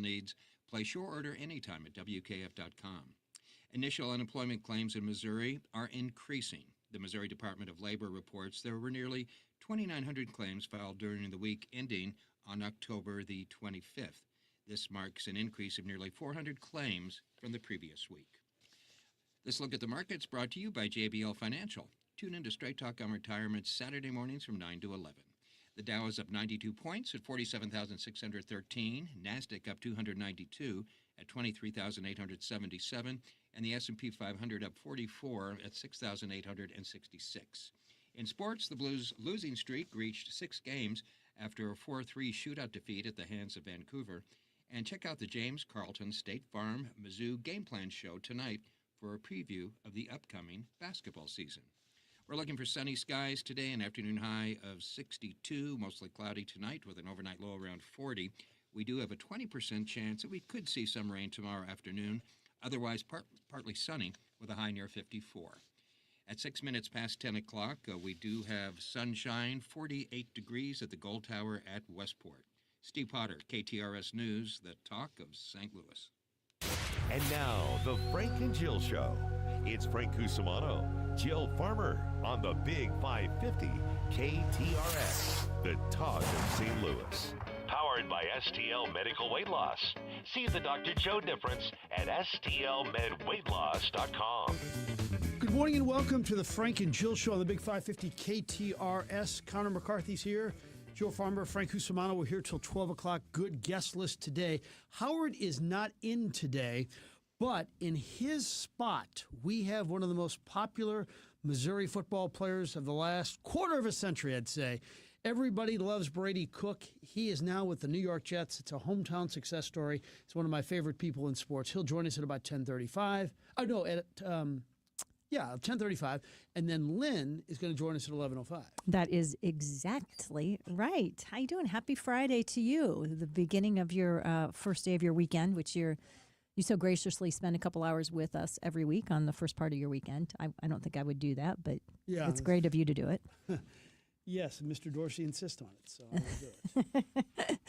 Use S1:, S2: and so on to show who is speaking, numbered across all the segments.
S1: needs, place your order anytime at WKF.com. Initial unemployment claims in Missouri are increasing. The Missouri Department of Labor reports there were nearly 2,900 claims filed during the week ending on October the 25th. This marks an increase of nearly 400 claims from the previous week. This look at the markets brought to you by JBL Financial. Tune in to Straight Talk on Retirement Saturday mornings from 9 to 11. The Dow is up 92 points at 47,613, NASDAQ up 292 at 23,877, and the S&P 500 up 44 at 6,866. In sports, the Blues' losing streak reached 6 games after a 4-3 shootout defeat at the hands of Vancouver. And check out the James Carlton State Farm Mizzou Game Plan show tonight for a preview of the upcoming basketball season. We're looking for sunny skies today, an afternoon high of 62, mostly cloudy tonight with an overnight low around 40. We do have a 20% chance that we could see some rain tomorrow afternoon, otherwise partly sunny with a high near 54. At 6 minutes past 10 o'clock, we do have sunshine, 48 degrees at the Gold Tower at Westport. Steve Potter, KTRS News, the talk of St. Louis.
S2: And now, the Frank and Jill Show. It's Frank Cusimano, Jill Farmer on the Big 550 KTRS, the talk of St. Louis. Powered by STL Medical Weight Loss. See the Dr. Joe difference at stlmedweightloss.com.
S3: Good morning and welcome to the Frank and Jill Show on the Big 550 KTRS. Connor McCarthy's here. Joe Farmer, Frank Cusimano, we're here till 12 o'clock. Good guest list today. Howard is not in today, but in his spot, we have one of the most popular Missouri football players of the last quarter of a century, I'd say. Everybody loves Brady Cook. He is now with the New York Jets. It's a hometown success story. It's one of my favorite people in sports. He'll join us at about 10:35. Oh, no, at 10:35, and then Lynn is going to join us at 11:05.
S4: That is exactly right. How you doing? Happy Friday to you, the beginning of your first day of your weekend, which you so graciously spend a couple hours with us every week on the first part of your weekend. I don't think I would do that, but it's great of you to do it.
S3: Yes, Mr. Dorsey insists on it, so I'm going to do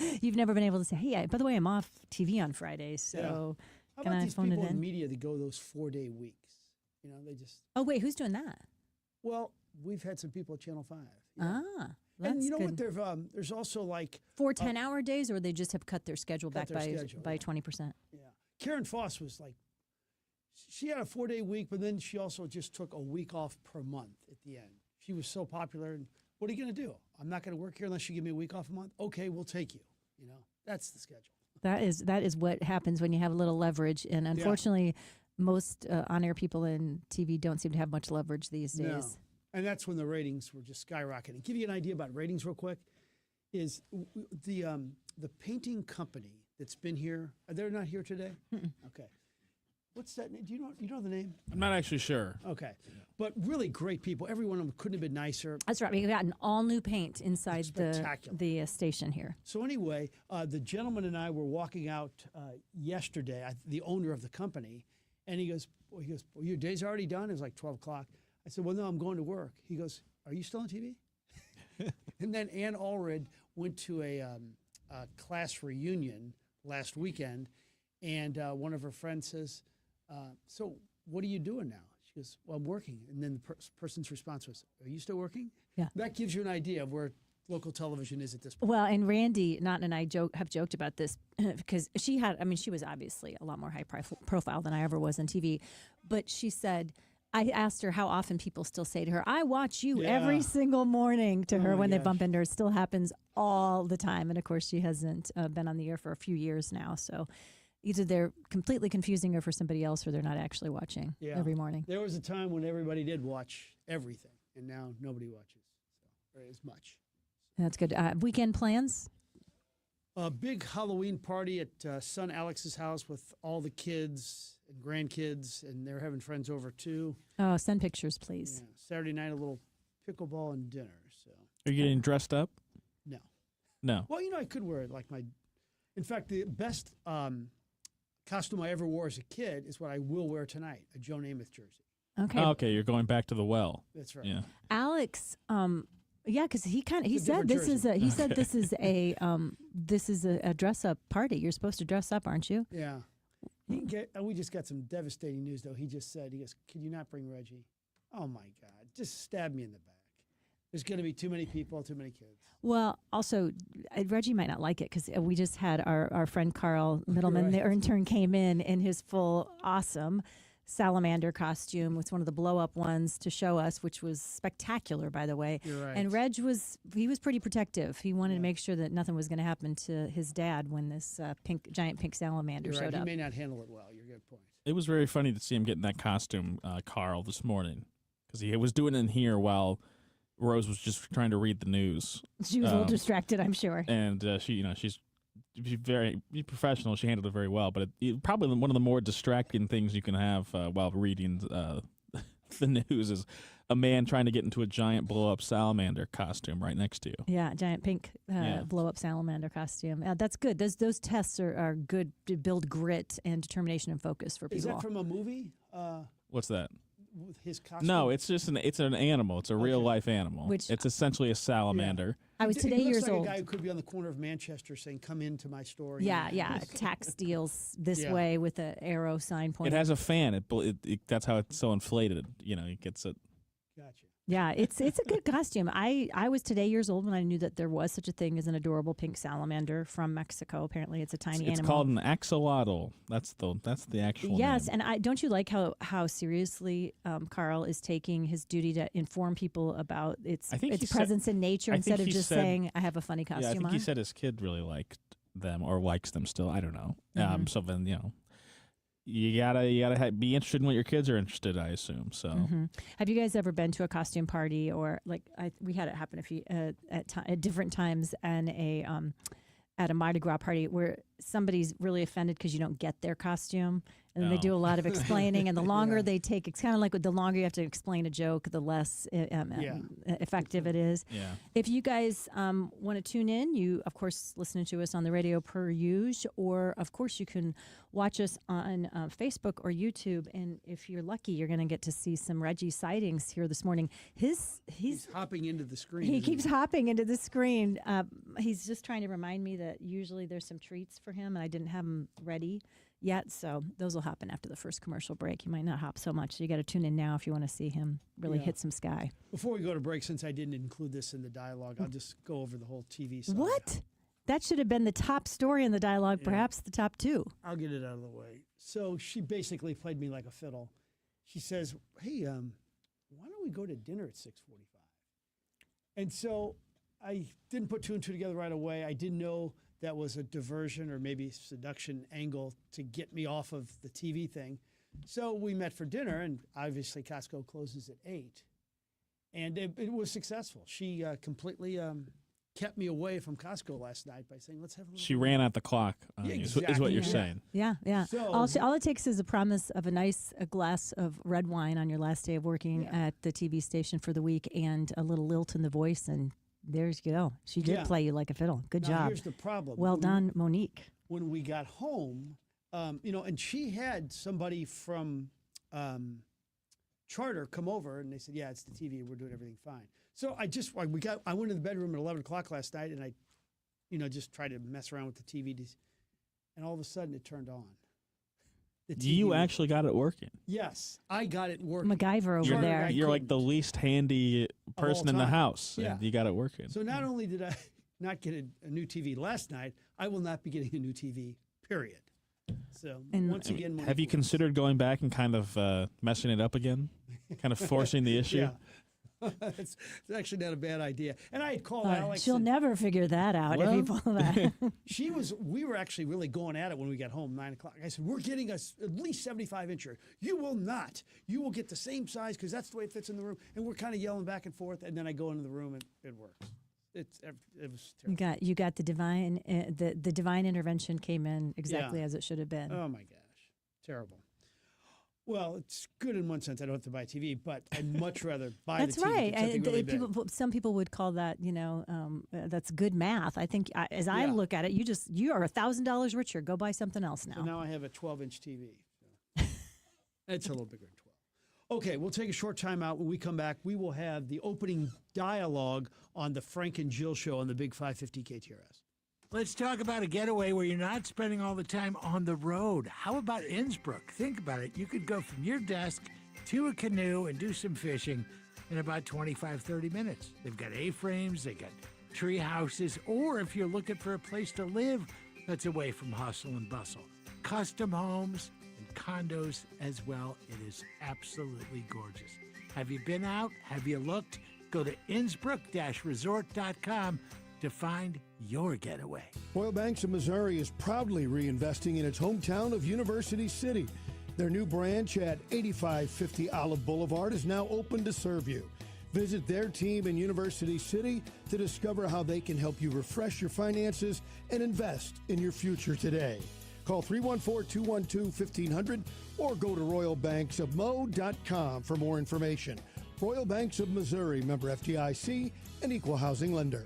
S3: it.
S4: You've never been able to say, hey, by the way, I'm off TV on Fridays, so
S3: How
S4: can
S3: about
S4: I
S3: these
S4: phone it
S3: people
S4: in?
S3: in media that go those 4-day weeks? You know, they just...
S4: Oh, wait, who's doing that?
S3: Well, we've had some people at Channel 5.
S4: That's
S3: and you know
S4: good.
S3: what? There's also like...
S4: 4 10-hour days, or they just have cut their schedule back by 20%?
S3: Yeah. Karen Foss was like... She had a 4-day week, but then she also just took a week off per month at the end. She was so popular. And what are you going to do? I'm not going to work here unless you give me a week off a month? Okay, we'll take you. You know, that's the schedule.
S4: That is what happens when you have a little leverage. And unfortunately... Most on-air people in TV don't seem to have much leverage these days.
S3: No. And that's when the ratings were just skyrocketing. Give you an idea about ratings real quick, is the painting company that's been here, they're not here today? Okay. What's that name? Do you know the name?
S5: I'm not actually sure.
S3: Okay. But really great people. Every one of them couldn't have been nicer.
S4: That's right. We got an all-new paint inside the station here.
S3: So anyway, the gentleman and I were walking out yesterday, the owner of the company, and he goes, well, your day's already done? It was like 12 o'clock. I said, well, no, I'm going to work. He goes, are you still on TV? And then Ann Allred went to a class reunion last weekend, and one of her friends says, so what are you doing now? She goes, well, I'm working. And then the person's response was, are you still working?
S4: Yeah.
S3: That gives you an idea of where local television is at this point.
S4: Well, and Randy Naughton and I have joked about this because she was obviously a lot more high profile than I ever was on TV. But she said, I asked her how often people still say to her, I watch you every single morning to her when they bump into her. It still happens all the time. And of course, she hasn't been on the air for a few years now. So either they're completely confusing her for somebody else or they're not actually watching every morning.
S3: There was a time when everybody did watch everything, and now nobody watches as much.
S4: That's good. Weekend plans?
S3: A big Halloween party at son Alex's house with all the kids and grandkids, and they're having friends over too.
S4: Oh, send pictures, please.
S3: Yeah. Saturday night, a little pickleball and dinner. So.
S5: Are you getting dressed up?
S3: No.
S5: No.
S3: Well, I could wear it like my. In fact, the best costume I ever wore as a kid is what I will wear tonight: a Joe Namath jersey.
S4: Okay.
S5: Oh, okay, you're going back to the well.
S3: That's right.
S5: Yeah.
S4: Alex Yeah, because he
S3: It's a
S4: said
S3: different
S4: this is a dress up party. You're supposed to dress up, aren't you?
S3: Yeah. We just got some devastating news, though. He just said, "Can you not bring Reggie?" Oh, my God. Just stab me in the back. There's going to be too many people, too many kids.
S4: Well, also, Reggie might not like it because we just had our friend Carl Middleman, the intern, came in his full awesome salamander costume with one of the blow-up ones to show us, which was spectacular, by the way.
S3: You're right.
S4: And Reg was pretty protective. He wanted to make sure that nothing was going to happen to his dad when this giant pink salamander
S3: You're
S4: showed
S3: right.
S4: up.
S3: He may not handle it well. You're a good point.
S5: It was very funny to see him get in that costume, Carl, this morning, because he was doing it in here while Rose was just trying to read the news.
S4: She was a little distracted, I'm sure.
S5: And she's very professional. She handled it very well. But probably one of the more distracting things you can have while reading the news is a man trying to get into a giant blow-up salamander costume right next to you.
S4: Yeah, giant pink blow-up salamander costume. That's good. Those tests are good to build grit and determination and focus for people.
S3: Is that from a movie?
S5: What's that?
S3: With his costume?
S5: No, it's just an animal. It's a real life animal.
S4: Which-
S5: it's essentially a salamander.
S4: I was today
S3: he looks
S4: years
S3: like
S4: old.
S3: a guy who could be on the corner of Manchester saying, "Come into my store."
S4: Yeah. Tax deals this
S3: Yeah.
S4: way with an arrow sign
S5: It
S4: pointing.
S5: has a fan. That's how it's so inflated. It gets it.
S3: Gotcha.
S4: Yeah, it's a good costume. I was today years old when I knew that there was such a thing as an adorable pink salamander from Mexico. Apparently, it's a tiny
S5: It's
S4: animal.
S5: called an axolotl. That's the actual
S4: Yes,
S5: name.
S4: and don't you like how seriously Carl is taking his duty to inform people about its
S5: I think he said-
S4: presence in nature
S5: I
S4: instead
S5: think
S4: of
S5: he
S4: just
S5: said-
S4: saying I have a funny costume
S5: Yeah, I think
S4: on.
S5: he said his kid really liked them or likes them still. I don't know. So then you gotta be interested in what your kids are interested. I assume so.
S4: Have you guys ever been to a costume party or we had it happen at different times and at a Mardi Gras party where somebody's really offended because you don't get their costume and then they
S5: Oh.
S4: do a lot of explaining and the longer they take, it's kind of like the longer you have to explain a joke, the less effective it is.
S5: Yeah.
S4: If you guys want to tune in, you, of course, listening to us on the radio per usual, or, of course, you can watch us on Facebook or YouTube. And if you're lucky, you're going to get to see some Reggie sightings here this morning. He's
S3: hopping into the screen.
S4: he
S3: isn't
S4: keeps hopping into the screen. He's just trying to remind me that usually there's some treats for him, and I didn't have them ready yet. So those will happen after the first commercial break. He might not hop so much. So you got to tune in now if you want to see him really hit some sky.
S3: Before we go to break, since I didn't include this in the dialogue, I'll just go over the whole TV side.
S4: What? That should have been the top story in the dialogue, perhaps the top two.
S3: I'll get it out of the way. So she basically played me like a fiddle. She says, "Hey, why don't we go to dinner at 6:45?" And so I didn't put two and two together right away. I didn't know that was a diversion or maybe seduction angle to get me off of the TV thing. So we met for dinner, and obviously Costco closes at 8. And it was successful. She completely kept me away from Costco last night by saying, "Let's have a little."
S5: She ran out the clock on
S3: Yeah,
S5: you, is what
S3: exactly,
S5: you're
S3: yeah.
S5: saying.
S4: Yeah.
S3: So-
S4: all it takes is a promise of a glass of red wine on your last day of working at the TV station for the week and a little lilt in the voice, and there you go. She did
S3: Yeah.
S4: play you like a fiddle. Good
S3: Now,
S4: job.
S3: here's the problem.
S4: Well done, Monique.
S3: When we got home, and she had somebody from Charter come over, and they said, "Yeah, it's the TV. We're doing everything fine." So I went in the bedroom at 11 o'clock last night, and I, just tried to mess around with the TV, and all of a sudden it turned on. The TV
S5: You
S3: was-
S5: actually got it working.
S3: Yes, I got it working.
S4: MacGyver over
S3: Charter
S4: there.
S3: guy
S5: You're like the
S3: couldn't.
S5: least handy person in the
S3: time.
S5: house.
S3: Yeah.
S5: And you got it working.
S3: So not only did I not get a new TV last night, I will not be getting a new TV, period. So
S4: And-
S3: once again, Monique
S5: Have you
S3: wins.
S5: considered going back and kind of messing it up again? Kind of forcing the issue?
S3: Yeah. it's actually not a bad idea. And I had called Alex.
S4: She'll
S3: and
S4: never figure that out if you pull that.
S3: we were actually really going at it when we got home, 9 o'clock. I said, "We're getting us at least 75 incher. You will not. You will get the same size because that's the way it fits in the room." And we're kind of yelling back and forth. And then I go into the room and it works. It was terrible.
S4: You got the divine the divine intervention came in exactly
S3: Yeah.
S4: as it should have been.
S3: Oh my gosh, terrible. Well, it's good in one sense. I don't have to buy a TV, but I'd much rather buy
S4: That's
S3: the TV.
S4: right.
S3: Get something really big.
S4: Some people would call that, that's good math. I think, as I
S3: Yeah.
S4: look at it, you are $1,000 richer. Go buy something else now.
S3: So now I have a 12-inch TV. So. It's a little bigger than 12. Okay, we'll take a short time out. When we come back, we will have the opening dialogue on the Frank and Jill show on the Big 550 KTRS.
S6: Let's talk about a getaway where you're not spending all the time on the road. How about Innsbruck? Think about it. You could go from your desk to a canoe and do some fishing in about 25, 30 minutes. They've got A-frames, they got tree houses, or if you're looking for a place to live that's away from hustle and bustle, custom homes and condos as well. It is absolutely gorgeous. Have you been out? Have you looked? Go to Innsbruck-resort.com to find your getaway.
S7: Royal Banks of Missouri is proudly reinvesting in its hometown of University City. Their new branch at 8550 Olive Boulevard is now open to serve you. Visit their team in University City to discover how they can help you refresh your finances and invest in your future today. Call 314-212-1500 or go to royalbanksofmo.com for more information. Royal Banks of Missouri, member FDIC, and equal housing lender.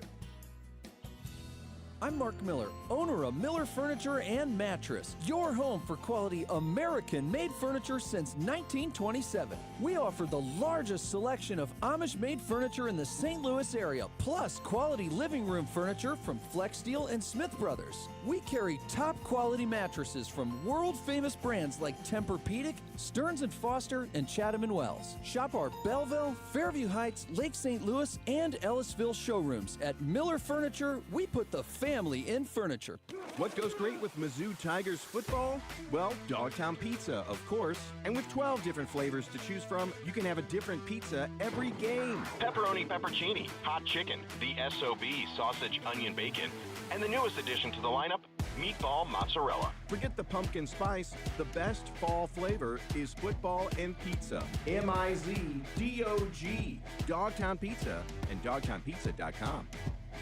S8: I'm Mark Miller, owner of Miller Furniture and Mattress, your home for quality American-made furniture since 1927. We offer the largest selection of Amish-made furniture in the St. Louis area, plus quality living room furniture from Flex Steel and Smith Brothers. We carry top-quality mattresses from world-famous brands like Tempur-Pedic, Stearns & Foster, and Chatham & Wells. Shop our Belleville, Fairview Heights, Lake St. Louis, and Ellisville showrooms. At Miller Furniture, we put the family in furniture.
S9: What goes great with Mizzou Tigers football? Well, Dogtown Pizza, of course. And with 12 different flavors to choose from, you can have a different pizza every game.
S10: Pepperoni peppercini, hot chicken, the SOB sausage onion bacon, and the newest addition to the lineup, meatball mozzarella.
S9: Forget the pumpkin spice. The best fall flavor is football and pizza. MIZDOG. Dogtown Pizza and dogtownpizza.com.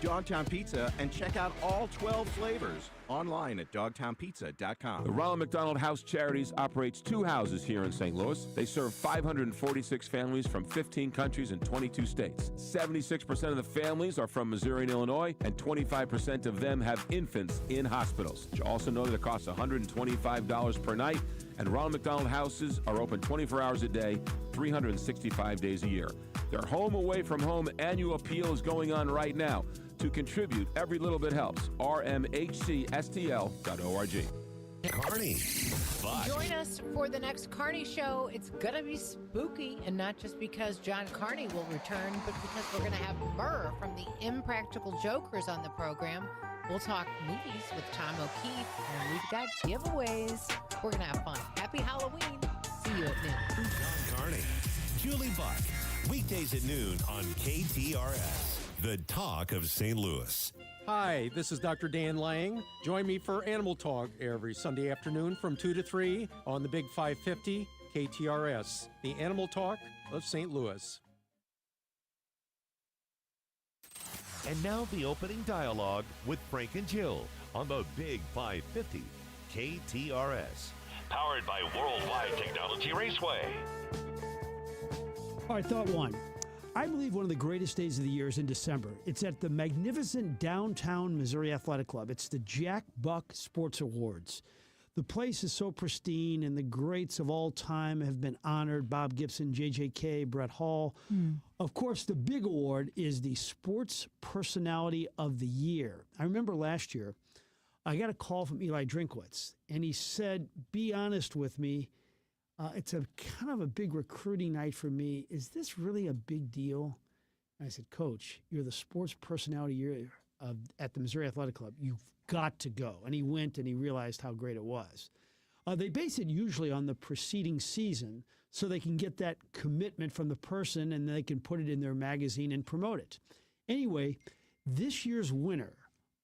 S9: Dogtown Pizza, and check out all 12 flavors online at dogtownpizza.com.
S11: The Ronald McDonald House Charities operates 2 houses here in St. Louis. They serve 546 families from 15 countries and 22 states. 76% of the families are from Missouri and Illinois, and 25% of them have infants in hospitals. You also know that it costs $125 per night, and Ronald McDonald houses are open 24 hours a day, 365 days a year. Their Home Away from Home annual appeal is going on right now. To contribute, every little bit helps. rmhcstl.org.
S2: Carney.
S12: Join us for the next Carney show. It's going to be spooky, and not just because John Carney will return, but because we're going to have Murr from the Impractical Jokers on the program. We'll talk movies with Tom O'Keefe, and we've got giveaways. We're going to have fun. Happy Halloween. See you at noon.
S2: John Carney, Julie Buck. Weekdays at noon on KTRS, the talk of St. Louis.
S13: Hi, this is Dr. Dan Lang. Join me for Animal Talk every Sunday afternoon from 2 to 3 on the Big 550 KTRS, the Animal Talk of St. Louis.
S2: And now the opening dialogue with Frank and Jill on the Big 550 KTRS.
S10: Powered by Worldwide Technology Raceway.
S3: All right, thought one. I believe one of the greatest days of the year is in December. It's at the magnificent downtown Missouri Athletic Club. It's the Jack Buck Sports Awards. The place is so pristine, and the greats of all time have been honored. Bob Gibson, JJK, Brett Hall. Of course, the big award is the Sports Personality of the Year. I remember last year, I got a call from Eli Drinkwitz, and he said, be honest with me. It's a kind of a big recruiting night for me. Is this really a big deal? And I said, Coach, you're the Sports Personality Year at the Missouri Athletic Club. You've got to go. And he went, and he realized how great it was. They base it usually on the preceding season so they can get that commitment from the person, and they can put it in their magazine and promote it. Anyway, this year's winner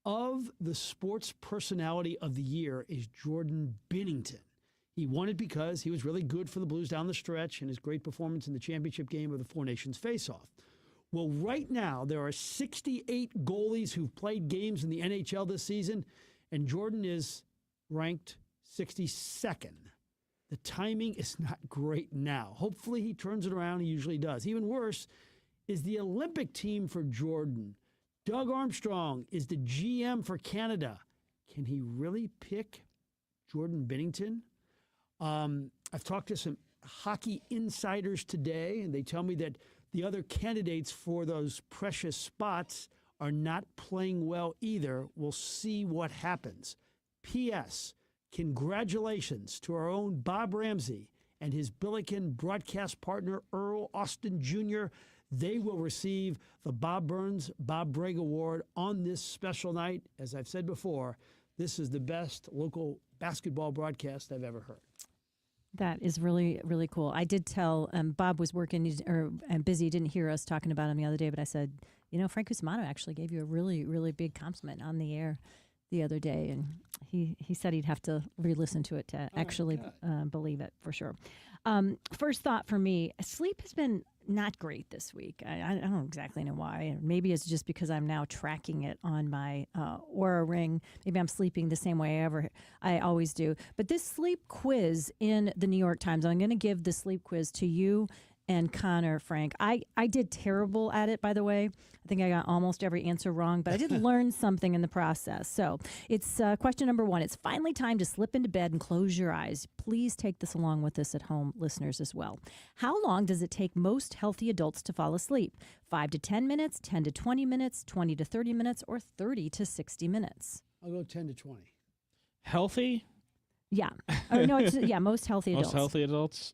S3: of the Sports Personality of the Year is Jordan Binnington. He won it because he was really good for the Blues down the stretch and his great performance in the championship game of the Four Nations face-off. Well, right now, there are 68 goalies who've played games in the NHL this season, and Jordan is ranked 62nd. The timing is not great now. Hopefully he turns it around. He usually does. Even worse is the Olympic team for Jordan. Doug Armstrong is the GM for Canada. Can he really pick Jordan Binnington? I've talked to some hockey insiders today, and they tell me that the other candidates for those precious spots are not playing well either. We'll see what happens. P.S. Congratulations to our own Bob Ramsey and his Billiken broadcast partner, Earl Austin Jr. They will receive the Bob Burns Bob Bragg Award on this special night. As I've said before, this is the best local basketball broadcast I've ever heard.
S4: That is really, really cool. I did tell Bob was working and busy, didn't hear us talking about him the other day, but I said, Frank Cusimano actually gave you a really, really big compliment on the air the other day, and he said he'd have to re-listen to it to actually believe it for sure. First thought for me, sleep has been not great this week. I don't exactly know why. Maybe it's just because I'm now tracking it on my Oura Ring. Maybe I'm sleeping the same way I always do. But this sleep quiz in the New York Times, I'm going to give the sleep quiz to you and Connor, Frank. I did terrible at it, by the way. I think I got almost every answer wrong, but I did learn something in the process. So it's question number 1. It's finally time to slip into bed and close your eyes. Please take this along with us at home, listeners, as well. How long does it take most healthy adults to fall asleep? 5 to 10 minutes, 10 to 20 minutes, 20 to 30 minutes, or 30 to 60 minutes?
S3: I'll go 10 to 20.
S5: Healthy?
S4: Yeah. Most healthy adults.
S5: Most healthy adults?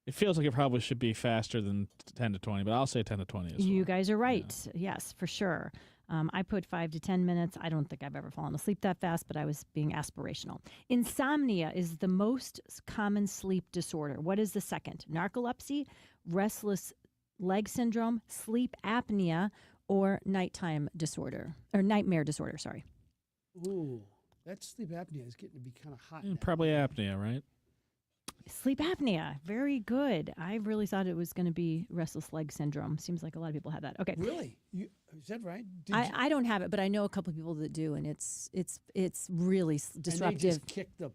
S5: It feels like it probably should be faster than 10 to 20, but I'll say 10 to 20 as well.
S4: You guys are right. Yeah. Yes, for sure. I put 5 to 10 minutes. I don't think I've ever fallen asleep that fast, but I was being aspirational. Insomnia is the most common sleep disorder. What is the second? Narcolepsy, restless leg syndrome, sleep apnea, or nightmare disorder, sorry.
S3: Ooh, that sleep apnea is getting to be kind of hot now.
S5: Probably apnea, right?
S4: Sleep apnea. Very good. I really thought it was going to be restless leg syndrome. Seems like a lot of people have that. Okay.
S3: Really? Is that right?
S4: I don't have it, but I know a couple of people that do, and it's really disruptive.
S3: And they just kick the...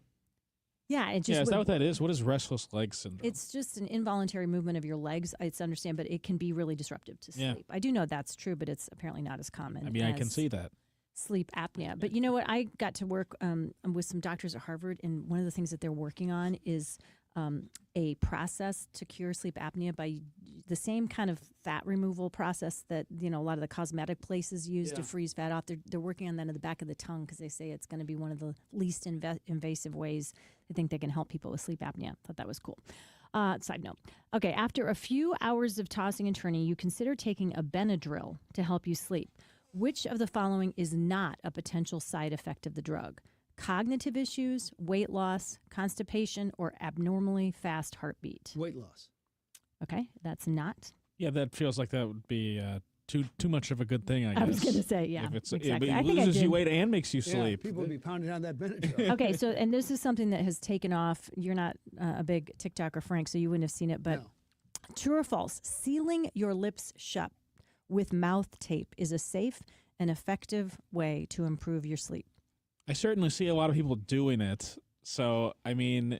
S4: Yeah.
S5: Is that what that is? What is restless leg syndrome?
S4: It's just an involuntary movement of your legs. It's understand, but it can be really disruptive to sleep.
S5: Yeah.
S4: I do know that's true, but it's apparently not as common.
S5: I can see that.
S4: Sleep apnea. But you know what? I got to work with some doctors at Harvard, and one of the things that they're working on is a process to cure sleep apnea by the same kind of fat removal process that a lot of the cosmetic places use to freeze fat off. They're working on that in the back of the tongue because they say it's going to be one of the least invasive ways they think they can help people with sleep apnea. Thought that was cool. Side note. Okay, after a few hours of tossing and turning, you consider taking a Benadryl to help you sleep. Which of the following is not a potential side effect of the drug? Cognitive issues, weight loss, constipation, or abnormally fast heartbeat?
S3: Weight loss.
S4: Okay, that's not.
S5: Yeah, that feels like that would be too much of a good thing, I guess.
S4: I was going to say, yeah, exactly.
S5: It loses you weight and makes you sleep.
S3: Yeah, people would be pounding on that Benadryl.
S4: Okay, so, and this is something that has taken off. You're not a big TikToker, Frank, so you wouldn't have seen it, but true or false, sealing your lips shut with mouth tape is a safe and effective way to improve your sleep.
S5: I certainly see a lot of people doing it. So, I mean,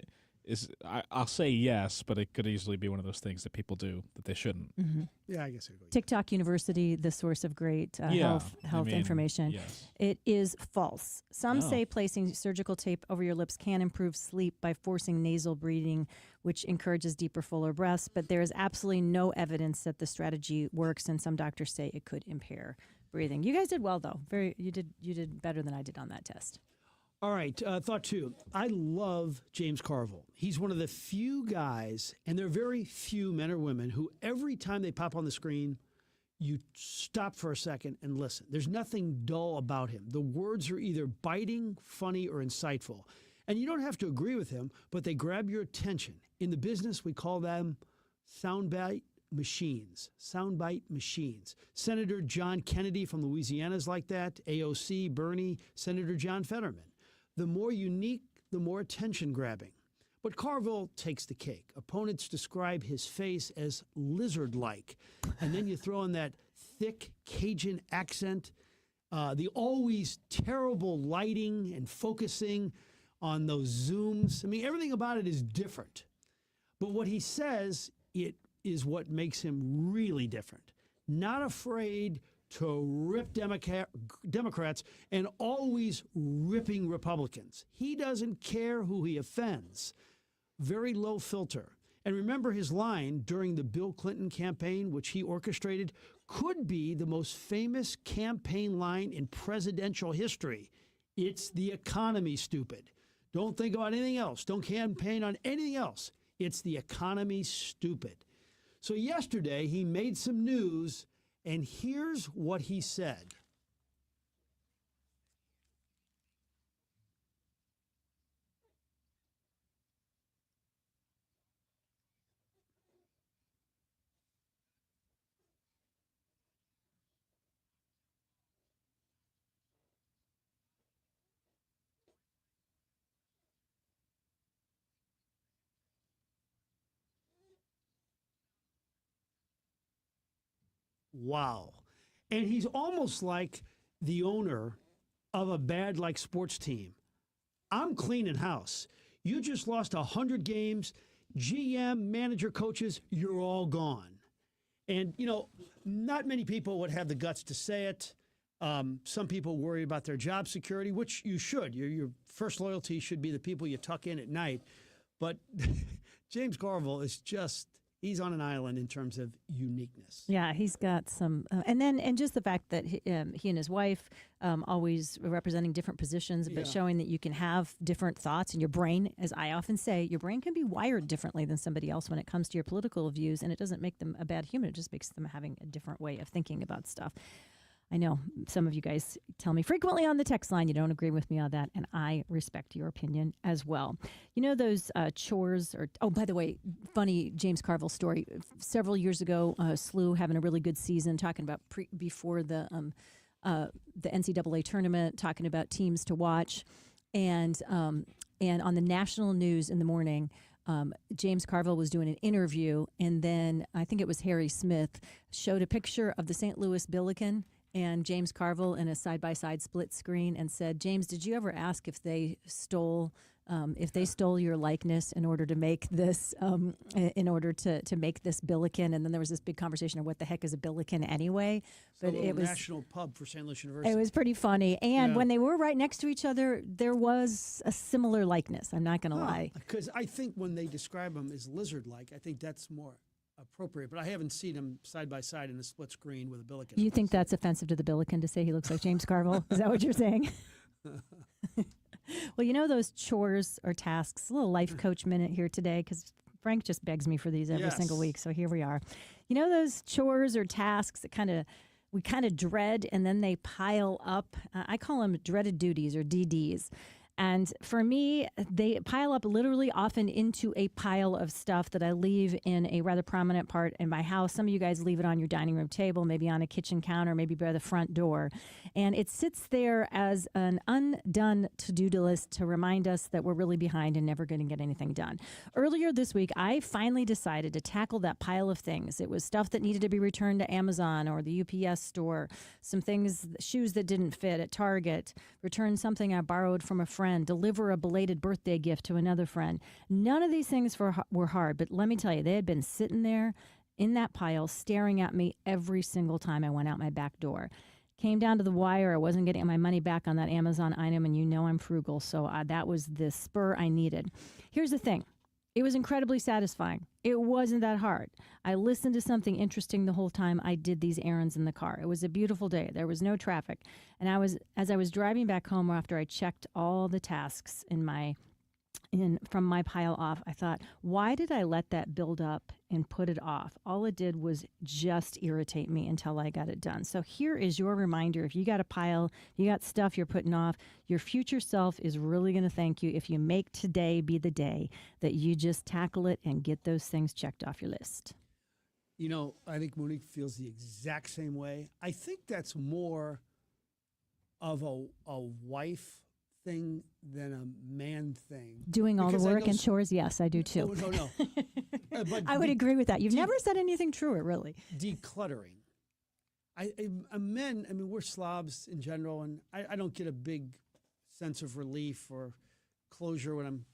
S5: I'll say yes, but it could easily be one of those things that people do that they shouldn't.
S4: Mm-hmm.
S3: Yeah, I guess it would.
S4: TikTok University, the source of great health information.
S5: Yes.
S4: It is false. Some say placing surgical tape over your lips can improve sleep by forcing nasal breathing, which encourages deeper, fuller breaths. But there is absolutely no evidence that the strategy works, and some doctors say it could impair breathing. You guys did well, though. You did better than I did on that test.
S3: All right, thought 2. I love James Carville. He's one of the few guys, and there are very few men or women who every time they pop on the screen, you stop for a second and listen. There's nothing dull about him. The words are either biting, funny, or insightful. And you don't have to agree with him, but they grab your attention. In the business, we call them soundbite machines. Soundbite machines. Senator John Kennedy from Louisiana is like that. AOC, Bernie, Senator John Fetterman. The more unique, the more attention-grabbing. But Carville takes the cake. Opponents describe his face as lizard-like. And then you throw in that thick Cajun accent, the always terrible lighting and focusing on those zooms. I mean, everything about it is different. But what he says, it is what makes him really different. Not afraid to rip Democrats and always ripping Republicans. He doesn't care who he offends. Very low filter. And remember his line during the Bill Clinton campaign, which he orchestrated, could be the most famous campaign line in presidential history. It's the economy, stupid. Don't think about anything else. Don't campaign on anything else. It's the economy, stupid. So yesterday he made some news, and here's what he said. Wow. And he's almost like the owner of a bad sports team. I'm cleaning house. You just lost 100 games. GM, manager, coaches, you're all gone. And, not many people would have the guts to say it. Some people worry about their job security, which you should. Your first loyalty should be the people you tuck in at night. But James Carville is he's on an island in terms of uniqueness.
S4: Yeah, he's got some, and just the fact that he and his wife always representing different positions, but showing that you can have different thoughts, and your brain, as I often say, your brain can be wired differently than somebody else when it comes to your political views, and it doesn't make them a bad human. It just makes them having a different way of thinking about stuff. I know some of you guys tell me frequently on the text line you don't agree with me on that, and I respect your opinion as well. Those chores oh, by the way, funny James Carville story. Several years ago, SLU having a really good season, talking about before the NCAA tournament, talking about teams to watch, and on the national news in the morning, James Carville was doing an interview, and then I think it was Harry Smith showed a picture of the St. Louis Billiken and James Carville in a side-by-side split screen, and said, "James, did you ever ask if they stole your likeness in order to make this to make this Billiken?" And then there was this big conversation of what the heck is a Billiken anyway. But it was
S3: national pub for St. Louis University.
S4: It was pretty funny, and when they were right next to each other, there was a similar likeness. I'm not going to lie,
S3: because I think when they describe them as lizard-like, I think that's more appropriate, but I haven't seen him side by side in a split screen with a Billiken.
S4: You think that's offensive to the Billiken to say he looks like James Carville? Is that what you're saying? Well, those chores or tasks, a little life coach minute here today, because Frank just begs me for these every single week, so here we are. Those chores or tasks that we kind of dread, and then they pile up. I call them dreaded duties, or DDs. And for me, they pile up literally often into a pile of stuff that I leave in a rather prominent part in my house. Some of you guys leave it on your dining room table, maybe on a kitchen counter, maybe by the front door. And it sits there as an undone to-do list to remind us that we're really behind and never going to get anything done. Earlier this week, I finally decided to tackle that pile of things. It was stuff that needed to be returned to Amazon or the UPS store, some things, shoes that didn't fit at Target, return something I borrowed from a friend, deliver a belated birthday gift to another friend. None of these things were hard, but let me tell you, they had been sitting there in that pile staring at me every single time I went out my back door. Came down to the wire. I wasn't getting my money back on that Amazon item, and I'm frugal, so that was the spur I needed. Here's the thing. It was incredibly satisfying. It wasn't that hard. I listened to something interesting the whole time I did these errands in the car. It was a beautiful day. There was no traffic. And as I was driving back home after I checked all the tasks from my pile off, I thought, why did I let that build up and put it off? All it did was just irritate me until I got it done. So here is your reminder. If you got a pile, you got stuff you're putting off, your future self is really going to thank you if you make today be the day that you just tackle it and get those things checked off your list.
S3: I think Monique feels the exact same way. I think that's more of a wife thing than a man thing.
S4: Doing all the work and chores, yes, I do too.
S3: No. But
S4: I would agree with that. You've never said anything truer, really.
S3: Decluttering. Men, we're slobs in general, and I don't get a big sense of relief or closure when I'm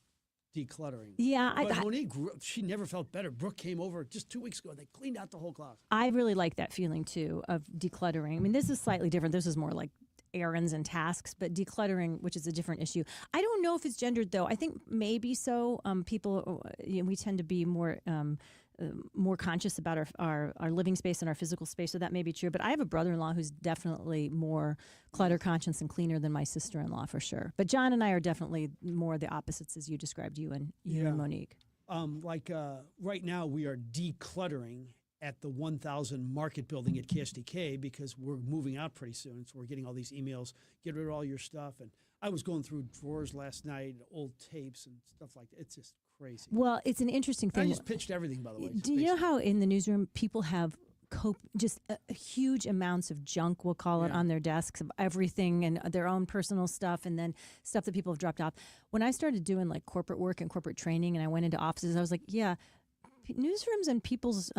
S3: decluttering.
S4: Yeah.
S3: But Monique, she never felt better. Brooke came over just 2 weeks ago. They cleaned out the whole closet.
S4: I really like that feeling, too, of decluttering. This is slightly different. This is more like errands and tasks, but decluttering, which is a different issue. I don't know if it's gendered, though. I think maybe so. People, we tend to be more conscious about our living space and our physical space, so that may be true. But I have a brother-in-law who's definitely more clutter conscious and cleaner than my sister-in-law, for sure. But John and I are definitely more the opposites, as you described, you and Monique.
S3: Right now, we are decluttering at the 1000 Market Building at KSDK because we're moving out pretty soon. So we're getting all these emails, get rid of all your stuff. And I was going through drawers last night, old tapes and stuff like that. It's just crazy.
S4: Well, it's an interesting thing.
S3: I just pitched everything, by the way.
S4: Do you know how in the newsroom people have just huge amounts of junk, we'll call it, on their desks of everything and their own personal stuff and then stuff that people have dropped off? When I started doing like corporate work and corporate training and I went into offices, I was like, newsrooms and people's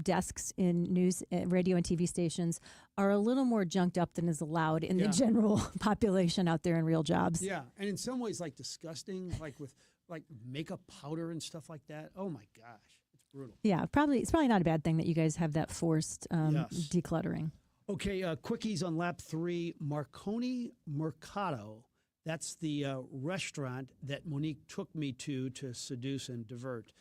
S4: desks in news, radio and TV stations are a little more junked up than is allowed in the general population out there in real jobs.
S3: Yeah, and in some ways like disgusting, like with like makeup powder and stuff like that. Oh my gosh, it's brutal.
S4: Yeah, it's probably not a bad thing that you guys have that forced decluttering.
S3: Okay, quickies on lap 3. Marconi Mercado. That's the restaurant that Monique took me to seduce and divert.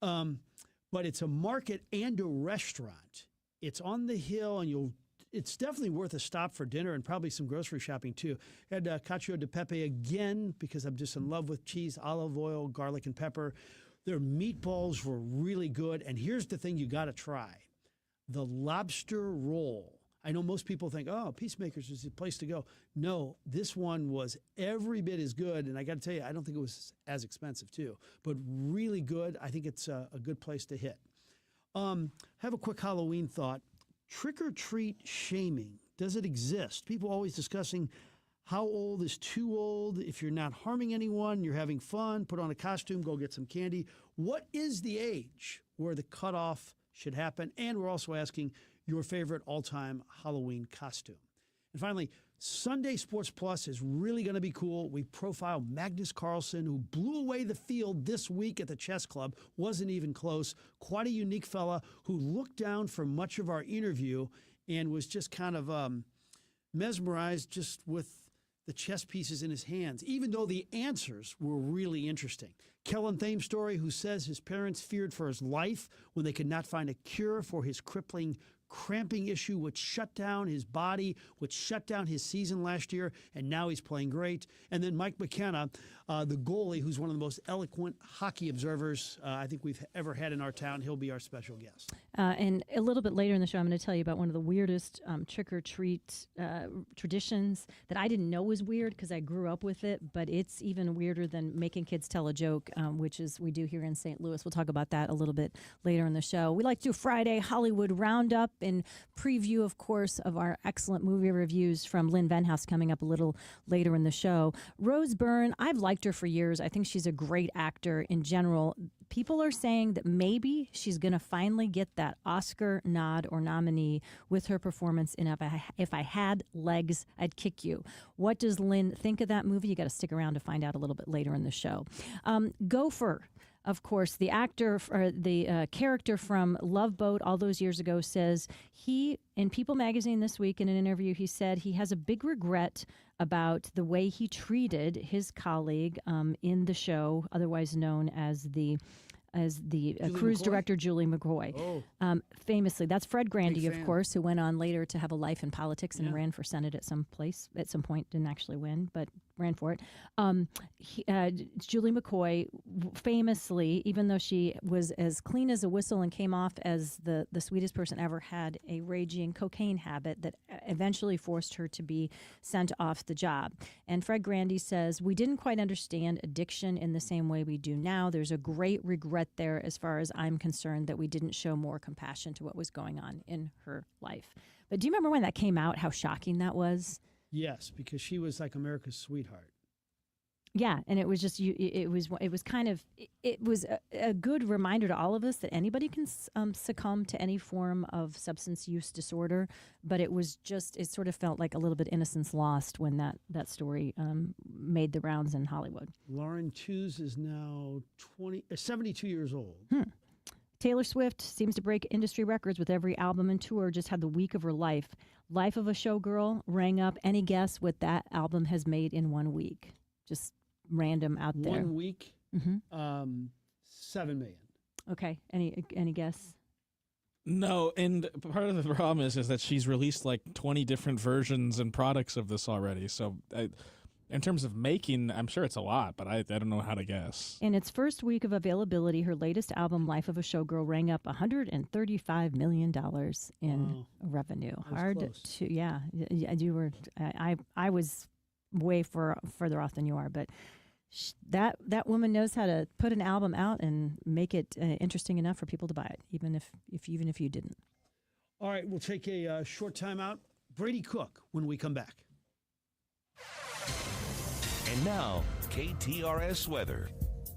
S3: But it's a market and a restaurant. It's on the hill, and it's definitely worth a stop for dinner and probably some grocery shopping too. Had cacio de pepe again because I'm just in love with cheese, olive oil, garlic, and pepper. Their meatballs were really good. And here's the thing you got to try. The lobster roll. I know most people think, oh, Peacemakers is the place to go. No, this one was every bit as good. And I got to tell you, I don't think it was as expensive too, but really good. I think it's a good place to hit. Have a quick Halloween thought. Trick-or-treat shaming. Does it exist? People always discussing how old is too old. If you're not harming anyone, you're having fun, put on a costume, go get some candy. What is the age where the cutoff should happen? And we're also asking your favorite all-time Halloween costume. And finally, Sunday Sports Plus is really going to be cool. We profile Magnus Carlsen, who blew away the field this week at the chess club. Wasn't even close. Quite a unique fella who looked down for much of our interview and was just kind of mesmerized just with the chess pieces in his hands, even though the answers were really interesting. Kellen Thames' story, who says his parents feared for his life when they could not find a cure for his crippling cramping issue, which shut down his body, which shut down his season last year, and now he's playing great. And then Mike McKenna, the goalie, who's one of the most eloquent hockey observers I think we've ever had in our town. He'll be our special guest.
S4: And a little bit later in the show, I'm going to tell you about one of the weirdest trick-or-treat traditions that I didn't know was weird because I grew up with it, but it's even weirder than making kids tell a joke, which is we do here in St. Louis. We'll talk about that a little bit later in the show. We like to do Friday Hollywood Roundup in preview, of course, of our excellent movie reviews from Lynn Venhouse coming up a little later in the show. Rose Byrne, I've liked her for years. I think she's a great actor in general. People are saying that maybe she's going to finally get that Oscar nod or nominee with her performance in If I Had Legs, I'd Kick You. What does Lynn think of that movie? You got to stick around to find out a little bit later in the show. Gopher. Of course, the actor or the character from Love Boat all those years ago says he, in People magazine this week in an interview, he said he has a big regret about the way he treated his colleague in the show, otherwise known as the cruise director, Julie McCoy. Famously, that's Fred Grandy, of course, who went on later to have a life in politics and ran for Senate at some point, didn't actually win, but ran for it. Julie McCoy, famously, even though she was as clean as a whistle and came off as the sweetest person ever, had a raging cocaine habit that eventually forced her to be sent off the job. And Fred Grandy says, we didn't quite understand addiction in the same way we do now. There's a great regret there as far as I'm concerned that we didn't show more compassion to what was going on in her life. But do you remember when that came out, how shocking that was?
S3: Yes, because she was like America's sweetheart.
S4: Yeah, and it was just it was a good reminder to all of us that anybody can succumb to any form of substance use disorder. But it sort of felt like a little bit innocence lost when that story made the rounds in Hollywood.
S3: Lauren Tews is now 72 years old.
S4: Taylor Swift seems to break industry records with every album and tour. Just had the week of her life. Life of a Showgirl rang up. Any guess what that album has made in 1 week? Just random out there.
S3: 1 week,
S4: Mm-hmm.
S3: 7 million.
S4: Okay. Any guess?
S5: No, and part of the problem is that she's released like 20 different versions and products of this already. So in terms of making, I'm sure it's a lot, but I don't know how to guess.
S4: In its first week of availability, her latest album, Life of a Showgirl, rang up $135 million in revenue. Hard
S3: close.
S4: to, yeah. You were, I was way further off than you are, but that woman knows how to put an album out and make it interesting enough for people to buy it, even if you didn't.
S3: All right, we'll take a short time out. Brady Cook when we come back.
S2: And now, KTRS weather.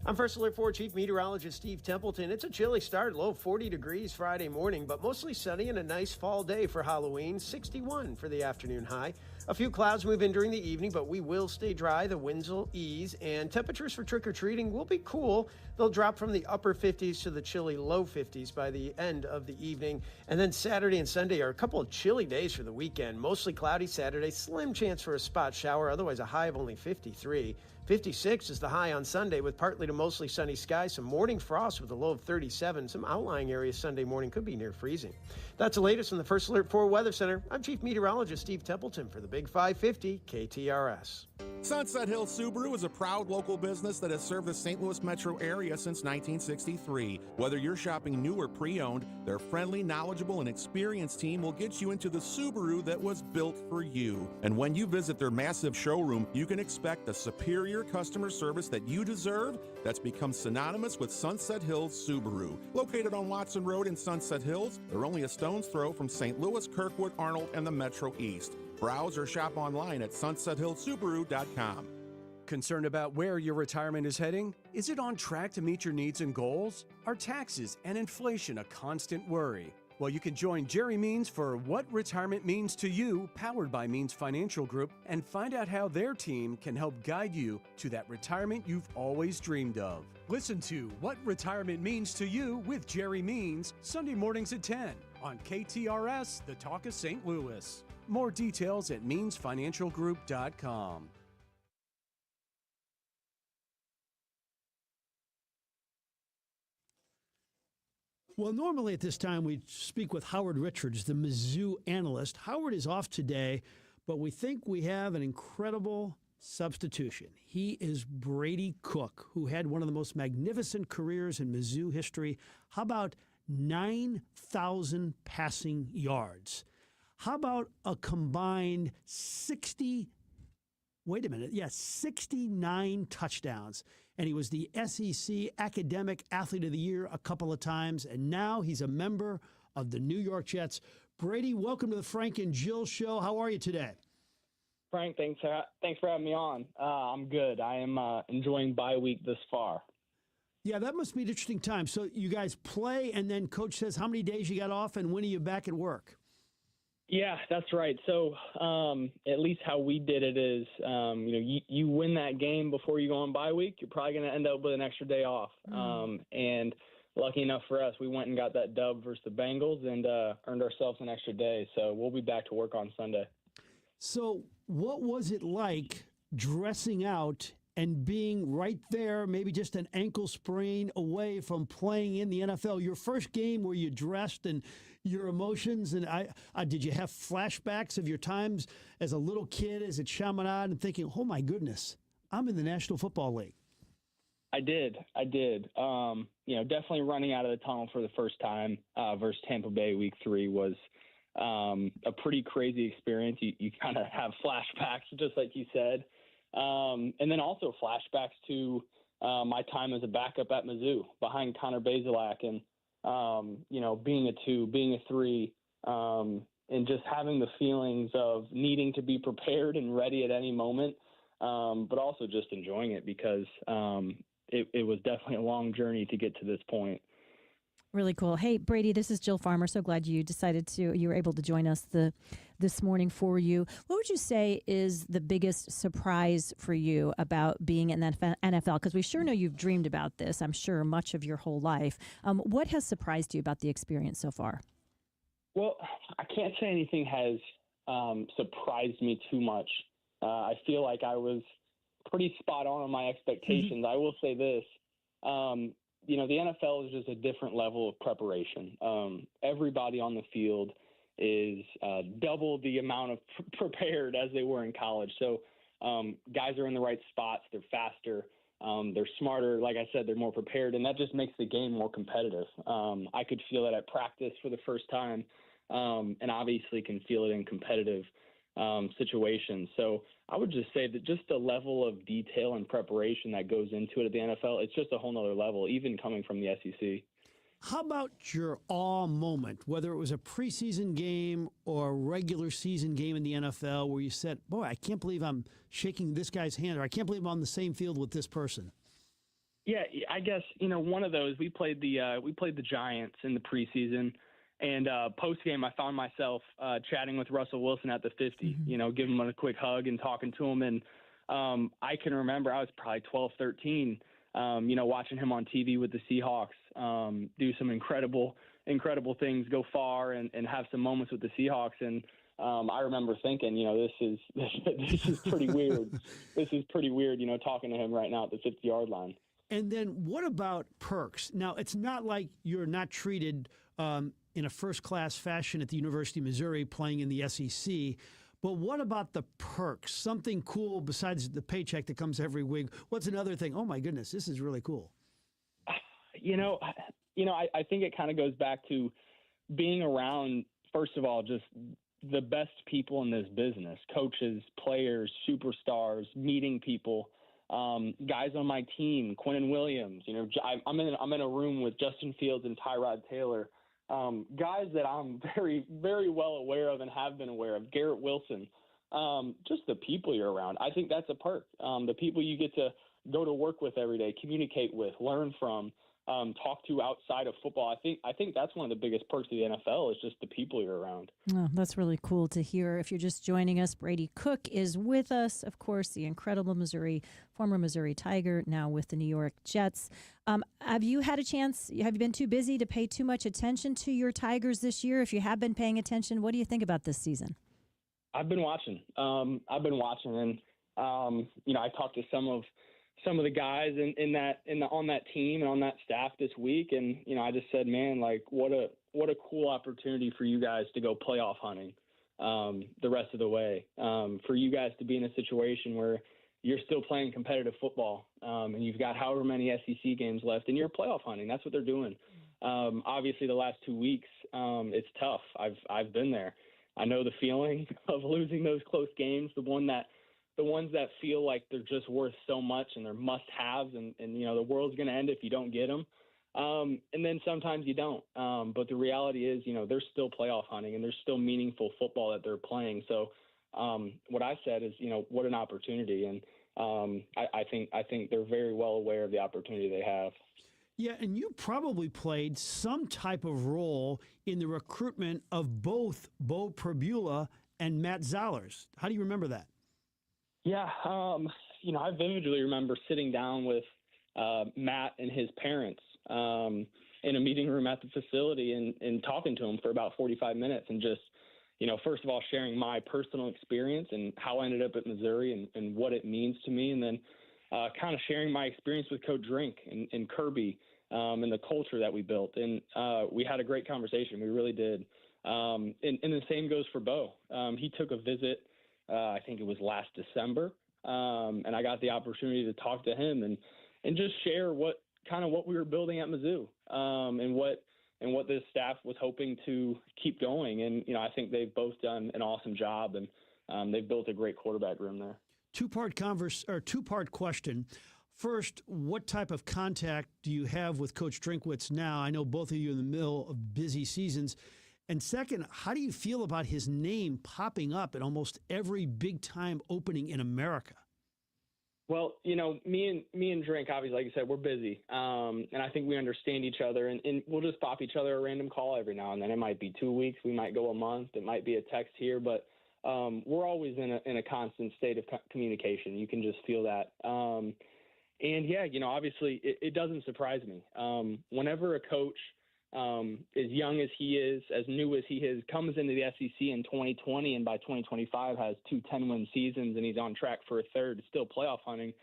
S14: I'm First Alert 4 Chief Meteorologist Steve Templeton. It's a chilly start, low 40 degrees Friday morning, but mostly sunny and a nice fall day for Halloween, 61 for the afternoon high. A few clouds move in during the evening, but we will stay dry. The winds will ease, and temperatures for trick-or-treating will be cool. They'll drop from the upper 50s to the chilly low 50s by the end of the evening. And then Saturday and Sunday are a couple of chilly days for the weekend. Mostly cloudy Saturday, slim chance for a spot shower, otherwise a high of only 53. 56 is the high on Sunday with partly to mostly sunny skies, some morning frost with a low of 37. Some outlying areas Sunday morning could be near freezing. That's the latest from the First Alert 4 Weather Center. I'm Chief Meteorologist Steve Templeton for the Big 550 KTRS.
S15: Sunset Hill Subaru is a proud local business that has served the St. Louis metro area since 1963. Whether you're shopping new or pre-owned, their friendly, knowledgeable, and experienced team will get you into the Subaru that was built for you. And when you visit their massive showroom, you can expect the superior customer service that you deserve that's become synonymous with Sunset Hills Subaru. Located on Watson Road in Sunset Hills, they're only a stone's throw from St. Louis, Kirkwood, Arnold, and the Metro East. Browse or shop online at sunsethillsubaru.com.
S16: Concerned about where your retirement is heading? Is it on track to meet your needs and goals? Are taxes and inflation a constant worry? Well, you can join Jerry Means for What Retirement Means to You, powered by Means Financial Group, and find out how their team can help guide you to that retirement you've always dreamed of. Listen to What Retirement Means to You with Jerry Means, Sunday mornings at 10 on KTRS, The Talk of St. Louis. More details at meansfinancialgroup.com.
S3: Well, normally at this time we speak with Howard Richards, the Mizzou analyst. Howard is off today, but we think we have an incredible substitution. He is Brady Cook, who had one of the most magnificent careers in Mizzou history. How about 9,000 passing yards? How about a combined 69 touchdowns? And he was the SEC Academic Athlete of the Year a couple of times, and now he's a member of the New York Jets. Brady, welcome to the Frank and Jill Show. How are you today?
S17: Frank, thanks for having me on. I'm good. I am enjoying bye week this far.
S3: Yeah, that must be an interesting time. So you guys play, and then coach says how many days you got off, and when are you back at work?
S17: Yeah, that's right. So at least how we did it is, you win that game before you go on bye week, you're probably going to end up with an extra day off. And lucky enough for us, we went and got that dub versus the Bengals and earned ourselves an extra day. So we'll be back to work on Sunday.
S3: So what was it like dressing out and being right there, maybe just an ankle sprain away from playing in the NFL? Your first game where you dressed and your emotions, and did you have flashbacks of your times as a little kid, as a Chaminade, and thinking, oh my goodness, I'm in the National Football League?
S17: I did. Definitely running out of the tunnel for the first time versus Tampa Bay week 3 was a pretty crazy experience. You kind of have flashbacks, just like you said. And then also flashbacks to my time as a backup at Mizzou behind Connor Bazelak and, being a 2, being a 3, and just having the feelings of needing to be prepared and ready at any moment, but also just enjoying it because it was definitely a long journey to get to this point.
S4: Really cool. Hey, Brady, this is Jill Farmer. So glad you were able to join us this morning for you. What would you say is the biggest surprise for you about being in the NFL? Because we sure know you've dreamed about this, I'm sure, much of your whole life. What has surprised you about the experience so far?
S17: Well, I can't say anything has surprised me too much. I feel like I was pretty spot on my expectations. I will say this. The NFL is just a different level of preparation. Everybody on the field is double the amount of prepared as they were in college. So guys are in the right spots. They're faster. They're smarter. Like I said, they're more prepared, and that just makes the game more competitive. I could feel it at practice for the first time, and obviously can feel it in competitive situations. So I would just say that just the level of detail and preparation that goes into it at the NFL, it's just a whole nother level, even coming from the SEC.
S3: How about your awe moment, whether it was a preseason game or a regular season game in the NFL where you said, boy, I can't believe I'm shaking this guy's hand, or I can't believe I'm on the same field with this person?
S17: Yeah, I guess, one of those, we played the Giants in the preseason. And post game, I found myself chatting with Russell Wilson at the 50, giving him a quick hug and talking to him. And I can remember I was probably 12, 13, watching him on TV with the Seahawks do some incredible things, go far and have some moments with the Seahawks. And I remember thinking, this is pretty weird. This is pretty weird, talking to him right now at the 50-yard line.
S3: And then what about perks? Now, it's not like you're not treated in a first-class fashion at the University of Missouri playing in the SEC. But what about the perks? Something cool besides the paycheck that comes every week. What's another thing? Oh, my goodness, this is really cool.
S17: I think it kind of goes back to being around, first of all, just the best people in this business, coaches, players, superstars, meeting people, guys on my team, Quinnen Williams. I'm in a room with Justin Fields and Tyrod Taylor. Guys that I'm very, very well aware of and have been aware of, Garrett Wilson, just the people you're around. I think that's a perk. The people you get to go to work with every day, communicate with, learn from, talk to outside of football. I think that's one of the biggest perks of the NFL is just the people you're around.
S4: Oh, that's really cool to hear. If you're just joining us, Brady Cook is with us. Of course, the incredible former Missouri Tiger, now with the New York Jets. Have you had a chance? Have you been too busy to pay too much attention to your Tigers this year? If you have been paying attention, what do you think about this season?
S17: I've been watching. And I talked to some of the guys on that team and on that staff this week, and I just said, man, like what a cool opportunity for you guys to go playoff hunting the rest of the way. For you guys to be in a situation where you're still playing competitive football, and you've got however many SEC games left, and you're playoff hunting. That's what they're doing. Obviously, the last 2 weeks, it's tough. I've been there. I know the feeling of losing those close games. The ones that feel like they're just worth so much and they're must-haves, and the world's going to end if you don't get them. And then sometimes you don't. But the reality is, they're still playoff hunting, and there's still meaningful football that they're playing. So what I said is, what an opportunity. And I think they're very well aware of the opportunity they have.
S3: Yeah, and you probably played some type of role in the recruitment of both Bo Prabula and Matt Zollers. How do you remember that?
S17: Yeah, I vividly remember sitting down with Matt and his parents in a meeting room at the facility and talking to him for about 45 minutes and just, first of all, sharing my personal experience and how I ended up at Missouri and what it means to me, and then kind of sharing my experience with Coach Drink and Kirby and the culture that we built. And we had a great conversation. We really did. And the same goes for Bo. He took a visit, I think it was last December, and I got the opportunity to talk to him and just share what we were building at Mizzou, and what this staff was hoping to keep going. And, I think they've both done an awesome job, and they've built a great quarterback room there.
S3: Two-part question. First, what type of contact do you have with Coach Drinkwitz now? I know both of you are in the middle of busy seasons. And second, how do you feel about his name popping up at almost every big-time opening in America?
S17: Well, me and Drink, obviously, like you said, we're busy. And I think we understand each other, and we'll just pop each other a random call every now and then. It might be 2 weeks. We might go a month. It might be a text here, but we're always in a constant state of communication. You can just feel that. And yeah, obviously it doesn't surprise me. Whenever a coach, as young as he is, as new as he is, comes into the SEC in 2020 and by 2025 has 2 10-win seasons and he's on track for a third, still playoff hunting,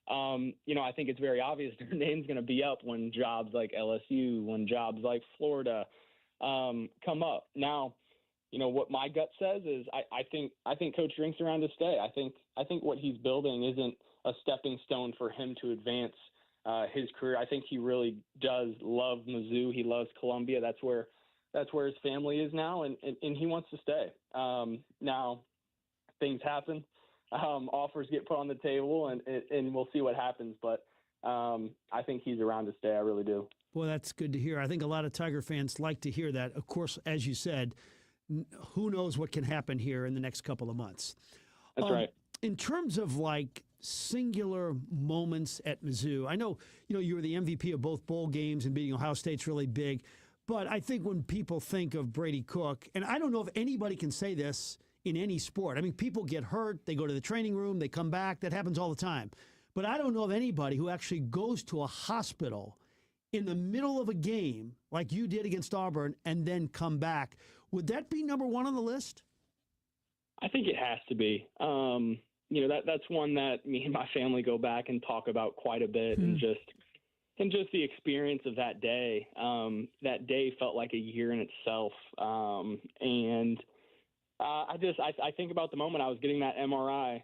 S17: I think it's very obvious their name's going to be up when jobs like LSU, when jobs like Florida come up. Now, what my gut says is I think Coach Drink's around to stay. I think what he's building isn't a stepping stone for him to advance his career. I think he really does love Mizzou. He loves Columbia. That's where his family is now, and he wants to stay. Now, things happen. Offers get put on the table, and we'll see what happens. But I think he's around to stay. I really do.
S3: Well, that's good to hear. I think a lot of Tiger fans like to hear that. Of course, as you said, who knows what can happen here in the next couple of months.
S17: That's right.
S3: In terms of singular moments at Mizzou, I know you were the MVP of both bowl games and beating Ohio State's really big, but I think when people think of Brady Cook, and I don't know if anybody can say this in any sport. I mean, people get hurt, they go to the training room, they come back, that happens all the time. But I don't know of anybody who actually goes to a hospital in the middle of a game like you did against Auburn and then come back. Would that be number one on the list?
S17: I think it has to be. That's one that me and my family go back and talk about quite a bit, and just the experience of that day. That day felt like a year in itself, and I think about the moment I was getting that MRI,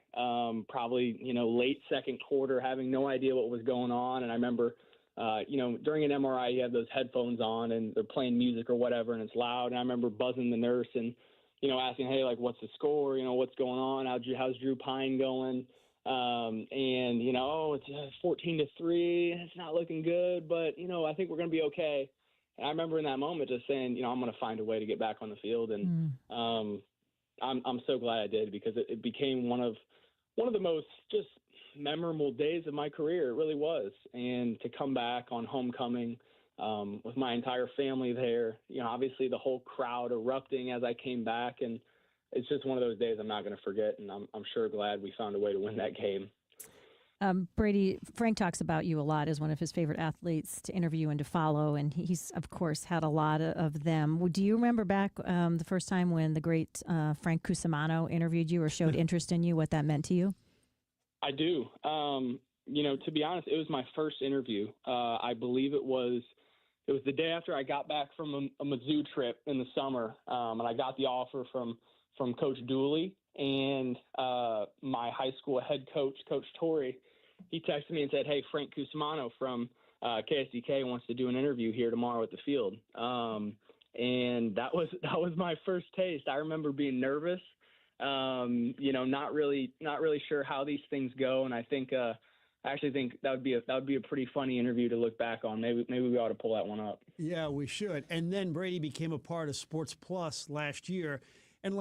S17: probably late second quarter, having no idea what was going on, and I remember. During an MRI, you have those headphones on and they're playing music or whatever, and it's loud. And I remember buzzing the nurse and, asking, hey, what's the score? What's going on? How's Drew Pine going? It's 14-3. It's not looking good, but, I think we're going to be okay. And I remember in that moment just saying, I'm going to find a way to get back on the field. And I'm so glad I did, because it became one of the most just memorable days of my career. It really was. And to come back on homecoming with my entire family there, obviously the whole crowd erupting as I came back, and it's just one of those days I'm not going to forget, and I'm sure glad we found a way to win that game.
S4: Brady, Frank talks about you a lot as one of his favorite athletes to interview and to follow, and he's, of course, had a lot of them. Do you remember back the first time when the great Frank Cusimano interviewed you or showed interest in you, what that meant to you?
S17: I do. To be honest, it was my first interview. I believe it was the day after I got back from a Mizzou trip in the summer, and I got the offer from Coach Dooley and my high school head coach, Coach Torrey. He texted me and said, "Hey, Frank Cusimano from KSDK wants to do an interview here tomorrow at the field." And that was my first taste. I remember being nervous. Not really sure how these things go, and I actually think that would be a pretty funny interview to look back on. Maybe we ought to pull that one up.
S3: Yeah, we should. And then Brady became a part of Sports Plus last year, and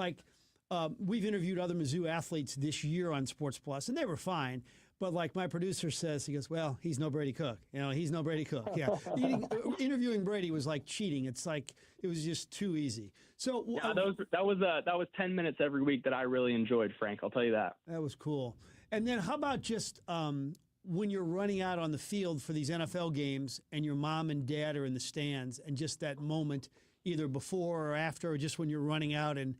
S3: we've interviewed other Mizzou athletes this year on Sports Plus, and they were fine. But like my producer says, he goes, "Well, he's no Brady Cook. He's no Brady Cook." Yeah, interviewing Brady was like cheating. It's like it was just too easy. So
S17: yeah, that was 10 minutes every week that I really enjoyed, Frank. I'll tell you that.
S3: That was cool. And then how about just when you're running out on the field for these NFL games and your mom and dad are in the stands, and just that moment, either before or after, or just when you're running out and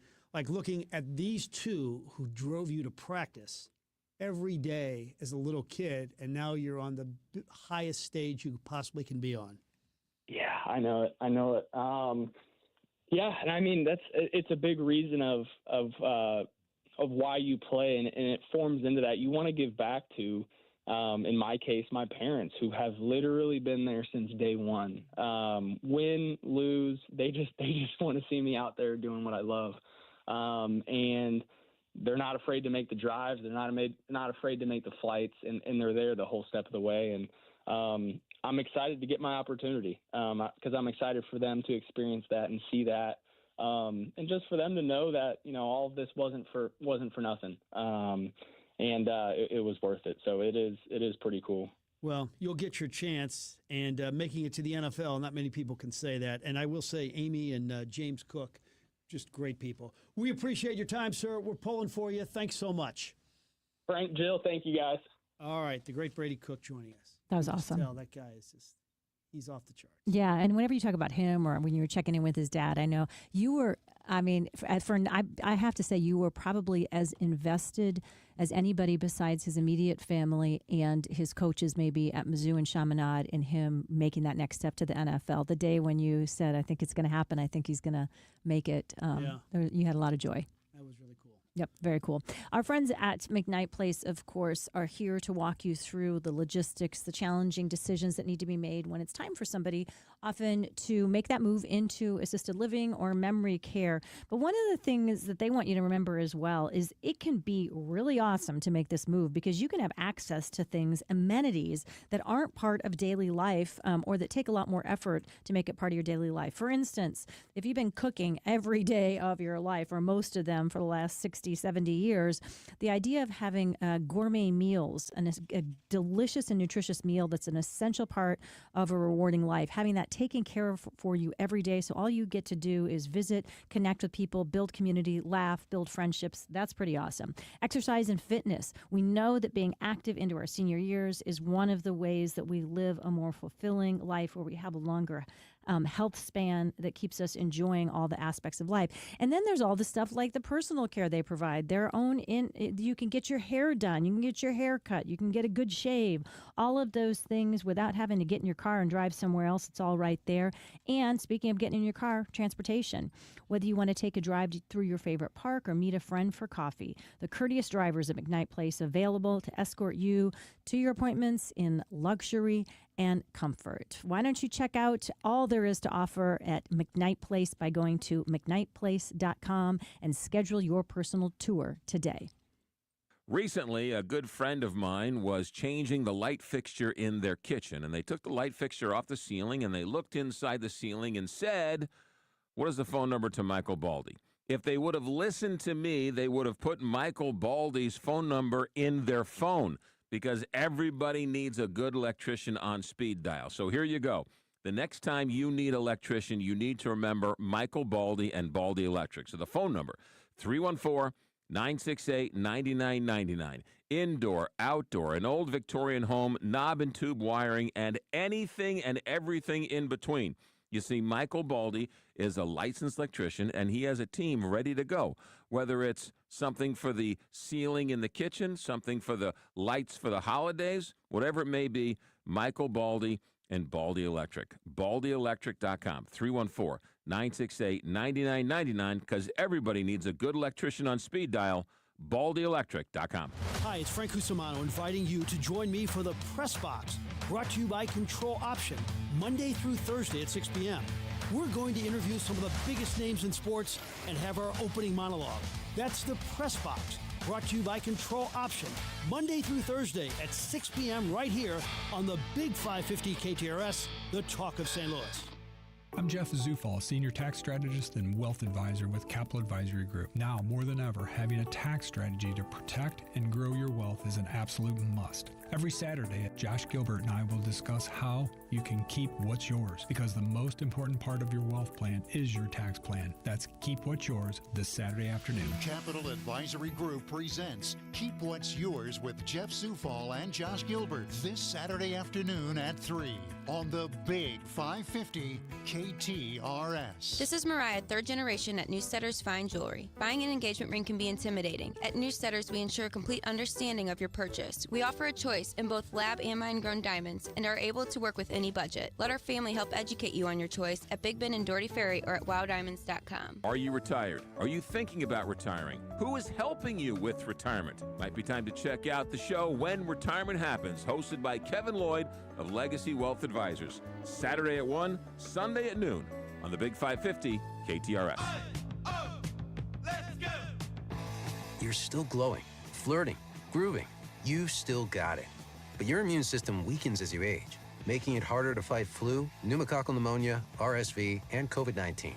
S3: looking at these two who drove you to practice every day as a little kid, and now you're on the highest stage you possibly can be on.
S17: Yeah, I know it. Yeah, and I mean it's a big reason of why you play, and it forms into that. You want to give back to, in my case, my parents, who have literally been there since day one. Win, lose, they just want to see me out there doing what I love, and they're not afraid to make the drives. They're not afraid to make the flights, and they're there the whole step of the way. And I'm excited to get my opportunity, because I'm excited for them to experience that and see that, and just for them to know that all of this wasn't for nothing. and it was worth it. So it is pretty cool.
S3: Well, you'll get your chance, and making it to the NFL, not many people can say that. And I will say Amy and James Cook, just great people. We appreciate your time, sir. We're pulling for you. Thanks so much.
S17: Frank, Jill, thank you guys.
S3: All right, the great Brady Cook joining us.
S4: That was
S3: You can just
S4: awesome.
S3: tell that guy is just, he's off the chart.
S4: Yeah, and whenever you talk about him or when you were checking in with his dad, I know you were. I mean, I have to say you were probably as invested as anybody besides his immediate family and his coaches, maybe at Mizzou and Chaminade, in him making that next step to the NFL. The day when you said, "I think it's going to happen. I think he's going to make it." You had a lot of joy.
S3: That was really cool.
S4: Yep, very cool. Our friends at McKnight Place, of course, are here to walk you through the logistics, the challenging decisions that need to be made when it's time for somebody often to make that move into assisted living or memory care. But one of the things that they want you to remember as well is it can be really awesome to make this move because you can have access to things, amenities that aren't part of daily life or that take a lot more effort to make it part of your daily life. For instance, if you've been cooking every day of your life or most of them for the last 60, 70 years, the idea of having gourmet meals and a delicious and nutritious meal that's an essential part of a rewarding life, having that taken care of for you every day. So all you get to do is visit, connect with people, build community, laugh, build friendships. That's pretty awesome. Exercise and fitness. We know that being active into our senior years is one of the ways that we live a more fulfilling life where we have a longer health span that keeps us enjoying all the aspects of life. And then there's all the stuff like the personal care they provide. Their own, you can get your hair done, you can get your hair cut, you can get a good shave, all of those things without having to get in your car and drive somewhere else. It's all right there. And speaking of getting in your car, transportation. Whether you want to take a drive through your favorite park or meet a friend for coffee, the courteous drivers at McKnight Place available to escort you to your appointments in luxury and comfort. Why don't you check out all there is to offer at McKnight Place by going to McKnightPlace.com and schedule your personal tour today.
S11: Recently, a good friend of mine was changing the light fixture in their kitchen, and they took the light fixture off the ceiling, and they looked inside the ceiling and said, "What is the phone number to Michael Baldy?" If they would have listened to me, they would have put Michael Baldy's phone number in their phone, because everybody needs a good electrician on speed dial. So here you go. The next time you need an electrician, you need to remember Michael Baldy and Baldy Electric. So the phone number, 314-968-9999. Indoor, outdoor, an old Victorian home, knob and tube wiring, and anything and everything in between. You see, Michael Baldy is a licensed electrician, and he has a team ready to go. Whether it's something for the ceiling in the kitchen, something for the lights for the holidays, whatever it may be, Michael Baldy and Baldy Electric. BaldyElectric.com, 314-968-9999, because everybody needs a good electrician on speed dial. BaldyElectric.com.
S3: Hi, it's Frank Cusimano inviting you to join me for the Press Box, brought to you by Control Option, Monday through Thursday at 6 p.m. We're going to interview some of the biggest names in sports and have our opening monologue. That's the Press Box, brought to you by Control Option, Monday through Thursday at 6 p.m. right here on the Big 550 KTRS, the talk of St. Louis.
S18: I'm Jeff Zufall, Senior Tax Strategist and Wealth Advisor with Capital Advisory Group. Now, more than ever, having a tax strategy to protect and grow your wealth is an absolute must. Every Saturday, Josh Gilbert and I will discuss how you can keep what's yours, because the most important part of your wealth plan is your tax plan. That's Keep What's Yours this Saturday afternoon.
S19: Capital Advisory Group presents Keep What's Yours with Jeff Zufall and Josh Gilbert this Saturday afternoon at 3 on the Big 550 KTRS.
S20: This is Mariah, third generation at Newsteaders Fine Jewelry. Buying an engagement ring can be intimidating. At Newsteaders, we ensure complete understanding of your purchase. We offer a choice in both lab and mine-grown diamonds and are able to work with any budget. Let our family help educate you on your choice at Big Ben and Doherty Ferry or at wowdiamonds.com.
S11: Are you retired? Are you thinking about retiring? Who is helping you with retirement? Might be time to check out the show When Retirement Happens, hosted by Kevin Lloyd of Legacy Wealth Advisors. Saturday at 1, Sunday at noon on the Big 550 KTRS.
S21: You're still glowing, flirting, grooving. You still got it. But your immune system weakens as you age, making it harder to fight flu, pneumococcal pneumonia, RSV, and COVID-19.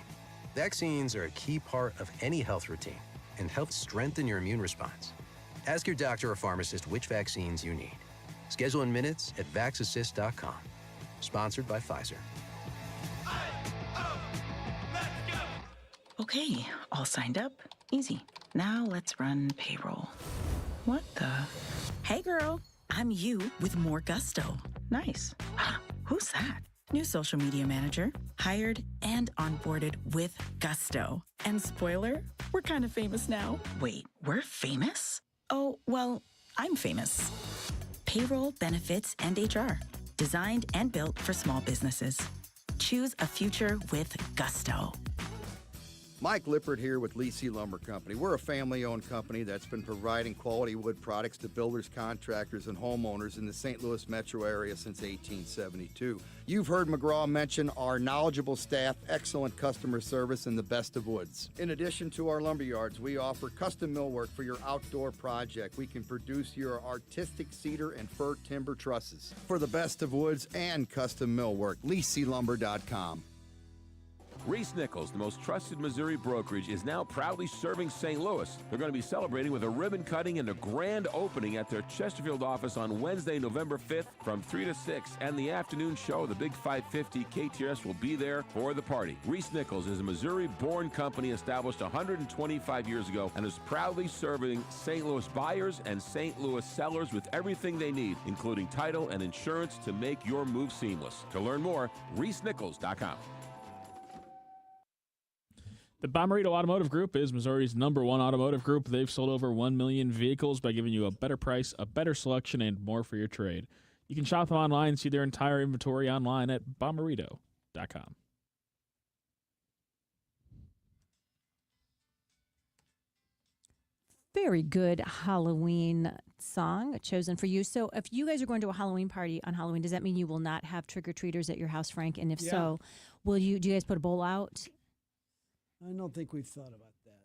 S21: Vaccines are a key part of any health routine and help strengthen your immune response. Ask your doctor or pharmacist which vaccines you need. Schedule in minutes at vaxassist.com. Sponsored by Pfizer.
S1: Okay, all signed up. Easy. Now let's run payroll. What the? Hey girl, I'm you with more gusto. Nice. Who's that? New social media manager. Hired and onboarded with gusto. And spoiler, we're kind of famous now. Wait, we're famous? Oh, well, I'm famous. Payroll, benefits, and HR. Designed and built for small businesses. Choose a future with gusto.
S22: Mike Lippert here with Lee C. Lumber Company. We're a family-owned company that's been providing quality wood products to builders, contractors, and homeowners in the St. Louis metro area since 1872. You've heard McGraw mention our knowledgeable staff, excellent customer service, and the best of woods. In addition to our lumber yards, we offer custom millwork for your outdoor project. We can produce your artistic cedar and fir timber trusses. For the best of woods and custom millwork, LeeCLumber.com.
S11: Reese Nichols, the most trusted Missouri brokerage, is now proudly serving St. Louis. They're going to be celebrating with a ribbon cutting and a grand opening at their Chesterfield office on Wednesday, November 5th from 3 to 6. And the afternoon show, the Big 550 KTRS, will be there for the party. Reese Nichols is a Missouri-born company established 125 years ago and is proudly serving St. Louis buyers and St. Louis sellers with everything they need, including title and insurance to make your move seamless. To learn more, ReeseNichols.com.
S5: The Bommarito Automotive Group is Missouri's #1 automotive group. They've sold over 1 million vehicles by giving you a better price, a better selection, and more for your trade. You can shop them online and see their entire inventory online at Bommarito.com.
S4: Very good Halloween song chosen for you. So if you guys are going to a Halloween party on Halloween, does that mean you will not have trick-or-treaters at your house, Frank? And if so, do you guys put a bowl out?
S3: I don't think we've thought about that.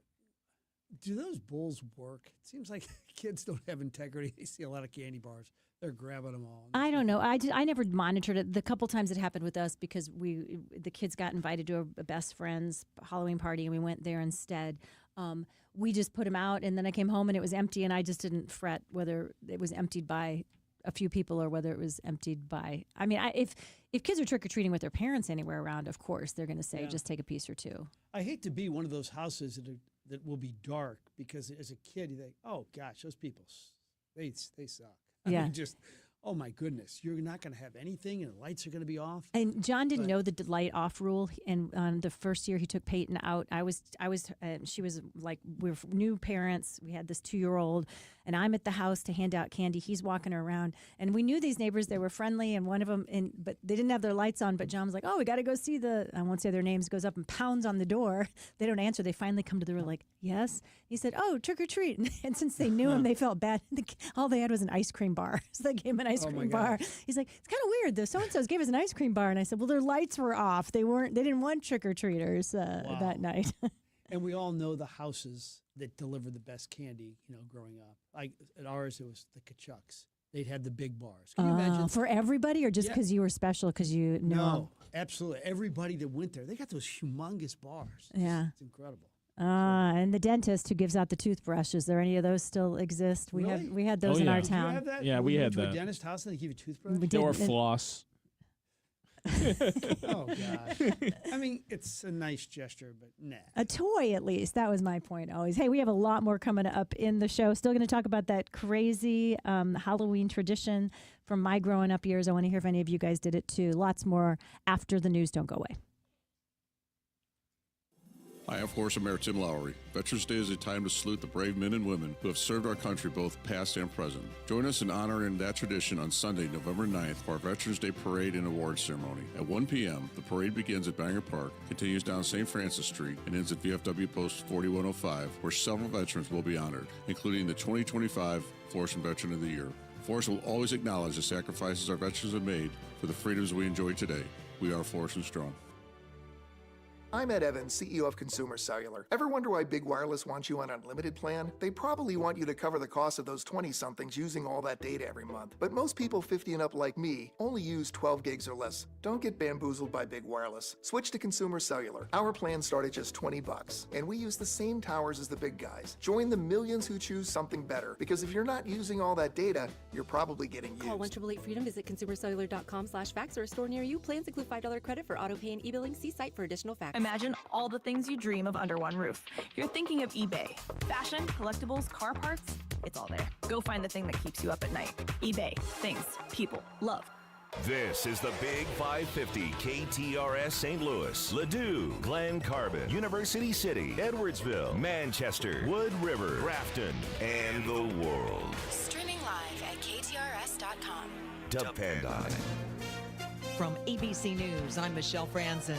S3: Do those bowls work? It seems like kids don't have integrity. They see a lot of candy bars. They're grabbing them all.
S4: I don't know. I never monitored it. The couple times it happened with us because the kids got invited to a best friend's Halloween party and we went there instead. We just put them out and then I came home and it was empty and I just didn't fret whether it was emptied by a few people or whether it was emptied by. I mean, if kids are trick or treating with their parents anywhere around, of course they're going to say just take a piece or two.
S3: I hate to be one of those houses that will be dark because as a kid you think, oh gosh, those people, they suck. I mean, just oh my goodness, you're not going to have anything and the lights are going to be off.
S4: And John didn't know the light off rule. And the first year he took Peyton out, she was like, we were new parents. We had this 2-year-old and I'm at the house to hand out candy. He's walking her around and we knew these neighbors, they were friendly and one of them, but they didn't have their lights on. But John was like, oh, we got to go see I won't say their names, goes up and pounds on the door. They don't answer. They finally come to the door like, yes. He said, oh, trick or treat. And since they knew him, they felt bad. All they had was an ice cream bar. So they gave him an ice cream bar. He's like, it's kind of weird. The so-and-sos gave us an ice cream bar. And I said, well, their lights were off. They didn't want trick-or-treaters that night.
S3: And we all know the houses that deliver the best candy, growing up. Like at ours, it was the Kachucks. They'd have the big bars. Can you imagine?
S4: For everybody or just because you were special because you know?
S3: No, absolutely. Everybody that went there, they got those humongous bars.
S4: Yeah.
S3: It's incredible.
S4: And the dentist who gives out the toothbrushes. There any of those still exist? We had those in our town.
S3: Did you have that?
S5: Yeah, we had
S3: that.
S5: A
S3: dentist house and they give you a toothbrush?
S5: Or floss.
S3: Oh gosh. I mean, it's a nice gesture, but nah.
S4: A toy, at least. That was my point always. Hey, we have a lot more coming up in the show. Still going to talk about that crazy Halloween tradition from my growing up years. I want to hear if any of you guys did it too. Lots more after the news. Don't go away.
S23: Hi, I'm Force Mayor Tim Lowry. Veterans Day is a time to salute the brave men and women who have served our country both past and present. Join us in honoring that tradition on Sunday, November 9th for our Veterans Day Parade and Awards Ceremony. At 1 p.m., the parade begins at Banger Park, continues down St. Francis Street, and ends at VFW Post 4105, where several veterans will be honored, including the 2025 Florissant Veteran of the Year. Florissant will always acknowledge the sacrifices our veterans have made for the freedoms we enjoy today. We are Florissant Strong.
S6: I'm Ed Evans, CEO of Consumer Cellular. Ever wonder why Big Wireless wants you on an unlimited plan? They probably want you to cover the cost of those 20-somethings using all that data every month. But most people 50 and up like me only use 12 gigs or less. Don't get bamboozled by Big Wireless. Switch to Consumer Cellular. Our plans start at just $20, and we use the same towers as the big guys. Join the millions who choose something better, because if you're not using all that data, you're probably getting used.
S7: Call 1-888-FREEDOM, visit consumercellular.com/facts or a store near you. Plans include $5 credit for auto pay and e-billing. See site for additional facts.
S8: Imagine all the things you dream of under one roof. You're thinking of eBay. Fashion, collectibles, car parts, it's all there. Go find the thing that keeps you up at night. eBay. Things, people, love.
S2: This is the Big 550 KTRS St. Louis, Ladue, Glen Carbon, University City, Edwardsville, Manchester, Wood River, Grafton, and the world.
S24: Streaming live at KTRS.com.
S2: Depend on it.
S25: From ABC News, I'm Michelle Franzen.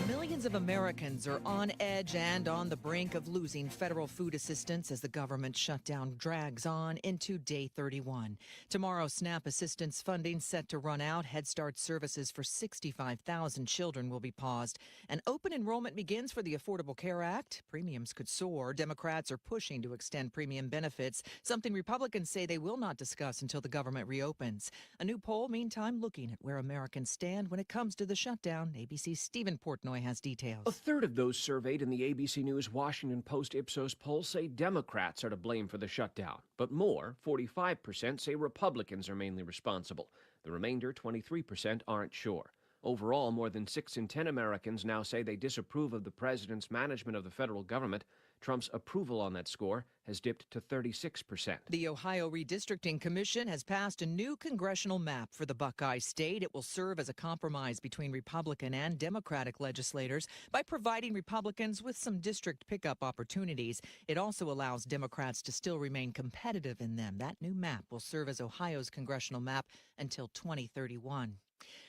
S25: Millions of Americans are on edge and on the brink of losing federal food assistance as the government shutdown drags on into day 31. Tomorrow, SNAP assistance funding set to run out. Head Start services for 65,000 children will be paused. And open enrollment begins for the Affordable Care Act. Premiums could soar. Democrats are pushing to extend premium benefits, something Republicans say they will not discuss until the government reopens. A new poll, meantime, looking at where Americans stand when it comes to the shutdown. ABC's Stephen Portnoy has details.
S26: A third of those surveyed in the ABC News Washington Post Ipsos poll say Democrats are to blame for the shutdown. But more, 45%, say Republicans are mainly responsible. The remainder, 23%, aren't sure. Overall, more than 6 in 10 Americans now say they disapprove of the president's management of the federal government. Trump's approval on that score has dipped to 36%.
S25: The Ohio Redistricting Commission has passed a new congressional map for the Buckeye State. It will serve as a compromise between Republican and Democratic legislators by providing Republicans with some district pickup opportunities. It also allows Democrats to still remain competitive in them. That new map will serve as Ohio's congressional map until 2031.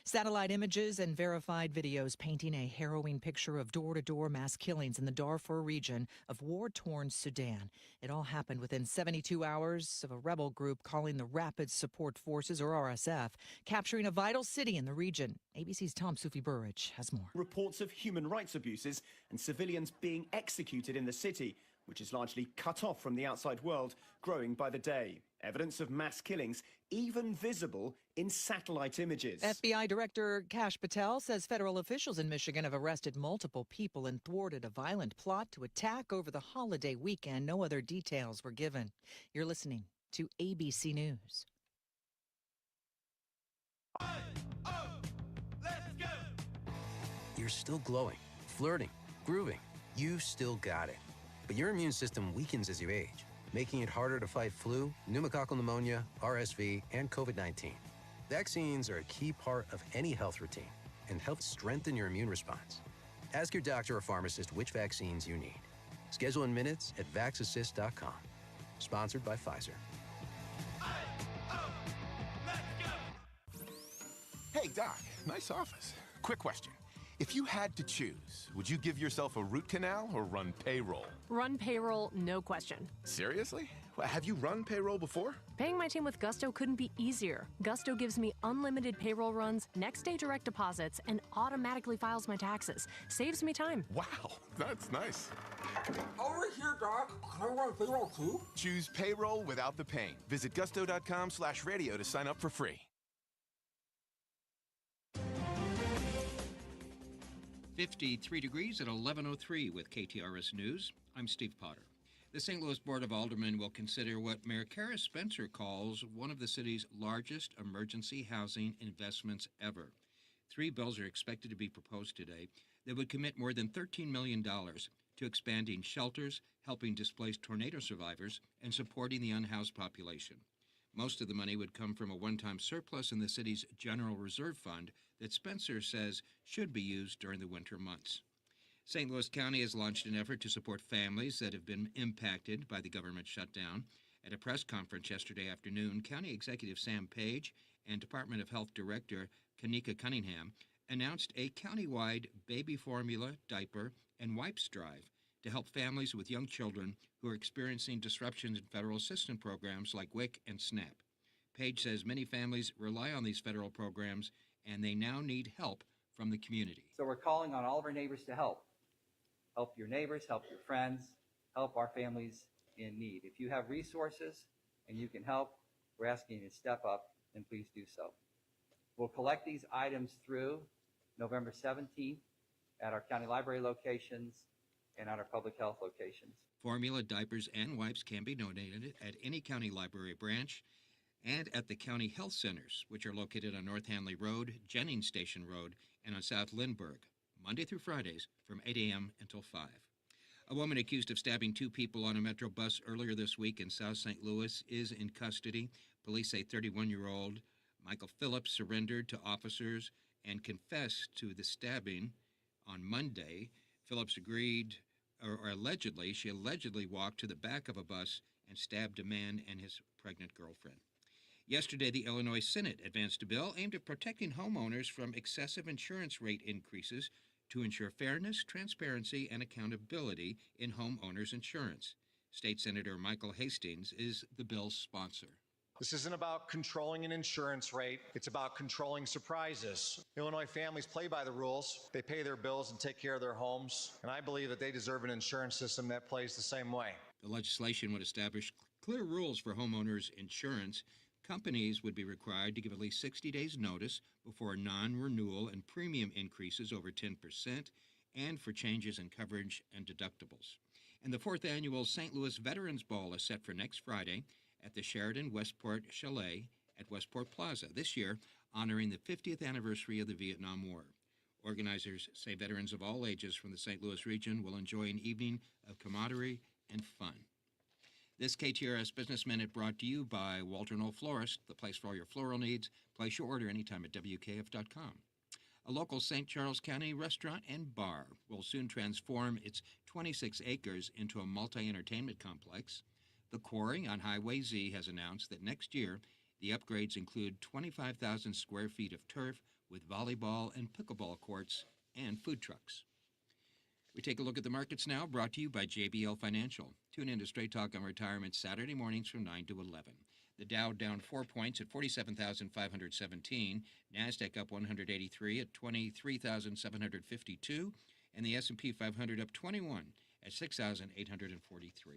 S25: Satellite images and verified videos painting a harrowing picture of door-to-door mass killings in the Darfur region of war-torn Sudan. It all happened within 72 hours of a rebel group calling the Rapid Support Forces, or RSF, capturing a vital city in the region. ABC's Tom Sufi Burridge has more.
S27: Reports of human rights abuses and civilians being executed in the city, which is largely cut off from the outside world, growing by the day. Evidence of mass killings even visible in satellite images.
S25: FBI Director Kash Patel says federal officials in Michigan have arrested multiple people and thwarted a violent plot to attack over the holiday weekend. No other details were given. You're listening to ABC News.
S21: You're still glowing, flirting, grooving. You've still got it. But your immune system weakens as you age, making it harder to fight flu, pneumococcal pneumonia, RSV, and COVID-19. Vaccines are a key part of any health routine and help strengthen your immune response. Ask your doctor or pharmacist which vaccines you need. Schedule in minutes at vaxassist.com. Sponsored by Pfizer.
S28: Hey, Doc, nice office. Quick question. If you had to choose, would you give yourself a root canal or run payroll?
S29: Run payroll, no question.
S28: Seriously? Well, have you run payroll before?
S29: Paying my team with Gusto couldn't be easier. Gusto gives me unlimited payroll runs, next-day direct deposits, and automatically files my taxes. Saves me time.
S28: Wow, that's nice.
S30: Over here, Doc. Can I run payroll too?
S28: Choose payroll without the pain. Visit gusto.com/radio to sign up for free.
S31: 53 degrees at 11:03 with KTRS News. I'm Steve Potter. The St. Louis Board of Aldermen will consider what Mayor Kara Spencer calls one of the city's largest emergency housing investments ever. 3 bills are expected to be proposed today that would commit more than $13 million to expanding shelters, helping displaced tornado survivors, and supporting the unhoused population. Most of the money would come from a one-time surplus in the city's General Reserve Fund that Spencer says should be used during the winter months. St. Louis County has launched an effort to support families that have been impacted by the government shutdown. At a press conference yesterday afternoon, County Executive Sam Page and Department of Health Director Kanika Cunningham announced a countywide baby formula, diaper, and wipes drive to help families with young children who are experiencing disruptions in federal assistance programs like WIC and SNAP. Page says many families rely on these federal programs, and they now need help from the community.
S9: So we're calling on all of our neighbors to help. Help your neighbors, help your friends, help our families in need. If you have resources and you can help, we're asking you to step up, and please do so. We'll collect these items through November 17th at our county library locations and at our public health locations.
S31: Formula, diapers, and wipes can be donated at any county library branch and at the county health centers, which are located on North Hanley Road, Jennings Station Road, and on South Lindbergh, Monday through Fridays from 8 a.m. until 5. A woman accused of stabbing 2 people on a Metro bus earlier this week in South St. Louis is in custody. Police say 31-year-old Michael Phillips surrendered to officers and confessed to the stabbing on Monday. Phillips she allegedly walked to the back of a bus and stabbed a man and his pregnant girlfriend. Yesterday, the Illinois Senate advanced a bill aimed at protecting homeowners from excessive insurance rate increases to ensure fairness, transparency, and accountability in homeowners insurance. State Senator Michael Hastings is the bill's sponsor.
S10: This isn't about controlling an insurance rate. It's about controlling surprises. Illinois families play by the rules. They pay their bills and take care of their homes. And I believe that they deserve an insurance system that plays the same way.
S31: The legislation would establish clear rules for homeowners insurance. Companies would be required to give at least 60 days notice before non-renewal and premium increases over 10% and for changes in coverage and deductibles. And the 4th annual St. Louis Veterans Ball is set for next Friday at the Sheridan Westport Chalet at Westport Plaza, this year honoring the 50th anniversary of the Vietnam War. Organizers say veterans of all ages from the St. Louis region will enjoy an evening of camaraderie and fun. This KTRS Business Minute brought to you by Walter Knoll Florist, the place for all your floral needs. Place your order anytime at WKF.com. A local St. Charles County restaurant and bar will soon transform its 26 acres into a multi-entertainment complex. The Quarry on Highway Z has announced that next year, the upgrades include 25,000 square feet of turf with volleyball and pickleball courts and food trucks. We take a look at the markets now, brought to you by JBL Financial. Tune in to Straight Talk on Retirement Saturday mornings from 9 to 11. The Dow down 4 points at 47,517. NASDAQ up 183 at 23,752. And the S&P 500 up 21 at 6,843.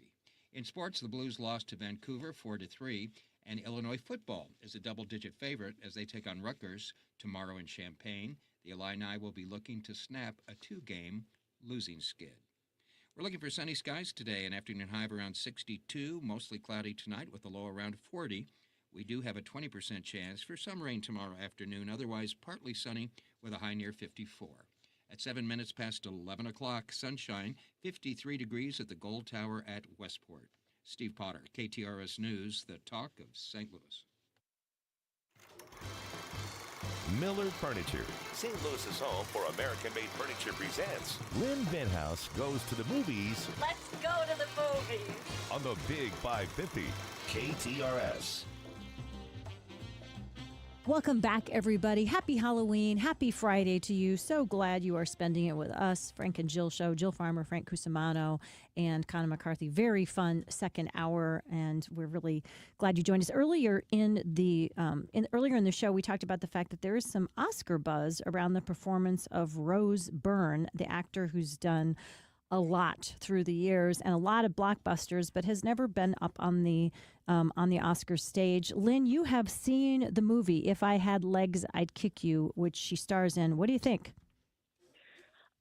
S31: In sports, the Blues lost to Vancouver 4-3, and Illinois football is a double-digit favorite as they take on Rutgers tomorrow in Champaign. The Illini will be looking to snap a 2-game losing skid. We're looking for sunny skies today, an afternoon high of around 62, mostly cloudy tonight with a low around 40. We do have a 20% chance for some rain tomorrow afternoon, otherwise partly sunny with a high near 54. At 7 minutes past 11 o'clock, sunshine, 53 degrees at the Gold Tower at Westport. Steve Potter, KTRS News, the talk of St. Louis.
S2: Miller Furniture, St. Louis's home for American-made furniture, presents Lynn Benhouse Goes to the Movies.
S12: Let's go to the movies.
S2: On the Big 550, KTRS.
S4: Welcome back, everybody. Happy Halloween. Happy Friday to you. So glad you are spending it with us. Frank and Jill Show. Jill Farmer, Frank Cusimano, and Connor McCarthy. Very fun second hour, and we're really glad you joined us. Earlier in the show, we talked about the fact that there is some Oscar buzz around the performance of Rose Byrne, the actor who's done a lot through the years and a lot of blockbusters, but has never been up on the Oscar stage. Lynn, you have seen the movie If I Had Legs, I'd Kick You, which she stars in. What do you think?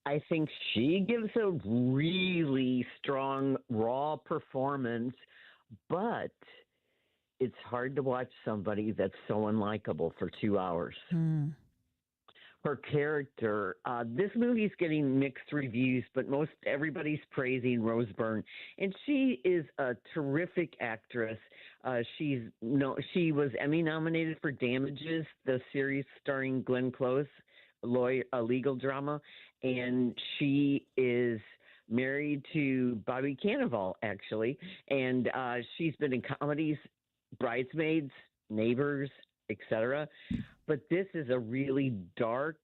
S13: I think she gives a really strong, raw performance, but it's hard to watch somebody that's so unlikable for 2 hours. Her character, this movie's getting mixed reviews, but everybody's praising Rose Byrne, and she is a terrific actress. She was Emmy nominated for Damages, the series starring Glenn Close, a legal drama, and she is married to Bobby Cannavale, actually, and she's been in comedies, Bridesmaids, Neighbors, etc. But this is a really dark,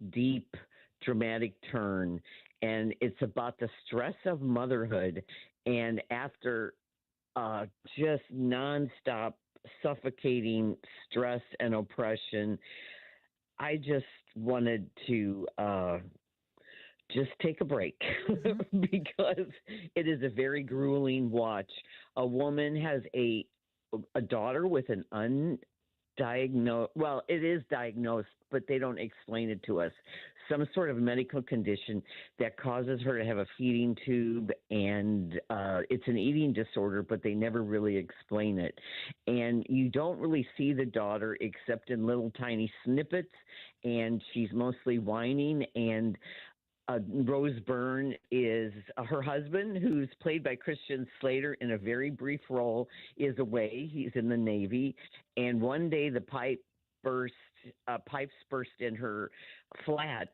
S13: deep, dramatic turn, and it's about the stress of motherhood. And after just nonstop suffocating stress and oppression, I just wanted to just take a break because it is a very grueling watch. A woman has a daughter with an undiagnosed, well, it is diagnosed, but they don't explain it to us. Some sort of medical condition that causes her to have a feeding tube, and it's an eating disorder, but they never really explain it. And you don't really see the daughter except in little tiny snippets, and she's mostly whining. And Rose Byrne is her husband, who's played by Christian Slater in a very brief role, is away. He's in the Navy. And one day the pipes burst in her flat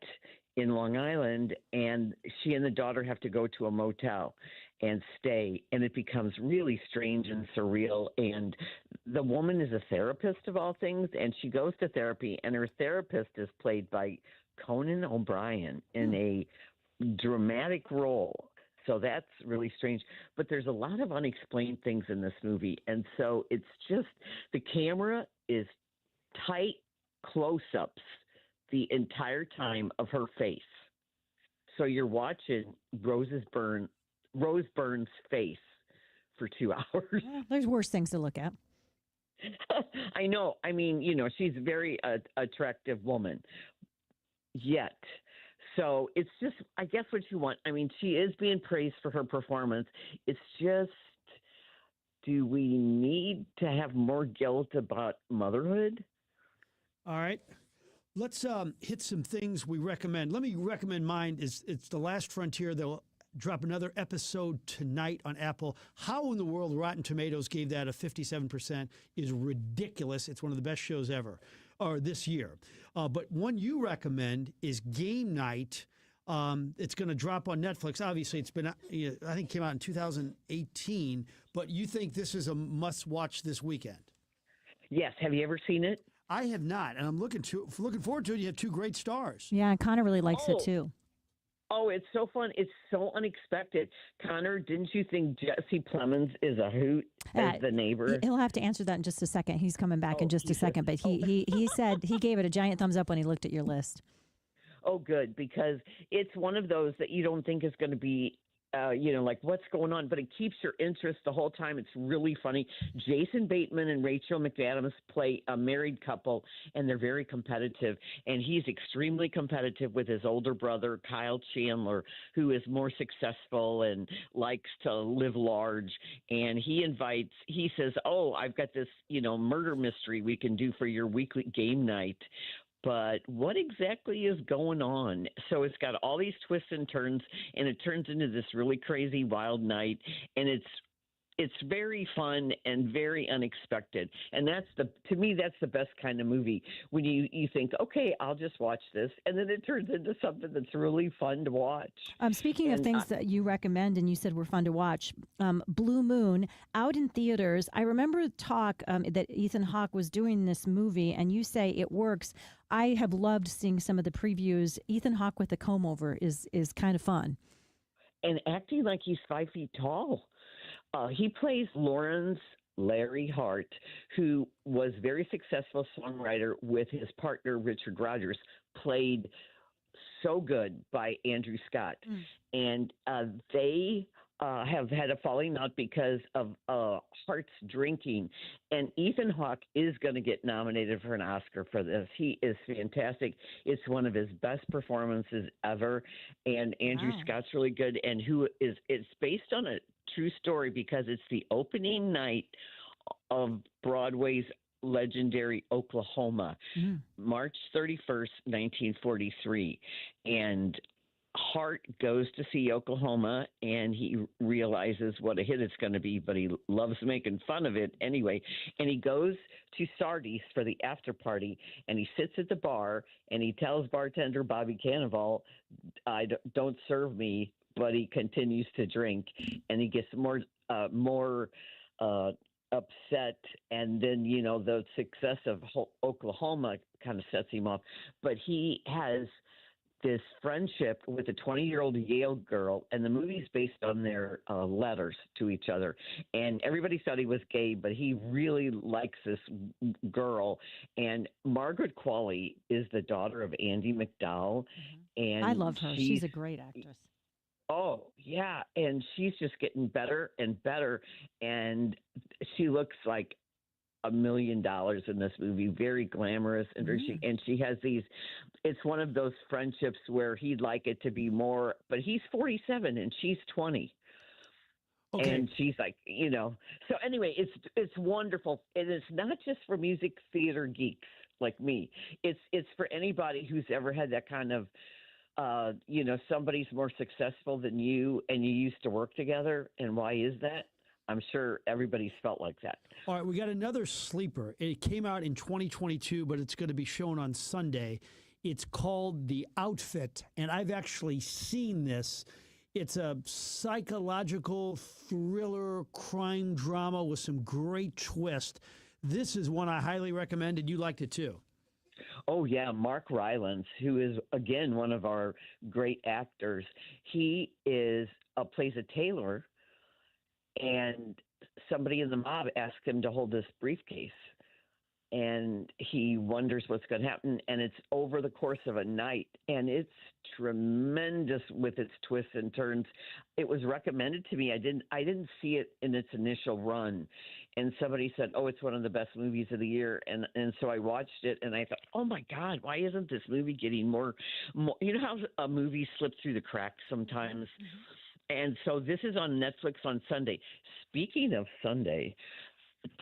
S13: in Long Island, and she and the daughter have to go to a motel and stay. And it becomes really strange and surreal. And the woman is a therapist of all things, and she goes to therapy, and her therapist is played by Conan O'Brien in a dramatic role. So that's really strange. But there's a lot of unexplained things in this movie. And so it's just the camera is tight close-ups the entire time of her face. So you're watching Rose Byrne's face for 2 hours.
S4: Well, there's worse things to look at.
S13: I know. I mean, she's a very attractive woman. Yet. So it's just, I guess, what you want. I mean, she is being praised for her performance. It's just, do we need to have more guilt about motherhood?
S3: All right. Let's hit some things we recommend. Let me recommend mine. It's The Last Frontier. They'll drop another episode tonight on Apple. How in the world Rotten Tomatoes gave that a 57% is ridiculous. It's one of the best shows ever, or this year. But one you recommend is Game Night. It's going to drop on Netflix. Obviously, it's been, I think it came out in 2018, but you think this is a must-watch this weekend?
S13: Yes. Have you ever seen it?
S3: I have not, and I'm looking forward to it. You have two great stars.
S4: Yeah, and Connor really likes it too.
S13: Oh, it's so fun. It's so unexpected. Connor, didn't you think Jesse Plemons is a hoot as the neighbor?
S4: He'll have to answer that in just a second. He's coming back in just a second. But he said he gave it a giant thumbs up when he looked at your list.
S13: Oh, good, because it's one of those that you don't think is going to be, like what's going on, but it keeps your interest the whole time. It's really funny. Jason Bateman and Rachel McAdams play a married couple, and they're very competitive. And he's extremely competitive with his older brother, Kyle Chandler, who is more successful and likes to live large. And he says, oh, I've got this, murder mystery we can do for your weekly game night. But what exactly is going on? So it's got all these twists and turns, and it turns into this really crazy wild night, and it's very fun and very unexpected. And to me, that's the best kind of movie, when you think, okay, I'll just watch this, and then it turns into something that's really fun to watch.
S4: Speaking of things that you recommend and you said were fun to watch, Blue Moon, out in theaters. I remember talk that Ethan Hawke was doing this movie, and you say it works. I have loved seeing some of the previews. Ethan Hawke with the comb over is kind of fun.
S13: And acting like he's 5 feet tall. He plays Lawrence Larry Hart, who was a very successful songwriter with his partner, Richard Rodgers, played so good by Andrew Scott. And they have had a falling out because of Hart's drinking. And Ethan Hawke is going to get nominated for an Oscar for this. He is fantastic. It's one of his best performances ever. And Andrew Scott's really good. And it's based on a true story, because it's the opening night of Broadway's legendary Oklahoma, March 31st, 1943. And Hart goes to see Oklahoma, and he realizes what a hit it's going to be, but he loves making fun of it anyway. And he goes to Sardi's for the after party, and he sits at the bar, and he tells bartender Bobby Cannavale, don't serve me, but he continues to drink, and he gets more upset. And then, the success of Oklahoma kind of sets him off. But he has this friendship with a 20-year-old Yale girl, and the movie's based on their letters to each other. And everybody thought he was gay, but he really likes this girl. And Margaret Qualley is the daughter of Andy McDowell. And
S4: I love her. She's a great actress.
S13: Oh, yeah. And she's just getting better and better. And she looks like $1 million in this movie, very glamorous and very chic. And she has these, it's one of those friendships where he'd like it to be more, but he's 47 and she's 20.
S3: Okay.
S13: And she's like, so anyway, it's wonderful. And it's not just for music theater geeks like me. It's for anybody who's ever had that kind of, somebody's more successful than you and you used to work together. And why is that? I'm sure everybody's felt like that.
S3: All right, we got another sleeper. It came out in 2022, but it's going to be shown on Sunday. It's called The Outfit, and I've actually seen this. It's a psychological thriller crime drama with some great twist. This is one I highly recommend, and you liked it too.
S13: Oh, yeah. Mark Rylance, who is, again, one of our great actors. He plays a tailor, and somebody in the mob asks him to hold this briefcase. And he wonders what's going to happen. And it's over the course of a night. And it's tremendous with its twists and turns. It was recommended to me. I didn't see it in its initial run. And somebody said, oh, it's one of the best movies of the year. And so I watched it and I thought, oh my God, why isn't this movie getting more, you know how a movie slips through the cracks sometimes? Mm-hmm. And so this is on Netflix on Sunday. Speaking of Sunday,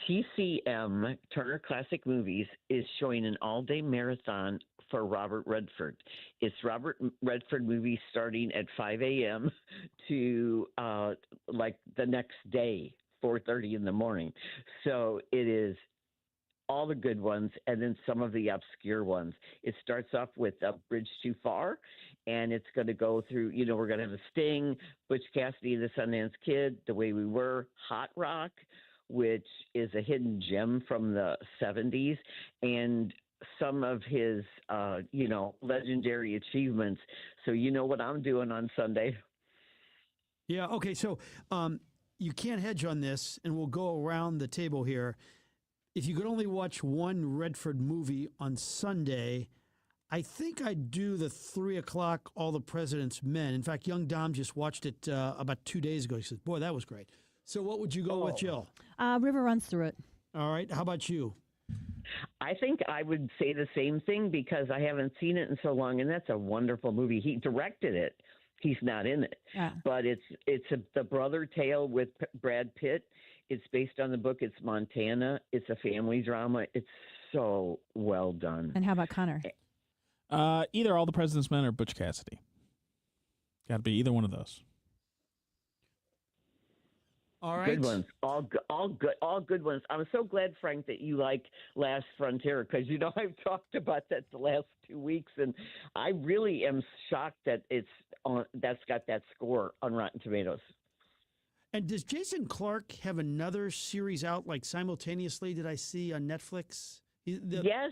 S13: TCM, Turner Classic Movies, is showing an all-day marathon for Robert Redford. It's Robert Redford movies starting at 5 a.m. to like the next day, 4:30 in the morning. So it is all the good ones and then some of the obscure ones. It starts off with A Bridge Too Far, and it's going to go through, we're going to have a Sting, Butch Cassidy, The Sundance Kid, The Way We Were, Hot Rock, which is a hidden gem from the 70s, and some of his, legendary achievements. So you know what I'm doing on Sunday.
S3: Yeah, okay, so you can't hedge on this, and we'll go around the table here. If you could only watch one Redford movie on Sunday, I think I'd do the 3 o'clock All the President's Men. In fact, young Dom just watched it about 2 days ago. He said, boy, that was great. So what would you go with, Jill?
S4: River Runs Through It.
S3: All right. How about you?
S13: I think I would say the same thing because I haven't seen it in so long, and that's a wonderful movie. He directed it. He's not in it.
S4: Yeah.
S13: But it's the brother tale with Brad Pitt. It's based on the book. It's Montana. It's a family drama. It's so well done.
S4: And how about Connor?
S1: Either All the President's Men or Butch Cassidy. Got to be either one of those.
S3: All right.
S13: Good ones. All good ones. I'm so glad, Frank, that you like Last Frontier because, I've talked about that the last 2 weeks, and I really am shocked that that's got that score on Rotten Tomatoes.
S3: And does Jason Clarke have another series out simultaneously? Did I see on Netflix?
S13: Yes,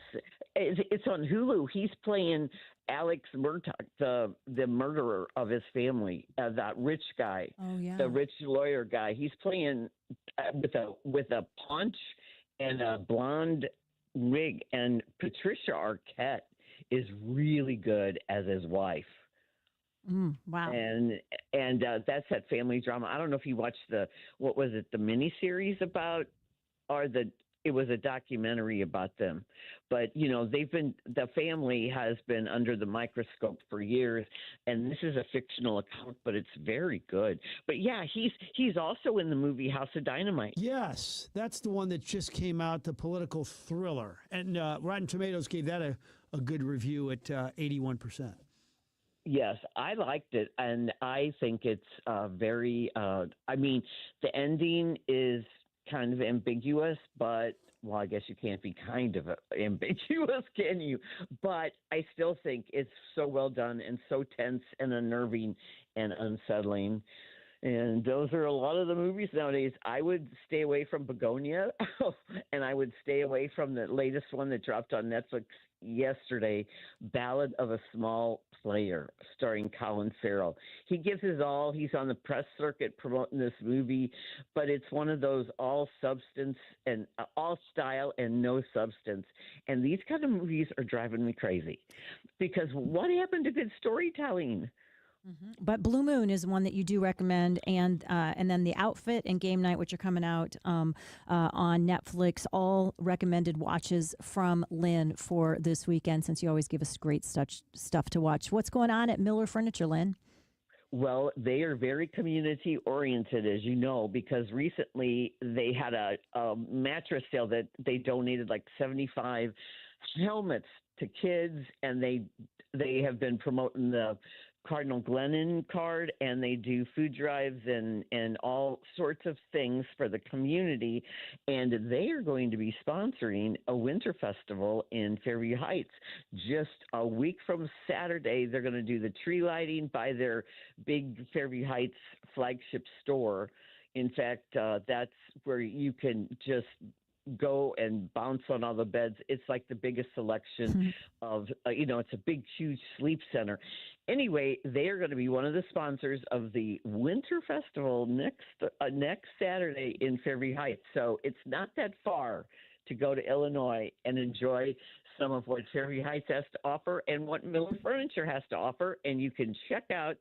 S13: it's on Hulu. He's playing Alex Murtaugh, the murderer of his family, that rich guy, the rich lawyer guy. He's playing with a paunch and a blonde wig, and Patricia Arquette is really good as his wife.
S4: Wow.
S13: And that's that family drama. I don't know if you watched the miniseries about, or it was a documentary about them, but the family has been under the microscope for years, and this is a fictional account, but it's very good. But yeah, he's also in the movie House of Dynamite.
S3: Yes, that's the one that just came out, the political thriller, and Rotten Tomatoes gave that a good review at 81%.
S13: Yes, I liked it, and I think it's very. The ending is kind of ambiguous, but I guess you can't be kind of ambiguous, can you? But I still think it's so well done and so tense and unnerving and unsettling. And those are a lot of the movies nowadays. I would stay away from Begonia, and I would stay away from the latest one that dropped on Netflix yesterday, Ballad of a Small Player, starring Colin Farrell. He gives his all. He's on the press circuit promoting this movie, but it's one of those all substance and all style and no substance. And these kind of movies are driving me crazy because what happened to good storytelling?
S4: But Blue Moon is one that you do recommend, and then The Outfit and Game Night, which are coming out on Netflix, all recommended watches from Lynn for this weekend, since you always give us great stuff to watch. What's going on at Miller Furniture, Lynn?
S13: Well, they are very community oriented, as you know, because recently they had a mattress sale that they donated like 75 helmets to kids, and they have been promoting the Cardinal Glennon card, and they do food drives and all sorts of things for the community. And they are going to be sponsoring a winter festival in Fairview Heights. Just a week from Saturday, they're going to do the tree lighting by their big Fairview Heights flagship store. In fact, that's where you can just go and bounce on all the beds. It's like the biggest selection of, it's a big, huge sleep center. Anyway, they are going to be one of the sponsors of the Winter Festival next Saturday in Fairview Heights. So it's not that far to go to Illinois and enjoy some of what Fairview Heights has to offer and what Miller Furniture has to offer. And you can check out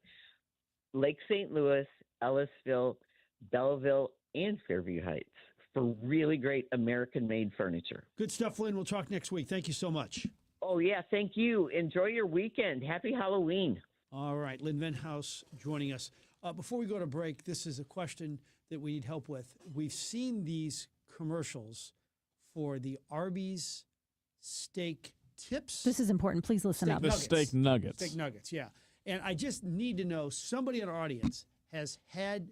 S13: Lake St. Louis, Ellisville, Belleville, and Fairview Heights for really great American-made furniture.
S3: Good stuff, Lynn. We'll talk next week. Thank you so much.
S13: Oh, yeah, thank you. Enjoy your weekend. Happy Halloween.
S3: All right, Lynn Venhouse joining us. Before we go to break, this is a question that we need help with. We've seen these commercials for the Arby's steak tips.
S4: This is important. Please listen up.
S1: The steak nuggets.
S3: Steak nuggets, yeah. And I just need to know, somebody in our audience has had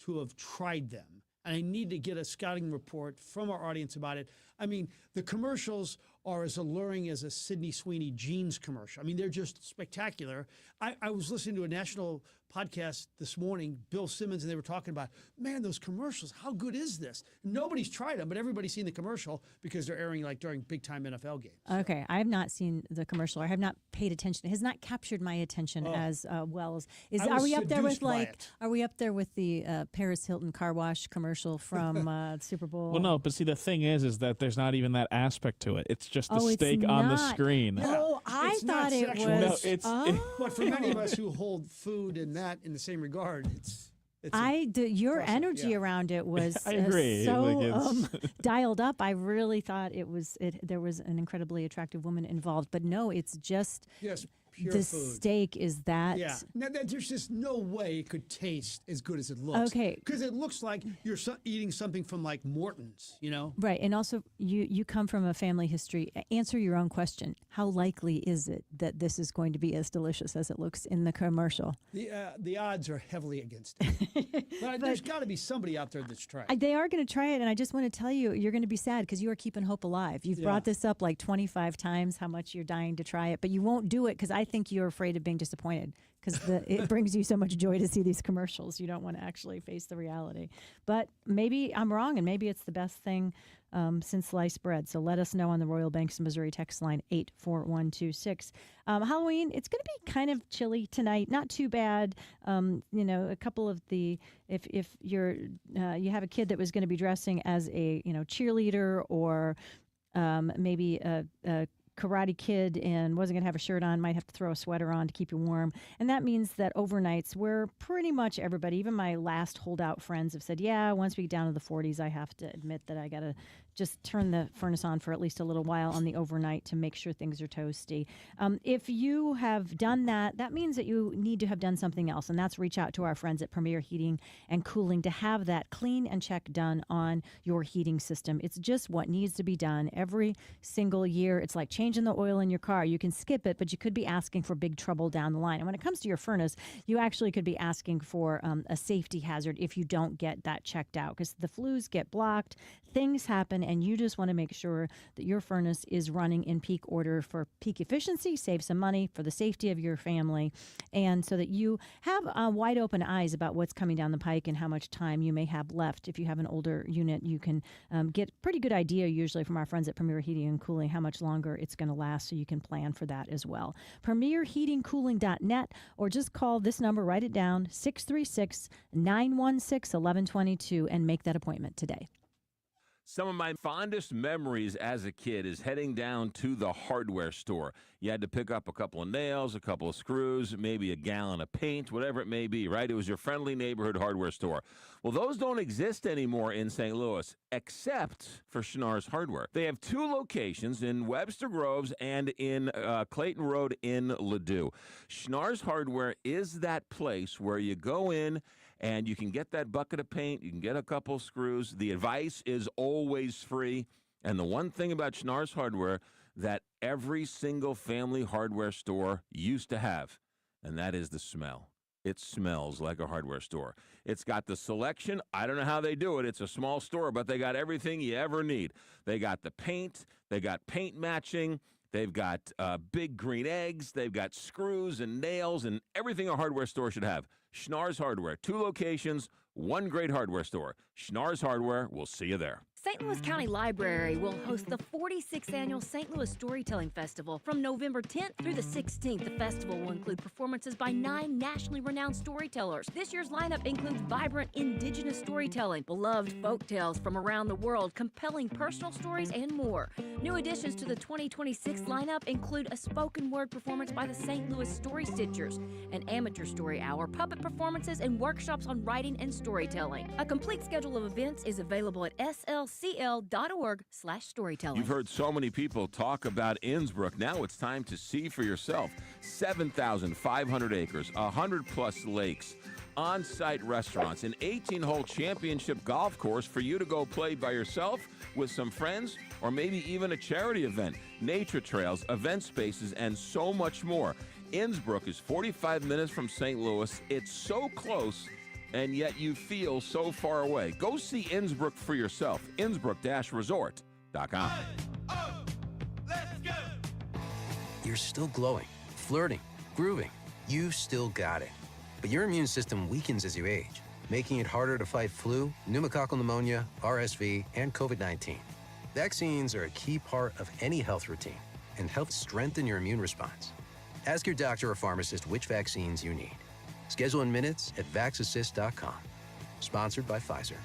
S3: to have tried them. And I need to get a scouting report from our audience about it. I mean, the commercials are as alluring as a Sydney Sweeney jeans commercial. I mean, they're just spectacular. I was listening to a national podcast this morning, Bill Simmons, and they were talking about, man, those commercials, how good is this? Nobody's tried them, but everybody's seen the commercial because they're airing like during big-time NFL games.
S4: Okay, I have not seen the commercial. I have not paid attention. It has not captured my attention as well as Are we up there with the Paris Hilton car wash commercial from Super Bowl?
S1: Well, no, but see, the thing is that there's not even that aspect to it. It's just the
S4: it's
S1: steak on the
S4: not.
S1: screen.
S4: Oh, I
S3: It's
S4: thought
S3: not
S4: it
S3: sexual.
S4: was.
S1: No,
S3: But for many of us who hold food and that in the same regard,
S4: your
S3: awesome,
S4: energy
S3: yeah.
S4: around it was
S1: I agree.
S4: so dialed up. I really thought there was an incredibly attractive woman involved. But no, it's just
S3: pure
S4: the
S3: food.
S4: steak is that.
S3: Yeah. Now, there's just no way it could taste as good as it looks.
S4: Okay.
S3: Because it looks like you're eating something from like Morton's, you know?
S4: Right. And also, you come from a family history. Answer your own question. How likely is it that this is going to be as delicious as it looks in the commercial?
S3: The odds are heavily against it. but there's got to be somebody out there that's tried.
S4: They are going to try it, and I just want to tell you, you're going to be sad because you are keeping hope alive. You've brought this up like 25 times, how much you're dying to try it, but you won't do it because I think you're afraid of being disappointed because it brings you so much joy to see these commercials. You don't want to actually face the reality. But maybe I'm wrong, and maybe it's the best thing since sliced bread. So let us know on the Royal Banks of Missouri text line 84126. Halloween, it's going to be kind of chilly tonight. Not too bad. A couple of if you're you have a kid that was going to be dressing as a cheerleader or maybe a Karate Kid and wasn't going to have a shirt on, might have to throw a sweater on to keep you warm. And that means that overnights, where pretty much everybody, even my last holdout friends, have said, yeah, once we get down to the 40s, I have to admit that I got to just turn the furnace on for at least a little while on the overnight to make sure things are toasty. If you have done that, that means that you need to have done something else, and that's reach out to our friends at Premier Heating and Cooling to have that clean and check done on your heating system. It's just what needs to be done every single year. It's like changing the oil in your car. You can skip it, but you could be asking for big trouble down the line. And when it comes to your furnace, you actually could be asking for a safety hazard if you don't get that checked out, because the flues get blocked, things happen, and you just want to make sure that your furnace is running in peak order for peak efficiency, save some money for the safety of your family, and so that you have wide open eyes about what's coming down the pike and how much time you may have left. If you have an older unit, you can get a pretty good idea usually from our friends at Premier Heating and Cooling how much longer it's going to last, so you can plan for that as well. PremierHeatingCooling.net, or just call this number, write it down, 636-916-1122, and make that appointment today.
S5: Some of my fondest memories as a kid is heading down to the hardware store. You had to pick up a couple of nails, a couple of screws, maybe a gallon of paint, whatever it may be, right? It was your friendly neighborhood hardware store. Well, those don't exist anymore in St. Louis, except for Schnarr's Hardware. They have 2 locations in Webster Groves and in Clayton Road in Ladue. Schnarr's Hardware is that place where you go in and you can get that bucket of paint, you can get a couple of screws. The advice is always free. And the one thing about Schnarr's Hardware that every single family hardware store used to have, and that is the smell. It smells like a hardware store. It's got the selection. I don't know how they do it. It's a small store, but they got everything you ever need. They got the paint. They got paint matching. They've got big green eggs. They've got screws and nails and everything a hardware store should have. Schnarr's Hardware, 2 locations, 1 great hardware store. Schnarr's Hardware, we'll see you there.
S11: St. Louis County Library will host the 46th Annual St. Louis Storytelling Festival from November 10th through the 16th. The festival will include performances by 9 nationally renowned storytellers. This year's lineup includes vibrant indigenous storytelling, beloved folk tales from around the world, compelling personal stories, and more. New additions to the 2026 lineup include a spoken word performance by the St. Louis Story Stitchers, an amateur story hour, puppet performances, and workshops on writing and storytelling. A complete schedule of events is available at slcl.org/storytelling.
S5: You've heard so many people talk about Innsbrook. Now it's time to see for yourself. 7,500 acres, 100-plus lakes, on-site restaurants, an 18-hole championship golf course for you to go play by yourself with some friends, or maybe even a charity event, nature trails, event spaces, and so much more. Innsbrook is 45 minutes from St. Louis. It's so close, and yet you feel so far away. Go see Innsbrook for yourself. Innsbrook-resort.com.
S21: You're still glowing, flirting, grooving. You've still got it. But your immune system weakens as you age, making it harder to fight flu, pneumococcal pneumonia, RSV, and COVID-19. Vaccines are a key part of any health routine and help strengthen your immune response. Ask your doctor or pharmacist which vaccines you need. Schedule in minutes at vaxassist.com. Sponsored by Pfizer.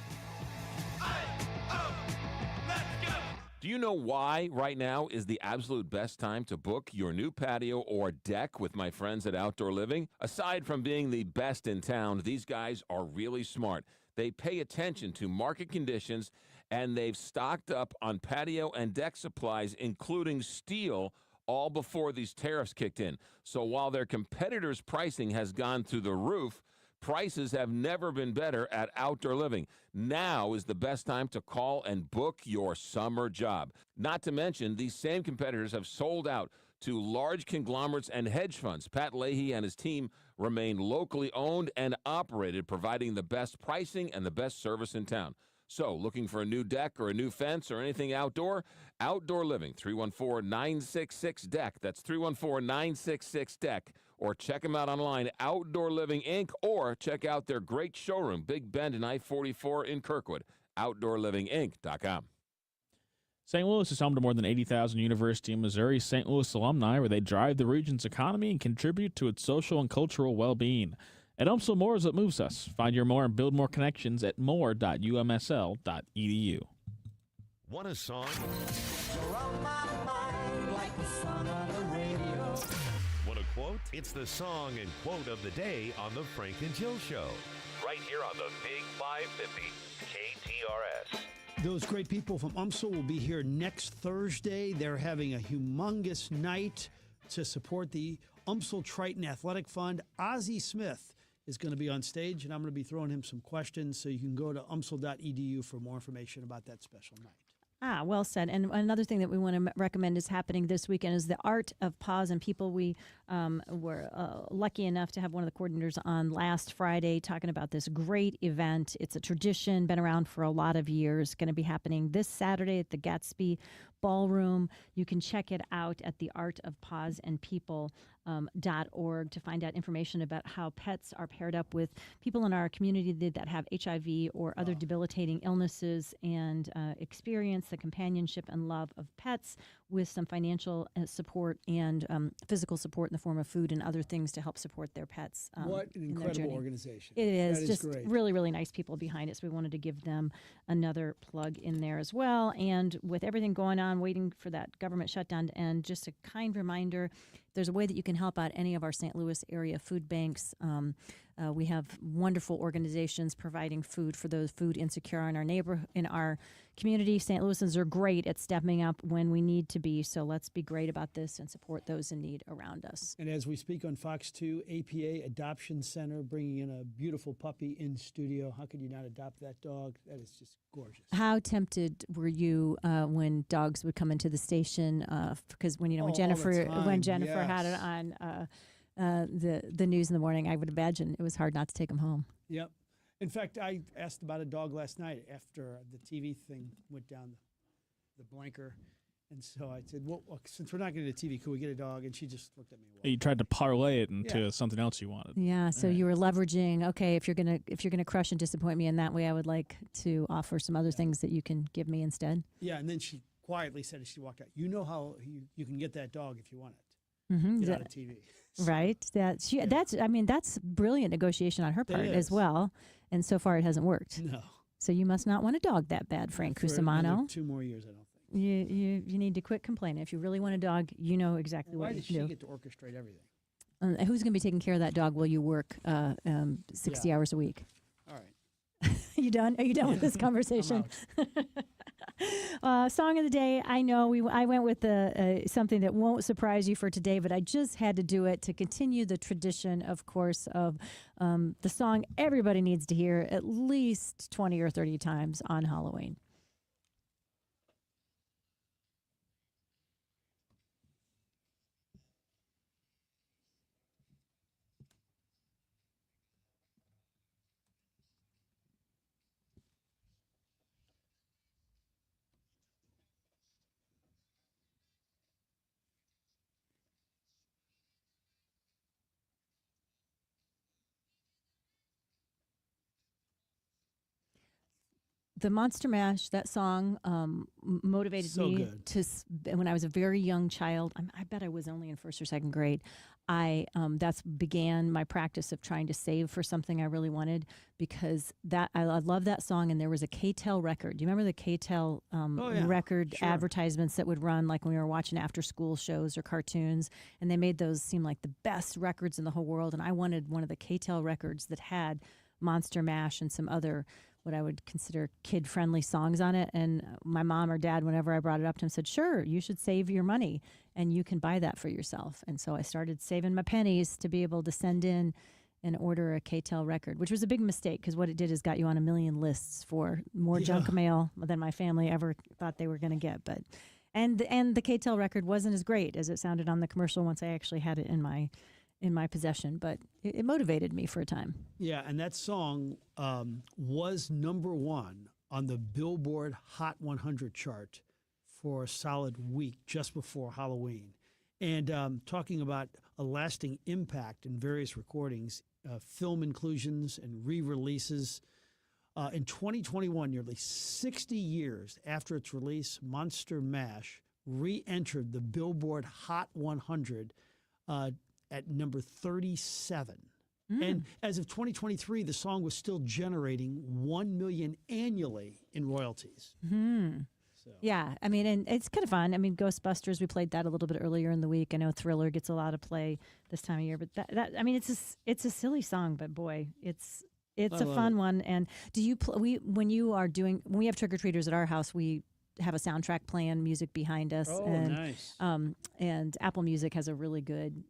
S5: Do you know why right now is the absolute best time to book your new patio or deck with my friends at Outdoor Living? Aside from being the best in town, these guys are really smart. They pay attention to market conditions, and they've stocked up on patio and deck supplies, including steel, all before these tariffs kicked in. So while their competitors' pricing has gone through the roof, prices have never been better at Outdoor Living. Now is the best time to call and book your summer job. Not to mention, these same competitors have sold out to large conglomerates and hedge funds. Pat Leahy and his team remain locally owned and operated, providing the best pricing and the best service in town. So, looking for a new deck or a new fence or anything outdoor? Outdoor Living, 314-966-DECK. That's 314-966-DECK. Or check them out online, Outdoor Living Inc., or check out their great showroom, Big Bend and I-44 in Kirkwood, OutdoorLivingInc.com.
S1: St. Louis is home to more than 80,000 University of Missouri St. Louis alumni, where they drive the region's economy and contribute to its social and cultural well-being. At UMSL, more is what moves us. Find your more and build more connections at more.umsl.edu.
S2: Want a song? Want a quote? It's the song and quote of the day on the Frank and Jill Show. Right here on the Big 550 KTRS.
S3: Those great people from UMSL will be here next Thursday. They're having a humongous night to support the UMSL Triton Athletic Fund. Ozzie Smith is going to be on stage, and I'm going to be throwing him some questions, so you can go to umsl.edu for more information about that special night.
S4: Well said. And another thing that we want to recommend is happening this weekend is the Art of Paws and People. We were lucky enough to have one of the coordinators on last Friday talking about this great event. It's a tradition, been around for a lot of years, going to be happening this Saturday at the Gatsby Ballroom. You can check it out at the Art of Paws and People. .org to find out information about how pets are paired up with people in our community that have HIV or other debilitating illnesses and experience the companionship and love of pets with some financial support and physical support in the form of food and other things to help support their pets.
S3: What an incredible organization.
S4: It is.
S3: That is
S4: Just
S3: great.
S4: really, really nice people behind it. So we wanted to give them another plug in there as well. And with everything going on, waiting for that government shutdown, and just a kind reminder, there's a way that you can help out any of our St. Louis area food banks. We have wonderful organizations providing food for those food insecure in our community. St. Louisans are great at stepping up when we need to be. So let's be great about this and support those in need around us.
S3: And as we speak on Fox 2, APA Adoption Center bringing in a beautiful puppy in studio. How could you not adopt that dog? That is just gorgeous.
S4: How tempted were you when dogs would come into the station? Because when Jennifer had it on the news in the morning, I would imagine it was hard not to take him home.
S3: Yep. In fact, I asked about a dog last night after the TV thing went down the blanker. And so I said, well, since we're not getting a TV, could we get a dog? And she just looked at me.
S1: You tried to parlay it into something else you wanted.
S4: Yeah, so you were leveraging, okay, if you're gonna crush and disappoint me in that way, I would like to offer some other things that you can give me instead.
S3: Yeah, and then she quietly said as she walked out, you know how you can get that dog if you want it.
S4: Mm-hmm.
S3: Get out of TV.
S4: Right. That's brilliant negotiation on her part as well. And so far it hasn't worked.
S3: No.
S4: So you must not want a dog that bad, Frank Cusimano.
S3: 2 more years, I don't think.
S4: You need to quit complaining. If you really want a dog, you know exactly what you
S3: Why
S4: do.
S3: does she get to orchestrate everything?
S4: Who's going to be taking care of that dog while you work 60 hours a week?
S3: All right.
S4: You done? Are you done with this conversation? Song of the day. I know I went with something that won't surprise you for today, but I just had to do it to continue the tradition, of course, of the song everybody needs to hear at least 20 or 30 times on Halloween. The Monster Mash, that song motivated me when I was a very young child. I bet I was only in first or second grade. That's began my practice of trying to save for something I really wanted, because I love that song. And there was a KTEL record. Do you remember the KTEL record advertisements that would run like when we were watching after school shows or cartoons? And they made those seem like the best records in the whole world. And I wanted one of the KTEL records that had Monster Mash and some other what I would consider kid-friendly songs on it. And my mom or dad, whenever I brought it up to him, said, sure, you should save your money and you can buy that for yourself. And so I started saving my pennies to be able to send in and order a KTEL record, which was a big mistake because what it did is got you on a million lists for more junk mail than my family ever thought they were going to get. And the KTEL record wasn't as great as it sounded on the commercial once I actually had it in my possession, but it motivated me for a time.
S3: Yeah, and that song was #1 on the Billboard Hot 100 chart for a solid week just before Halloween. And talking about a lasting impact in various recordings, film inclusions and re-releases. In 2021, nearly 60 years after its release, Monster Mash re-entered the Billboard Hot 100 at number 37. And as of 2023, the song was still generating $1 million annually in royalties. So.
S4: Yeah, I mean, and it's kind of fun. I mean, Ghostbusters, we played that a little bit earlier in the week. I know Thriller gets a lot of play this time of year, but that I mean, it's a silly song, but boy, it's a fun one. And do you when we have trick or treaters at our house, we have a soundtrack playing, music behind us.
S3: Oh,
S4: and,
S3: nice.
S4: And Apple Music has a really good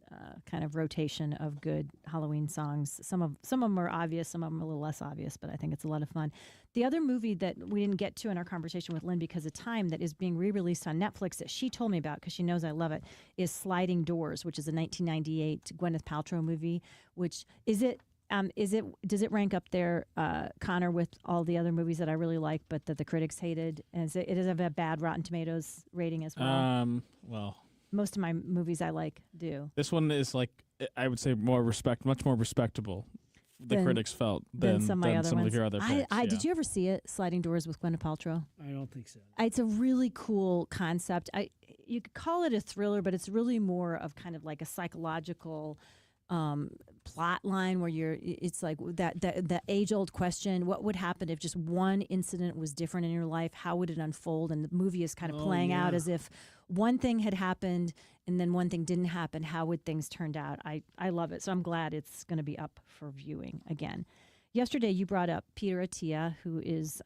S4: kind of rotation of good Halloween songs. Some of them are obvious, some of them are a little less obvious, but I think it's a lot of fun. The other movie that we didn't get to in our conversation with Lynn because of time that is being re-released on Netflix that she told me about because she knows I love it is Sliding Doors, which is a 1998 Gwyneth Paltrow movie. Which is it? Does it rank up there, Connor, with all the other movies that I really like, but that the critics hated? And it does have a bad Rotten Tomatoes rating as well.
S1: Well,
S4: most of my movies I like do.
S1: This one is like I would say much more respectable. The critics felt than
S4: some of my other ones.
S1: Of your other picks.
S4: Did you ever see it, Sliding Doors with Gwyneth Paltrow?
S3: I don't think so.
S4: It's a really cool concept. You could call it a thriller, but it's really more of kind of like a psychological plot line where it's like that age-old question: what would happen if just one incident was different in your life? How would it unfold? And the movie is kind of playing out as if one thing had happened and then one thing didn't happen. How would things turned out? I love it, so I'm glad it's going to be up for viewing again. Yesterday, you brought up Peter Attia, who is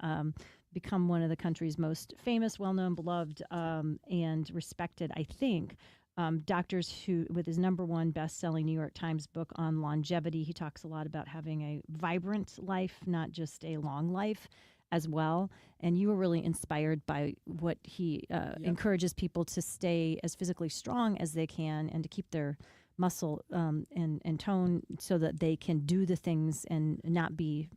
S4: become one of the country's most famous, well-known, beloved, and respected, I think, doctors who, with his #1 best-selling New York Times book on longevity, he talks a lot about having a vibrant life, not just a long life as well. And you were really inspired by what he encourages people to stay as physically strong as they can and to keep their muscle and tone so that they can do the things and not be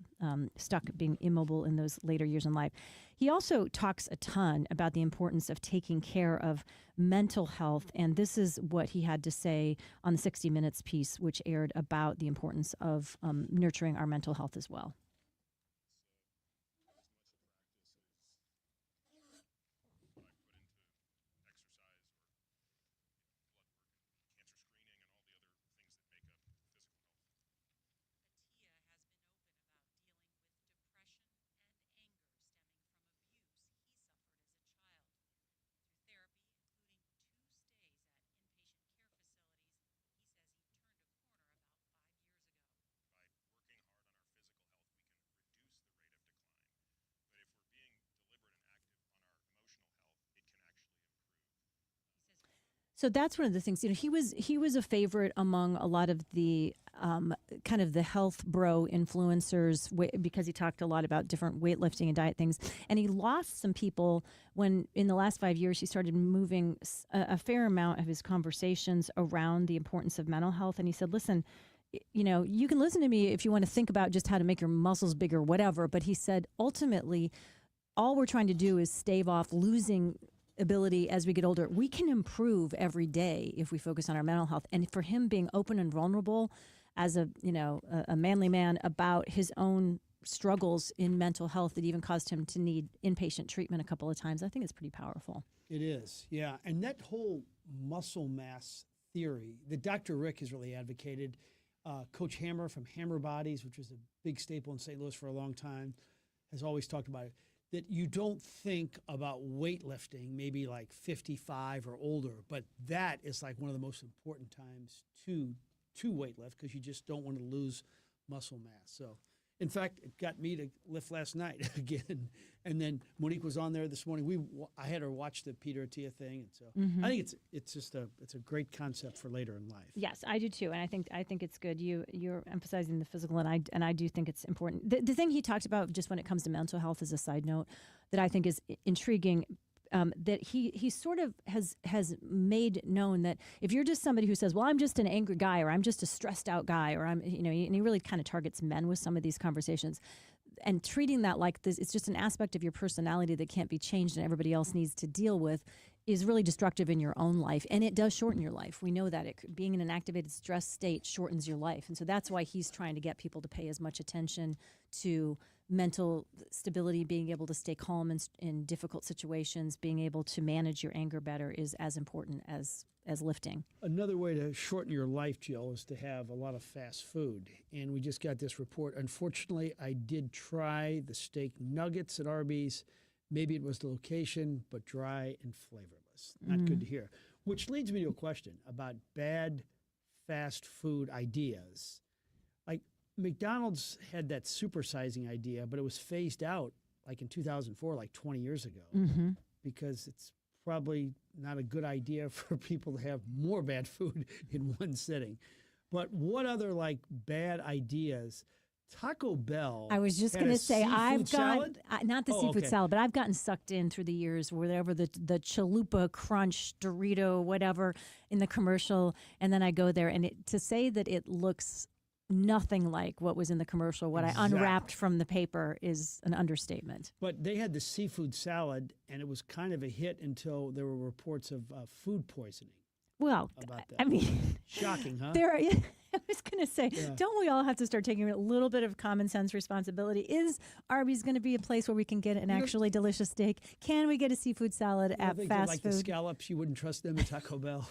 S4: stuck being immobile in those later years in life. He also talks a ton about the importance of taking care of mental health, and this is what he had to say on the 60 Minutes piece, which aired about the importance of nurturing our mental health as well. So that's one of the things. He was a favorite among a lot of the kind of the health bro influencers because he talked a lot about different weightlifting and diet things. And he lost some people when in the last 5 years he started moving a fair amount of his conversations around the importance of mental health. And he said, listen, you can listen to me if you want to think about just how to make your muscles bigger, whatever. But he said, ultimately, all we're trying to do is stave off losing ability as we get older. We can improve every day if we focus on our mental health. And for him being open and vulnerable as a manly man about his own struggles in mental health that even caused him to need inpatient treatment a couple of times, I think it's pretty powerful.
S3: It is, yeah. And that whole muscle mass theory that Dr. Rick has really advocated, Coach Hammer from Hammer Bodies, which was a big staple in St. Louis for a long time, has always talked about it. That you don't think about weightlifting maybe like 55 or older, but that is like one of the most important times to weightlift because you just don't want to lose muscle mass. So, in fact, it got me to lift last night again. And then Monique was on there this morning. I had her watch the Peter Attia thing, and so I think it's just a great concept for later in life.
S4: Yes, I do too, and I think it's good. You're emphasizing the physical, and I do think it's important. The thing he talked about just when it comes to mental health as a side note that I think is intriguing. That he sort of has made known that if you're just somebody who says, well, I'm just an angry guy, or I'm just a stressed out guy, or and he really kind of targets men with some of these conversations, and treating that like this, it's just an aspect of your personality that can't be changed and everybody else needs to deal with, is really destructive in your own life, and it does shorten your life. We know that being in an activated stress state shortens your life, and so that's why he's trying to get people to pay as much attention to mental stability, being able to stay calm in difficult situations, being able to manage your anger better is as important as lifting.
S3: Another way to shorten your life, Jill, is to have a lot of fast food. And we just got this report. Unfortunately, I did try the steak nuggets at Arby's. Maybe it was the location, but dry and flavorless. Not good to hear. Which leads me to a question about bad fast food ideas. Like McDonald's had that supersizing idea, but it was phased out like in 2004, like 20 years ago. because it's probably not a good idea for people to have more bad food in one sitting. But what other like bad ideas? Taco Bell.
S4: I was just
S3: had
S4: going
S3: a
S4: to say,
S3: seafood salad?
S4: not the
S3: Oh,
S4: seafood
S3: okay.
S4: salad, but I've gotten sucked in through the years, whatever the chalupa crunch Dorito, whatever in the commercial. And then I go there and to say that it looks nothing like what was in the commercial, what I unwrapped from the paper is an understatement.
S3: But they had the seafood salad, and it was kind of a hit until there were reports of food poisoning.
S4: Well,
S3: About that.
S4: I mean,
S3: Shocking, huh?
S4: I was going to say, don't we all have to start taking a little bit of common sense responsibility? Is Arby's going to be a place where we can get an actually delicious steak? Can we get a seafood salad at fast
S3: like
S4: food?
S3: the scallops, you wouldn't trust them at Taco Bell.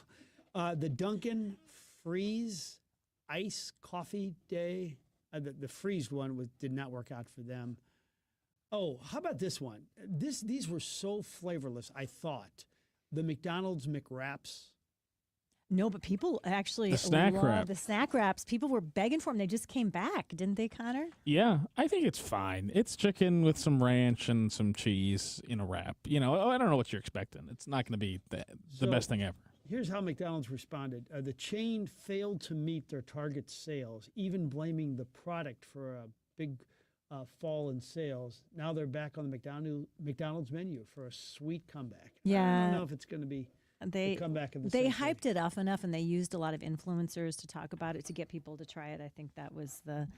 S3: The Dunkin' Freeze Ice Coffee Day, the freezed one did not work out for them. Oh, how about this one? These were so flavorless, I thought. The McDonald's McWraps.
S4: No, but people actually
S1: The snack
S4: love
S1: wrap.
S4: the snack wraps. People were begging for them. They just came back, didn't they, Connor?
S1: Yeah, I think it's fine. It's chicken with some ranch and some cheese in a wrap. You know, I don't know what you're expecting. It's not going to be the
S3: So,
S1: best thing ever.
S3: Here's how McDonald's responded. The chain failed to meet their target sales, even blaming the product for a big fall in sales. Now they're back on the McDonald's menu for a sweet comeback. I don't know if it's going to be the comeback of the
S4: They
S3: century.
S4: hyped it up enough, and they used a lot of influencers to talk about it to get people to try it. I think that was the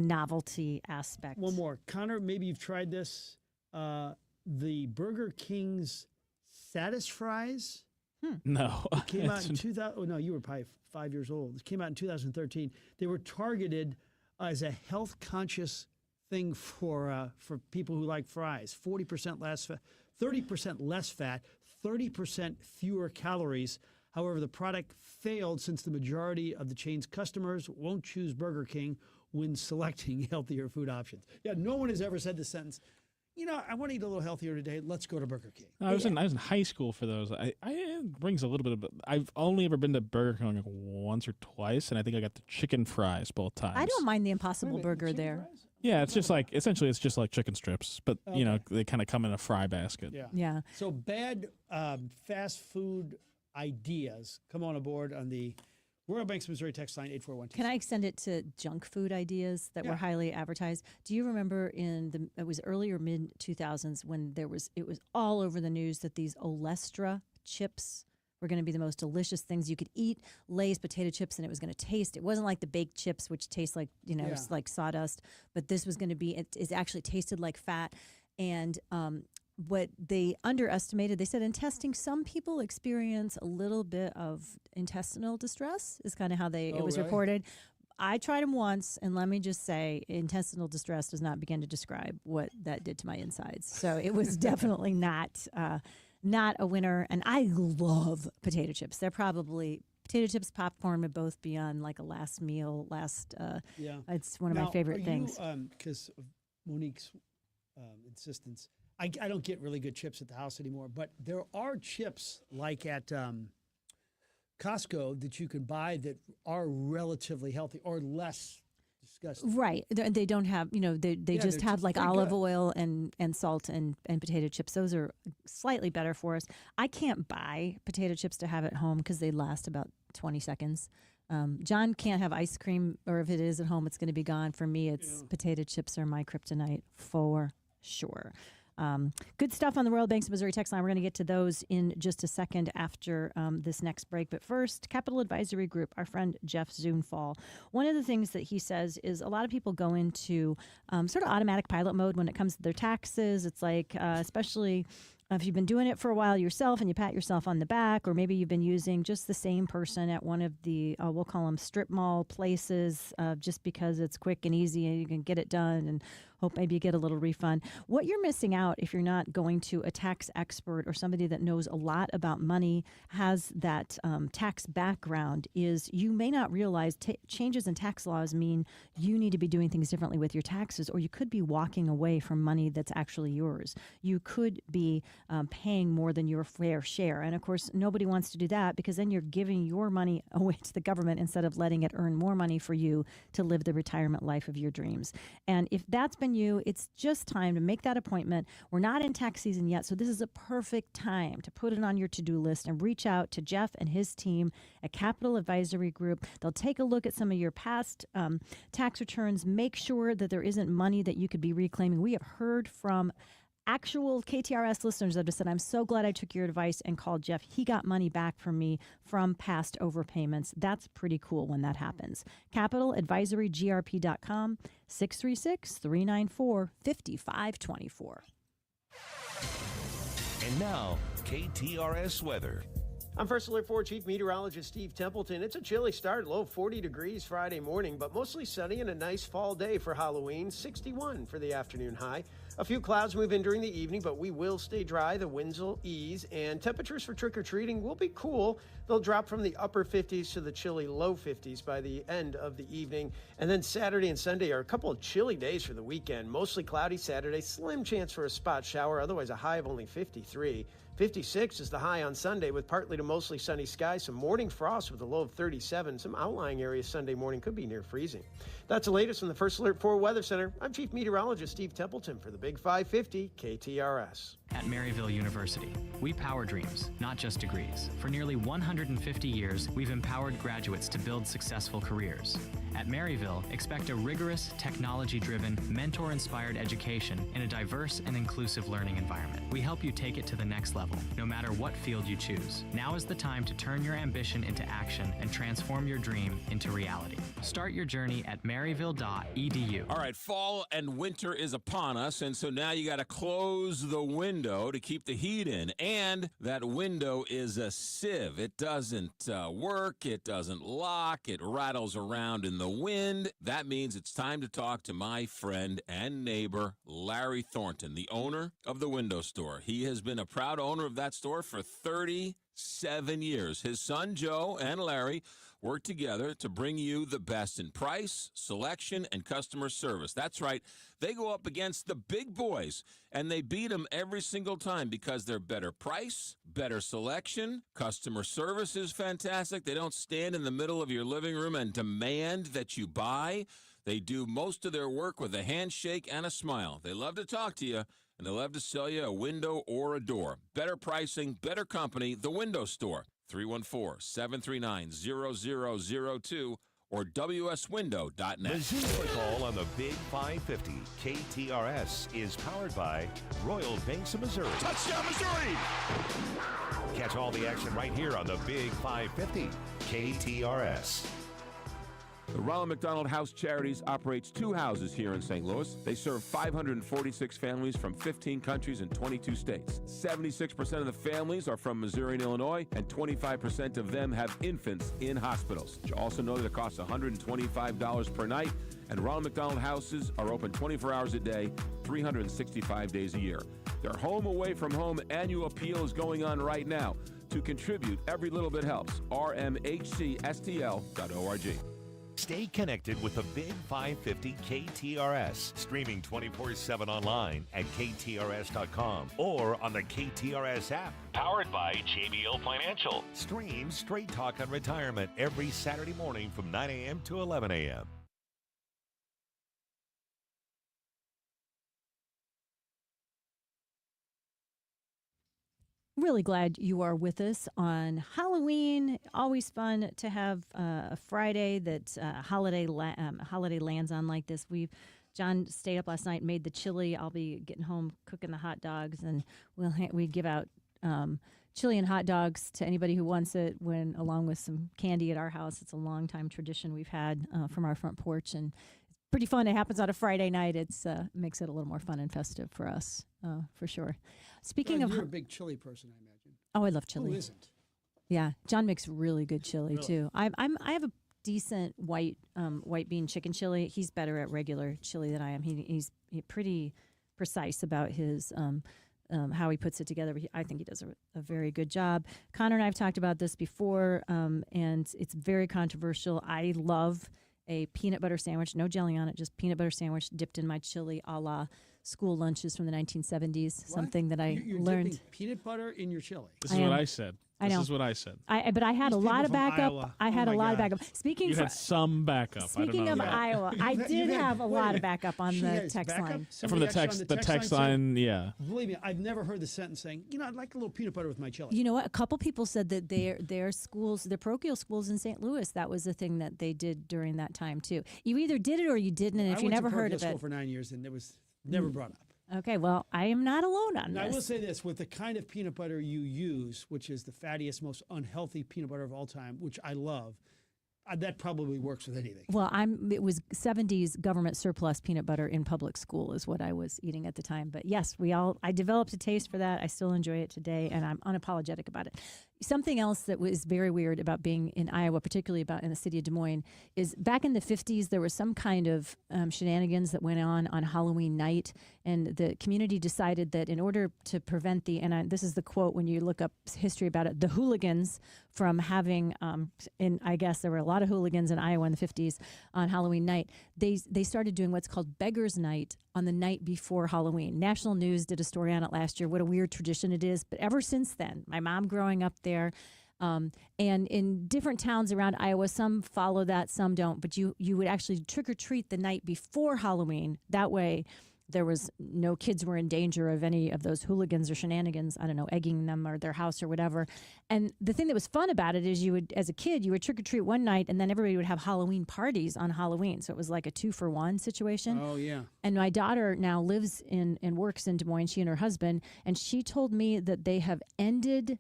S4: novelty aspect.
S3: One more. Connor, maybe you've tried this. The Burger King's Satis Fries.
S1: No.
S3: It came out in 2000. Oh, no, you were probably 5 years old. It came out in 2013. They were targeted as a health-conscious thing for people who like fries. 40% less fat, 30% less fat, 30% fewer calories. However, the product failed since the majority of the chain's customers won't choose Burger King when selecting healthier food options. Yeah, no one has ever said this sentence. You know, I want to eat a little healthier today. Let's go to Burger King.
S1: I was in high school for those. It brings a little bit of. I've only ever been to Burger King like once or twice, and I think I got the chicken fries both times.
S4: I don't mind the Impossible Burger there.
S1: Yeah, it's just like essentially it's just like chicken strips, but you know they kind of come in a fry basket.
S4: Yeah.
S3: So bad fast food ideas. Come on aboard on the Royal Banks, Missouri text line 841.
S4: Can I extend it to junk food ideas that were highly advertised? Do you remember it was earlier mid 2000s when it was all over the news that these Olestra chips were going to be the most delicious things you could eat. Lay's potato chips, and it was going to taste. It wasn't like the baked chips, which taste like like sawdust, but this was going to be. It actually tasted like fat, and what they underestimated, they said in testing, some people experience a little bit of intestinal distress, is kind of how it was reported. I tried them once, and let me just say, intestinal distress does not begin to describe what that did to my insides. So it was definitely not a winner. And I love potato chips. They're probably potato chips, popcorn would both be on like a last meal. It's one of my favorite things.
S3: Because of Monique's insistence, I don't get really good chips at the house anymore, but there are chips like at Costco that you can buy that are relatively healthy or less disgusting.
S4: Right. They don't have, they just have like olive oil and salt and potato chips. Those are slightly better for us. I can't buy potato chips to have at home because they last about 20 seconds. John can't have ice cream, or if it is at home, it's going to be gone. For me, it's potato chips are my kryptonite for sure. Good stuff on the Royal Banks of Missouri text line. We're going to get to those in just a second after this next break. But first, Capital Advisory Group, our friend Jeff Zunfall. One of the things that he says is a lot of people go into sort of automatic pilot mode when it comes to their taxes. It's like, especially if you've been doing it for a while yourself and you pat yourself on the back, or maybe you've been using just the same person at one of the, we'll call them strip mall places, just because it's quick and easy and you can get it done and hope maybe you get a little refund. What you're missing out if you're not going to a tax expert or somebody that knows a lot about money, has that tax background, is you may not realize changes in tax laws mean you need to be doing things differently with your taxes, or you could be walking away from money that's actually yours. You could be paying more than your fair share. And of course, nobody wants to do that, because then you're giving your money away to the government instead of letting it earn more money for you to live the retirement life of your dreams. And if that's been telling you, it's just time to make that appointment. We're not in tax season yet, so this is a perfect time to put it on your to-do list and reach out to Jeff and his team at Capital Advisory Group. They'll take a look at some of your past tax returns, make sure that there isn't money that you could be reclaiming. We have heard from actual KTRS listeners that have said, I'm so glad I took your advice and called Jeff. He got money back from me from past overpayments. That's pretty cool when that happens. CapitalAdvisoryGRP.com, 636-394-5524.
S2: And now, KTRS weather.
S6: I'm First Alert 4 Chief Meteorologist Steve Templeton. It's a chilly start, low 40 degrees Friday morning, but mostly sunny and a nice fall day for Halloween, 61 for the afternoon high. A few clouds move in during the evening, but we will stay dry. The winds will ease, and temperatures for trick-or-treating will be cool. They'll drop from the upper 50s to the chilly low 50s by the end of the evening. And then Saturday and Sunday are a couple of chilly days for the weekend. Mostly cloudy Saturday, slim chance for a spot shower, otherwise a high of only 53. 56 is the high on Sunday with partly to mostly sunny skies, some morning frost with a low of 37. Some outlying areas Sunday morning could be near freezing. That's the latest from the First Alert 4 Weather Center. I'm Chief Meteorologist Steve Templeton for the Big 550 KTRS.
S7: At Maryville University, we power dreams, not just degrees. For nearly 150 years, we've empowered graduates to build successful careers. At Maryville, expect a rigorous, technology-driven, mentor-inspired education in a diverse and inclusive learning environment. We help you take it to the next level, no matter what field you choose. Now is the time to turn your ambition into action and transform your dream into reality. Start your journey at maryville.edu.
S5: All right, fall and winter is upon us, and so now you got to close the window to keep the heat in. And that window is a sieve. It doesn't work. It doesn't lock. It rattles around in the wind. That means it's time to talk to my friend and neighbor, Larry Thornton, the owner of the window store. He has been a proud owner of that store for 37 years. His son, Joe, and Larry work together to bring you the best in price, selection, and customer service. That's right. They go up against the big boys, and they beat them every single time because they're better price, better selection, customer service is fantastic. They don't stand in the middle of your living room and demand that you buy. They do most of their work with a handshake and a smile. They love to talk to you, and they love to sell you a window or a door. Better pricing, better company, The Window Store. 314-739-0002 or WSWindow.net.
S2: Mizzou football on the Big 550 KTRS is powered by Royal Banks of Missouri.
S14: Touchdown, Missouri!
S2: Catch all the action right here on the Big 550 KTRS.
S5: The Ronald McDonald House Charities operates 2 houses here in St. Louis. They serve 546 families from 15 countries and 22 states. 76% of the families are from Missouri and Illinois, and 25% of them have infants in hospitals. You also know that it costs $125 per night, and Ronald McDonald houses are open 24 hours a day, 365 days a year. Their Home Away from Home annual appeal is going on right now. To contribute, every little bit helps. rmhcstl.org.
S2: Stay connected with the Big 550 KTRS, streaming 24/7 online at KTRS.com or on the KTRS app.
S14: Powered by JBL Financial.
S2: Stream Straight Talk on Retirement every Saturday morning from 9 a.m. to 11 a.m.
S4: Really glad you are with us on Halloween. Always fun to have a Friday that holiday lands on like this. John stayed up last night and made the chili. I'll be getting home cooking the hot dogs, and we give out chili and hot dogs to anybody who wants it, along with some candy at our house. It's a long-time tradition we've had from our front porch, and it's pretty fun. It happens on a Friday night. It's makes it a little more fun and festive for us, for sure. Speaking of,
S3: you're a big chili person, I imagine.
S4: Oh, I love chili.
S3: Who isn't?
S4: Yeah, John makes really good chili too. I have a decent white bean chicken chili. He's better at regular chili than I am. He's pretty precise about his how he puts it together. But I think he does a very good job. Connor and I have talked about this before, and it's very controversial. I love a peanut butter sandwich, no jelly on it, just peanut butter sandwich dipped in my chili, a la school lunches from the 1970s.
S3: What?
S4: Something that I
S3: You're
S4: learned.
S3: dipping peanut butter in your chili.
S1: This is what I said.
S4: I know.
S1: This is what I said.
S4: But I had
S3: These
S4: a lot
S3: people
S4: of
S3: from
S4: backup.
S3: Iowa.
S4: I had
S3: Oh
S4: a
S3: my
S4: lot of
S3: God.
S4: backup. Speaking
S1: You
S4: for,
S1: had some backup.
S4: speaking
S1: I
S4: of
S1: don't know.
S4: Iowa, I did have a lot of backup on
S3: She
S4: the
S3: has
S4: text
S3: backup?
S4: line.
S1: From
S3: Somebody
S1: the
S3: actually on
S1: text
S3: line
S1: line, yeah.
S3: said, believe me, I've never heard the sentence saying, I'd like a little peanut butter with my chili.
S4: You know what? A couple people said that their schools, their parochial schools in St. Louis, that was the thing that they did during that time too. You either did it or you didn't, and if
S3: I
S4: you
S3: went
S4: never
S3: to
S4: heard
S3: parochial
S4: of
S3: school
S4: it,
S3: for 9 years, and it was never brought up.
S4: okay. Well, I am not alone on
S3: Now, I
S4: this.
S3: will say this, with the kind of peanut butter you use, which is the fattiest, most unhealthy peanut butter of all time, which I love, that probably works with anything.
S4: Well, it was 70s government surplus peanut butter in public school is what I was eating at the time. But yes, I developed a taste for that. I still enjoy it today, and I'm unapologetic about it. Something else that was very weird about being in Iowa, particularly about in the city of Des Moines, is back in the 50s, there was some kind of shenanigans that went on Halloween night, and the community decided that in order to prevent this is the quote when you look up history about it, the hooligans from having, I guess there were a lot of hooligans in Iowa in the 50s on Halloween night, they started doing what's called Beggar's Night on the night before Halloween. National News did a story on it last year, what a weird tradition it is. But ever since then, my mom growing up there, and in different towns around Iowa, some follow that, some don't. But you would actually trick or treat the night before Halloween. That way, there was no kids were in danger of any of those hooligans or shenanigans. I don't know, egging them or their house or whatever. And the thing that was fun about it is as a kid, you would trick or treat one night, and then everybody would have Halloween parties on Halloween. So it was like a 2-for-1 situation.
S3: Oh yeah.
S4: And my daughter now lives and works in Des Moines, she and her husband, and she told me that they have ended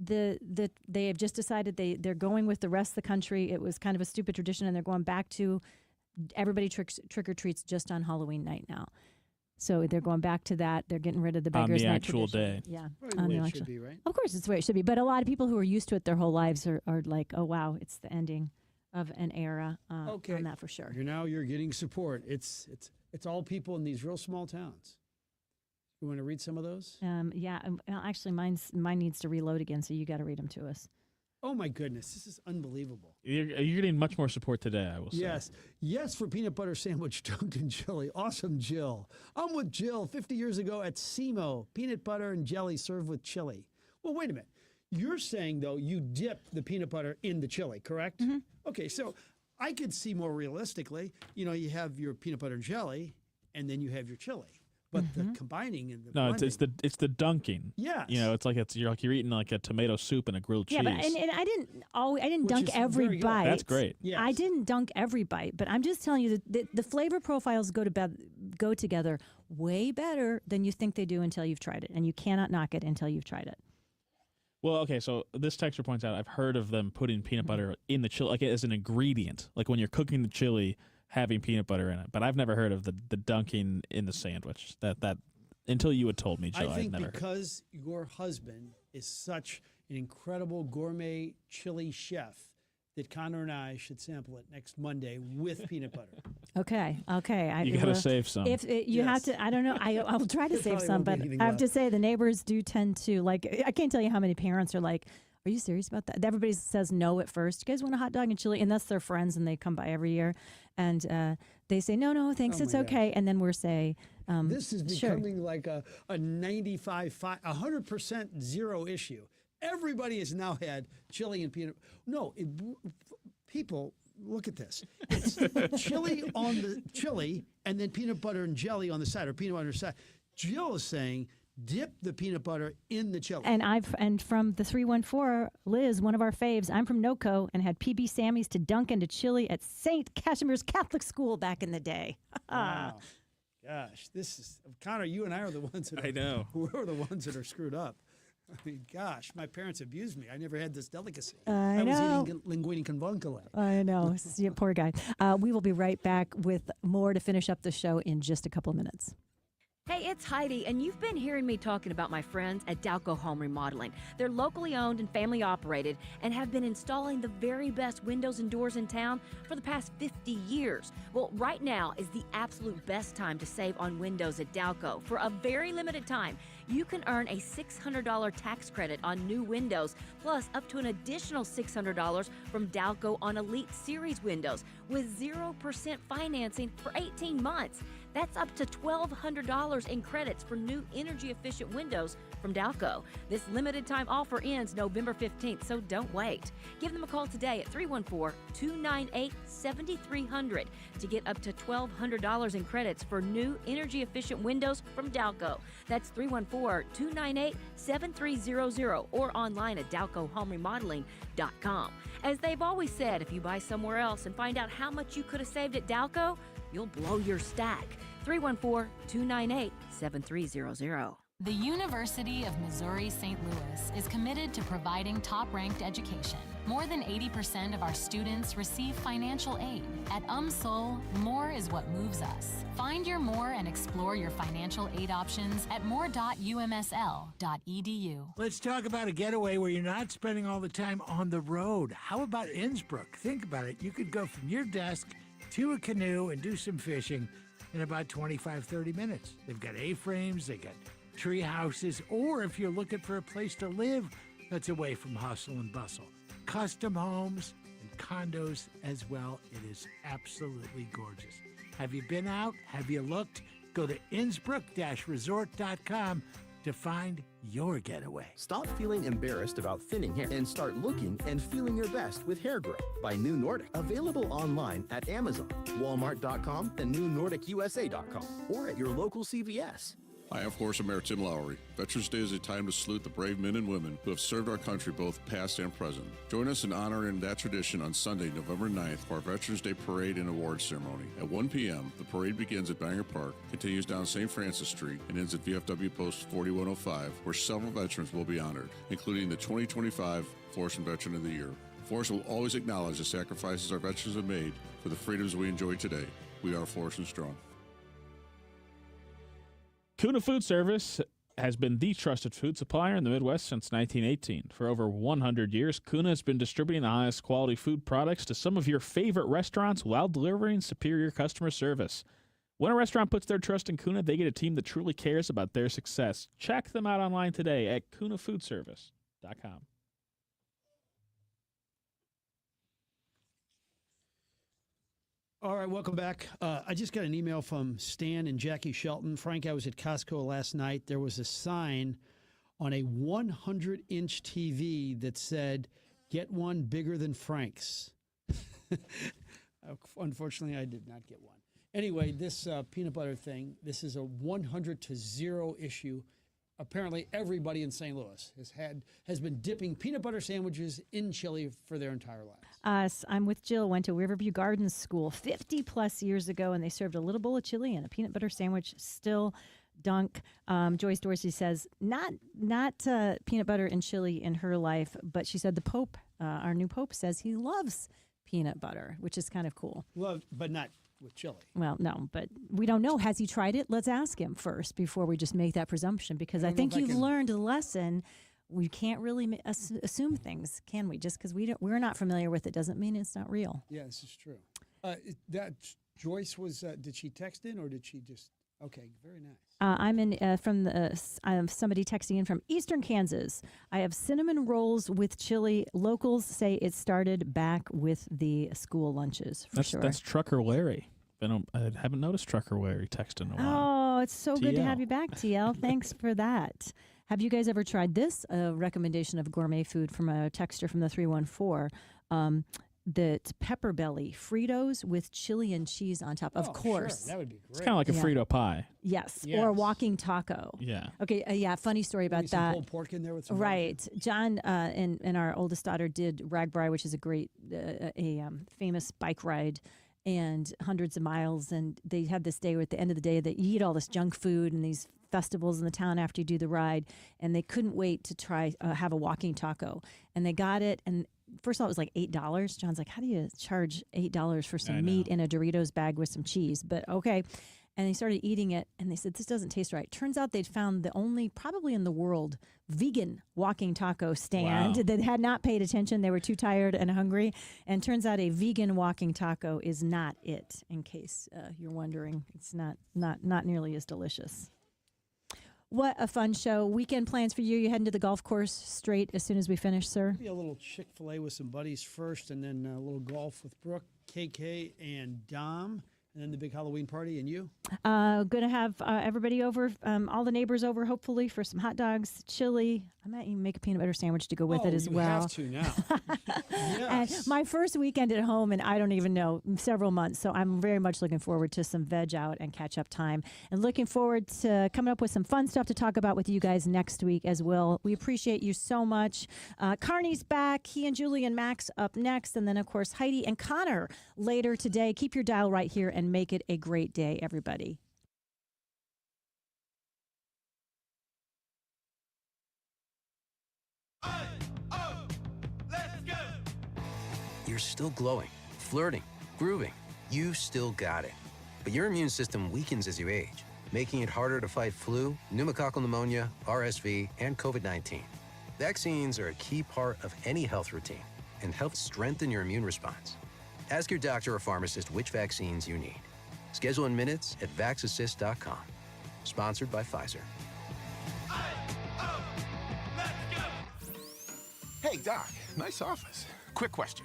S4: they have just decided they're going with the rest of the country. It was kind of a stupid tradition, and they're going back to everybody trick or treats just on Halloween night now. So they're going back to that. They're getting rid of the beggars'
S1: the
S4: night
S1: actual
S4: tradition.
S1: day.
S4: Yeah,
S3: Probably the
S4: on
S3: way
S4: the
S3: it
S4: actual.
S3: should be, right?
S4: Of course, it's the way it should be. But a lot of people who are used to it their whole lives are like, oh wow, it's the ending of an era.
S3: Okay.
S4: On that for sure.
S3: You're getting support. It's all people in these real small towns. You want to read some of those?
S4: Yeah. Well, actually, mine needs to reload again, so you got to read them to us.
S3: Oh my goodness, this is unbelievable.
S1: You're getting much more support today, I will say.
S3: Yes for peanut butter sandwich Dunkin' chili. Awesome, Jill. I'm with Jill 50 years ago at SEMO. Peanut butter and jelly served with chili. Well, wait a minute. You're saying, though, you dip the peanut butter in the chili, correct? Mm-hmm. Okay, so I could see more realistically, you have your peanut butter and jelly, and then you have your chili. But the combining and the blending.
S1: it's the dunking.
S3: Yes.
S1: You're eating like a tomato soup and a grilled cheese.
S4: Yeah, but and I didn't dunk every
S3: very good.
S4: bite.
S1: That's great.
S3: Yes.
S4: I didn't dunk every bite, but I'm just telling you that the flavor profiles go together way better than you think they do until you've tried it, and you cannot knock it until you've tried it.
S1: Well, okay, so this texter points out I've heard of them putting peanut butter in the chili, like as an ingredient, like when you're cooking the chili, having peanut butter in it. But I've never heard of the dunking in the sandwich. That until you had told me, Jill,
S3: I think
S1: I'd never
S3: because your husband is such an incredible gourmet chili chef that Connor and I should sample it next Monday with peanut butter.
S4: Okay.
S1: You got to save some.
S4: If you have to, I don't know. I'll try to save
S3: probably
S4: some,
S3: won't be
S4: but
S3: anything
S4: I have
S3: left.
S4: to say the neighbors do tend to like. I can't tell you how many parents are like, "Are you serious about that?" Everybody says no at first. You guys want a hot dog and chili, and that's their friends, and they come by every year, and they say no, thanks,
S3: Oh
S4: it's
S3: my
S4: okay, and then we're say.
S3: This is
S4: sure.
S3: becoming like a 100% zero issue. Everybody has now had chili and peanut. No, people, look at this. It's chili on the chili and then peanut butter and jelly on the side, or peanut butter on the side. Jill is saying dip the peanut butter in the chili.
S4: And from the 314, Liz, one of our faves, I'm from NOCO and had PB Sammy's to dunk into chili at St. Casimir's Catholic School back in the day.
S3: Wow. Gosh, this is Connor. You and I are the ones that
S1: I know.
S3: We're the ones that are screwed up. I mean, gosh, my parents abused me. I never had this delicacy.
S4: I know.
S3: was eating linguine convoncule.
S4: I know. Yeah, poor guy. We will be right back with more to finish up the show in just a couple of minutes.
S11: Hey, it's Heidi, and you've been hearing me talking about my friends at Dalco Home Remodeling. They're locally owned and family operated and have been installing the very best windows and doors in town for the past 50 years. Well, right now is the absolute best time to save on windows at Dalco. For a very limited time, you can earn a $600 tax credit on new windows, plus up to an additional $600 from Dalco on Elite Series windows with 0% financing for 18 months. That's up to $1,200 in credits for new energy-efficient windows from Dalco. This limited-time offer ends November 15th, so don't wait. Give them a call today at 314-298-7300 to get up to $1,200 in credits for new energy-efficient windows from Dalco. That's 314-298-7300 or online at DalcoHomeRemodeling.com. As they've always said, if you buy somewhere else and find out how much you could have saved at Dalco, you'll blow your stack. 314-298-7300.
S8: The University of Missouri-St. Louis is committed to providing top-ranked education. More than 80% of our students receive financial aid. At UMSL, more is what moves us. Find your more and explore your financial aid options at more.umsl.edu.
S15: Let's talk about a getaway where you're not spending all the time on the road. How about Innsbruck? Think about it. You could go from your desk to a canoe and do some fishing in about 25, 30 minutes. They've got A-frames, they got tree houses, or if you're looking for a place to live that's away from hustle and bustle. Custom homes and condos as well. It is absolutely gorgeous. Have you been out? Have you looked? Go to Innsbruck-resort.com to find your getaway.
S16: Stop feeling embarrassed about thinning hair and start looking and feeling your best with Hair Grow by New Nordic. Available online at Amazon, Walmart.com, and NewNordicUSA.com, or at your local CVS.
S17: Hi, I'm Force Mayor Tim Lowry. Veterans Day is a time to salute the brave men and women who have served our country both past and present. Join us in honoring that tradition on Sunday, November 9th for our Veterans Day Parade and Awards Ceremony. At 1 p.m., the parade begins at Banger Park, continues down St. Francis Street, and ends at VFW Post 4105, where several veterans will be honored, including the 2025 Florissant Veteran of the Year. Florissant will always acknowledge the sacrifices our veterans have made for the freedoms we enjoy today. We are Florissant Strong.
S1: Kuna Food Service has been the trusted food supplier in the Midwest since 1918. For over 100 years, Kuna has been distributing the highest quality food products to some of your favorite restaurants while delivering superior customer service. When a restaurant puts their trust in Kuna, they get a team that truly cares about their success. Check them out online today at kunafoodservice.com.
S3: All right, welcome back. I just got an email from Stan and Jackie Shelton. Frank, I was at Costco last night. There was a sign on a 100-inch TV that said, "Get one bigger than Frank's." Unfortunately, I did not get one. Anyway, this peanut butter thing, this is a 100-0 issue. Apparently, everybody in St. Louis has been dipping peanut butter sandwiches in chili for their entire lives.
S4: I'm with Jill. Went to Riverview Gardens School 50-plus years ago, and they served a little bowl of chili and a peanut butter sandwich. Still dunk. Joyce Dorsey says not peanut butter and chili in her life, but she said the Pope, our new Pope, says he loves peanut butter, which is kind of cool.
S3: Love, but not with chili.
S4: Well, no, but we don't know. Has he tried it? Let's ask him first before we just make that presumption, because I think you've learned a lesson. We can't really assume things, can we? Just because we're not familiar with it doesn't mean it's not real.
S3: Yeah, this is true. That Joyce was. Did she text in or did she just? Okay, very nice.
S4: I'm in from the. I have somebody texting in from Eastern Kansas. I have cinnamon rolls with chili. Locals say it started back with the school lunches. That's
S1: Trucker Larry. I haven't noticed Trucker Larry texting in a while.
S4: Oh, it's so good to have you back, TL. Thanks for that. Have you guys ever tried this? A recommendation of gourmet food from a texter from the 314. That's pepper belly Fritos with chili and cheese on top. Of course,
S3: sure. That would be great.
S1: It's kind of like a Frito pie.
S4: Yes, or a walking taco.
S1: Yeah.
S4: Okay. Funny story about
S3: some
S4: that.
S3: pulled pork in there with some
S4: right. John and our oldest daughter did Ragbri, which is a great, famous bike ride. And hundreds of miles, and they had this day where at the end of the day that you eat all this junk food and these festivals in the town after you do the ride, and they couldn't wait to try have a walking taco, and they got it, and first of all it was like $8. John's like, how do you charge $8 for some meat in a Doritos bag with some cheese? But okay. And they started eating it, and they said, this doesn't taste right. Turns out they'd found the only, probably in the world, vegan walking taco stand that had not paid attention. They were too tired and hungry. And turns out a vegan walking taco is not it, in case you're wondering. It's not nearly as delicious. What a fun show. Weekend plans for you. You heading to the golf course straight as soon as we finish, sir?
S3: Maybe a little Chick-fil-A with some buddies first, and then a little golf with Brooke, KK, and Dom. And then the big Halloween party, and you?
S4: Going to have everybody over, all the neighbors over, hopefully, for some hot dogs, chili. I might even make a peanut butter sandwich to go with it as well.
S3: You have to now. Yes.
S4: And my first weekend at home, and I don't even know, several months. So I'm very much looking forward to some veg out and catch up time. And looking forward to coming up with some fun stuff to talk about with you guys next week as well. We appreciate you so much. Carney's back. He and Julie and Max up next. And then, of course, Heidi and Connor later today. Keep your dial right here and make it a great day, everybody.
S21: You're still glowing, flirting, grooving. You've still got it. But your immune system weakens as you age, making it harder to fight flu, pneumococcal pneumonia, RSV, and COVID-19. Vaccines are a key part of any health routine and help strengthen your immune response. Ask your doctor or pharmacist which vaccines you need. Schedule in minutes at vaxassist.com. Sponsored by Pfizer.
S28: Hey, Doc, nice office. Quick question.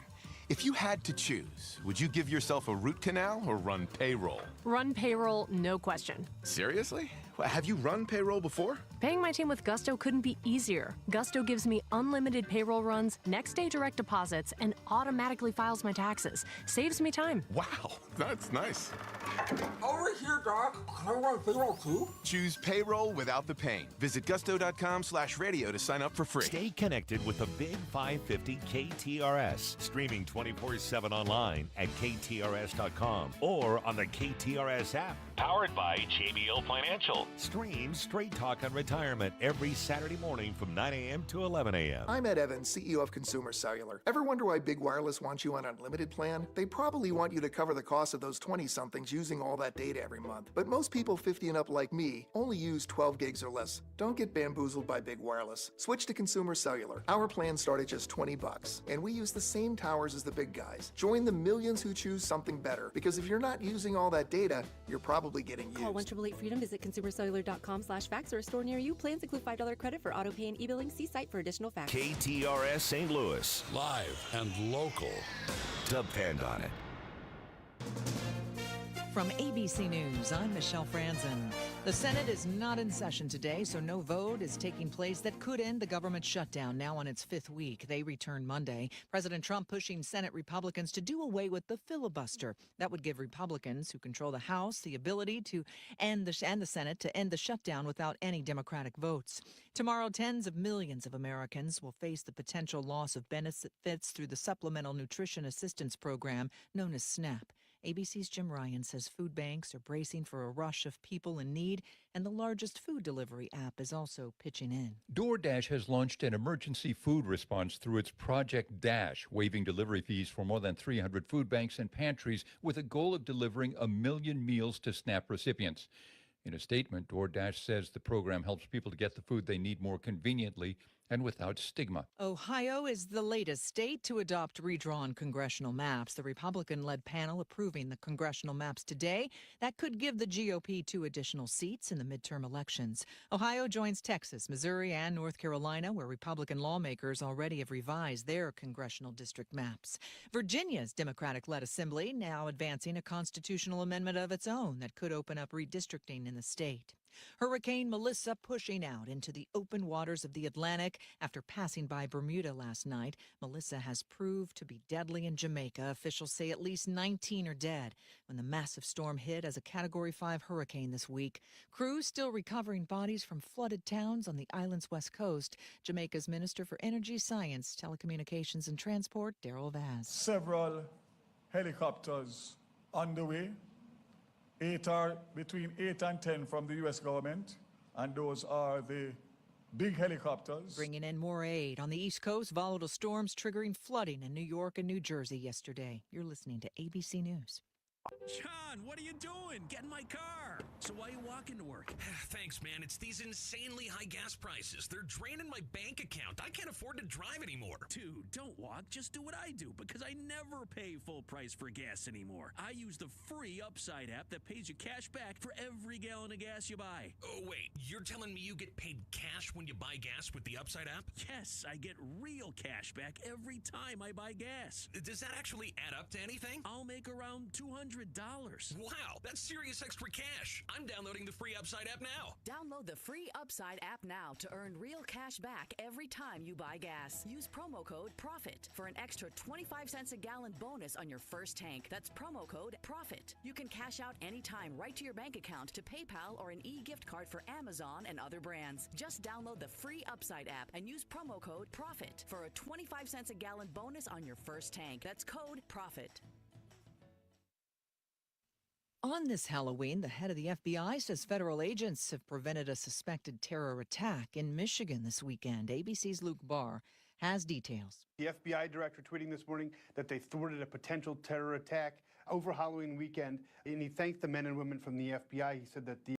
S28: If you had to choose, would you give yourself a root canal or run payroll?
S18: Run payroll, no question.
S28: Seriously? Have you run payroll before?
S18: Paying my team with Gusto couldn't be easier. Gusto gives me unlimited payroll runs, next day direct deposits, and automatically files my taxes. Saves me time.
S28: Wow, that's nice.
S19: Over here, Doc. Can I run payroll too?
S28: Choose payroll without the pain. Visit gusto.com/radio to sign up for free.
S2: Stay connected with the Big 550 KTRS, streaming 24/7 online at KTRS.com or on the KTRS app.
S14: Powered by JBL Financial.
S2: Stream Straight Talk on Retirement every Saturday morning from 9 a.m. to 11 a.m.
S20: I'm Ed Evans, CEO of Consumer Cellular. Ever wonder why Big Wireless wants you on an unlimited plan? They probably want you to cover the cost of those 20-somethings using all that data every month. But most people 50 and up like me only use 12 gigs or less. Don't get bamboozled by Big Wireless. Switch to Consumer Cellular. Our plans start at just $20, and we use the same towers as the big guys. Join the millions who choose something better, because if you're not using all that data, you're probably getting used.
S22: Call 1-888-FREEDOM, visit consumercellular.com/fax or a store near you. Plans include $5 credit for auto pay and e-billing. See site for additional facts.
S2: KTRS St. Louis.
S23: Live and local.
S2: Depend on it.
S24: From ABC News, I'm Michelle Franzen. The Senate is not in session today, so no vote is taking place that could end the government shutdown, now on its fifth week. They return Monday. President Trump pushing Senate Republicans to do away with the filibuster. That would give Republicans who control the House the ability to and the Senate to end the shutdown without any Democratic votes. Tomorrow, tens of millions of Americans will face the potential loss of benefits through the Supplemental Nutrition Assistance Program known as SNAP. ABC's Jim Ryan says food banks are bracing for a rush of people in need, and the largest food delivery app is also pitching in.
S25: DoorDash has launched an emergency food response through its Project Dash, waiving delivery fees for more than 300 food banks and pantries with a goal of delivering 1 million meals to SNAP recipients. In a statement, DoorDash says the program helps people to get the food they need more conveniently and without stigma.
S24: Ohio is the latest state to adopt redrawn congressional maps. The Republican-led panel approving the congressional maps today. That could give the GOP 2 additional seats in the midterm elections. Ohio joins Texas, Missouri, and North Carolina, where Republican lawmakers already have revised their congressional district maps. Virginia's Democratic-led assembly now advancing a constitutional amendment of its own that could open up redistricting in the state. Hurricane Melissa pushing out into the open waters of the Atlantic after passing by Bermuda last night. Melissa has proved to be deadly in Jamaica. Officials say at least 19 are dead when the massive storm hit as a Category 5 hurricane this week. Crews still recovering bodies from flooded towns on the island's west coast. Jamaica's Minister for Energy, Science, Telecommunications and Transport, Daryl Vaz.
S26: Several helicopters on the way. Between 8 and 10 from the U.S. government, and those are the big helicopters.
S24: Bringing in more aid. On the East Coast, volatile storms triggering flooding in New York and New Jersey yesterday. You're listening to ABC News.
S31: John, what are you doing? Get in my car. So why are you walking to work?
S27: Thanks, man. It's these insanely high gas prices. They're draining my bank account. I can't afford to drive anymore.
S31: Dude, don't walk. Just do what I do, because I never pay full price for gas anymore. I use the free Upside app that pays you cash back for every gallon of gas you buy.
S27: Oh, wait. You're telling me you get paid cash when you buy gas with the Upside app?
S31: Yes, I get real cash back every time I buy gas.
S27: Does that actually add up to anything?
S31: I'll make around $200
S27: Wow, that's serious extra cash. I'm downloading the free Upside app now.
S5: Download the free Upside app now to earn real cash back every time you buy gas. Use promo code PROFIT for an extra 25 cents a gallon bonus on your first tank. That's promo code PROFIT. You can cash out anytime right to your bank account, to PayPal, or an e-gift card for Amazon and other brands. Just download the free Upside app and use promo code PROFIT for a 25 cents a gallon bonus on your first tank. That's code PROFIT.
S24: On this Halloween, the head of the FBI says federal agents have prevented a suspected terror attack in Michigan this weekend. ABC's Luke Barr has details.
S6: The FBI director tweeting this morning that they thwarted a potential terror attack over Halloween weekend, and he thanked the men and women from the FBI. He said that the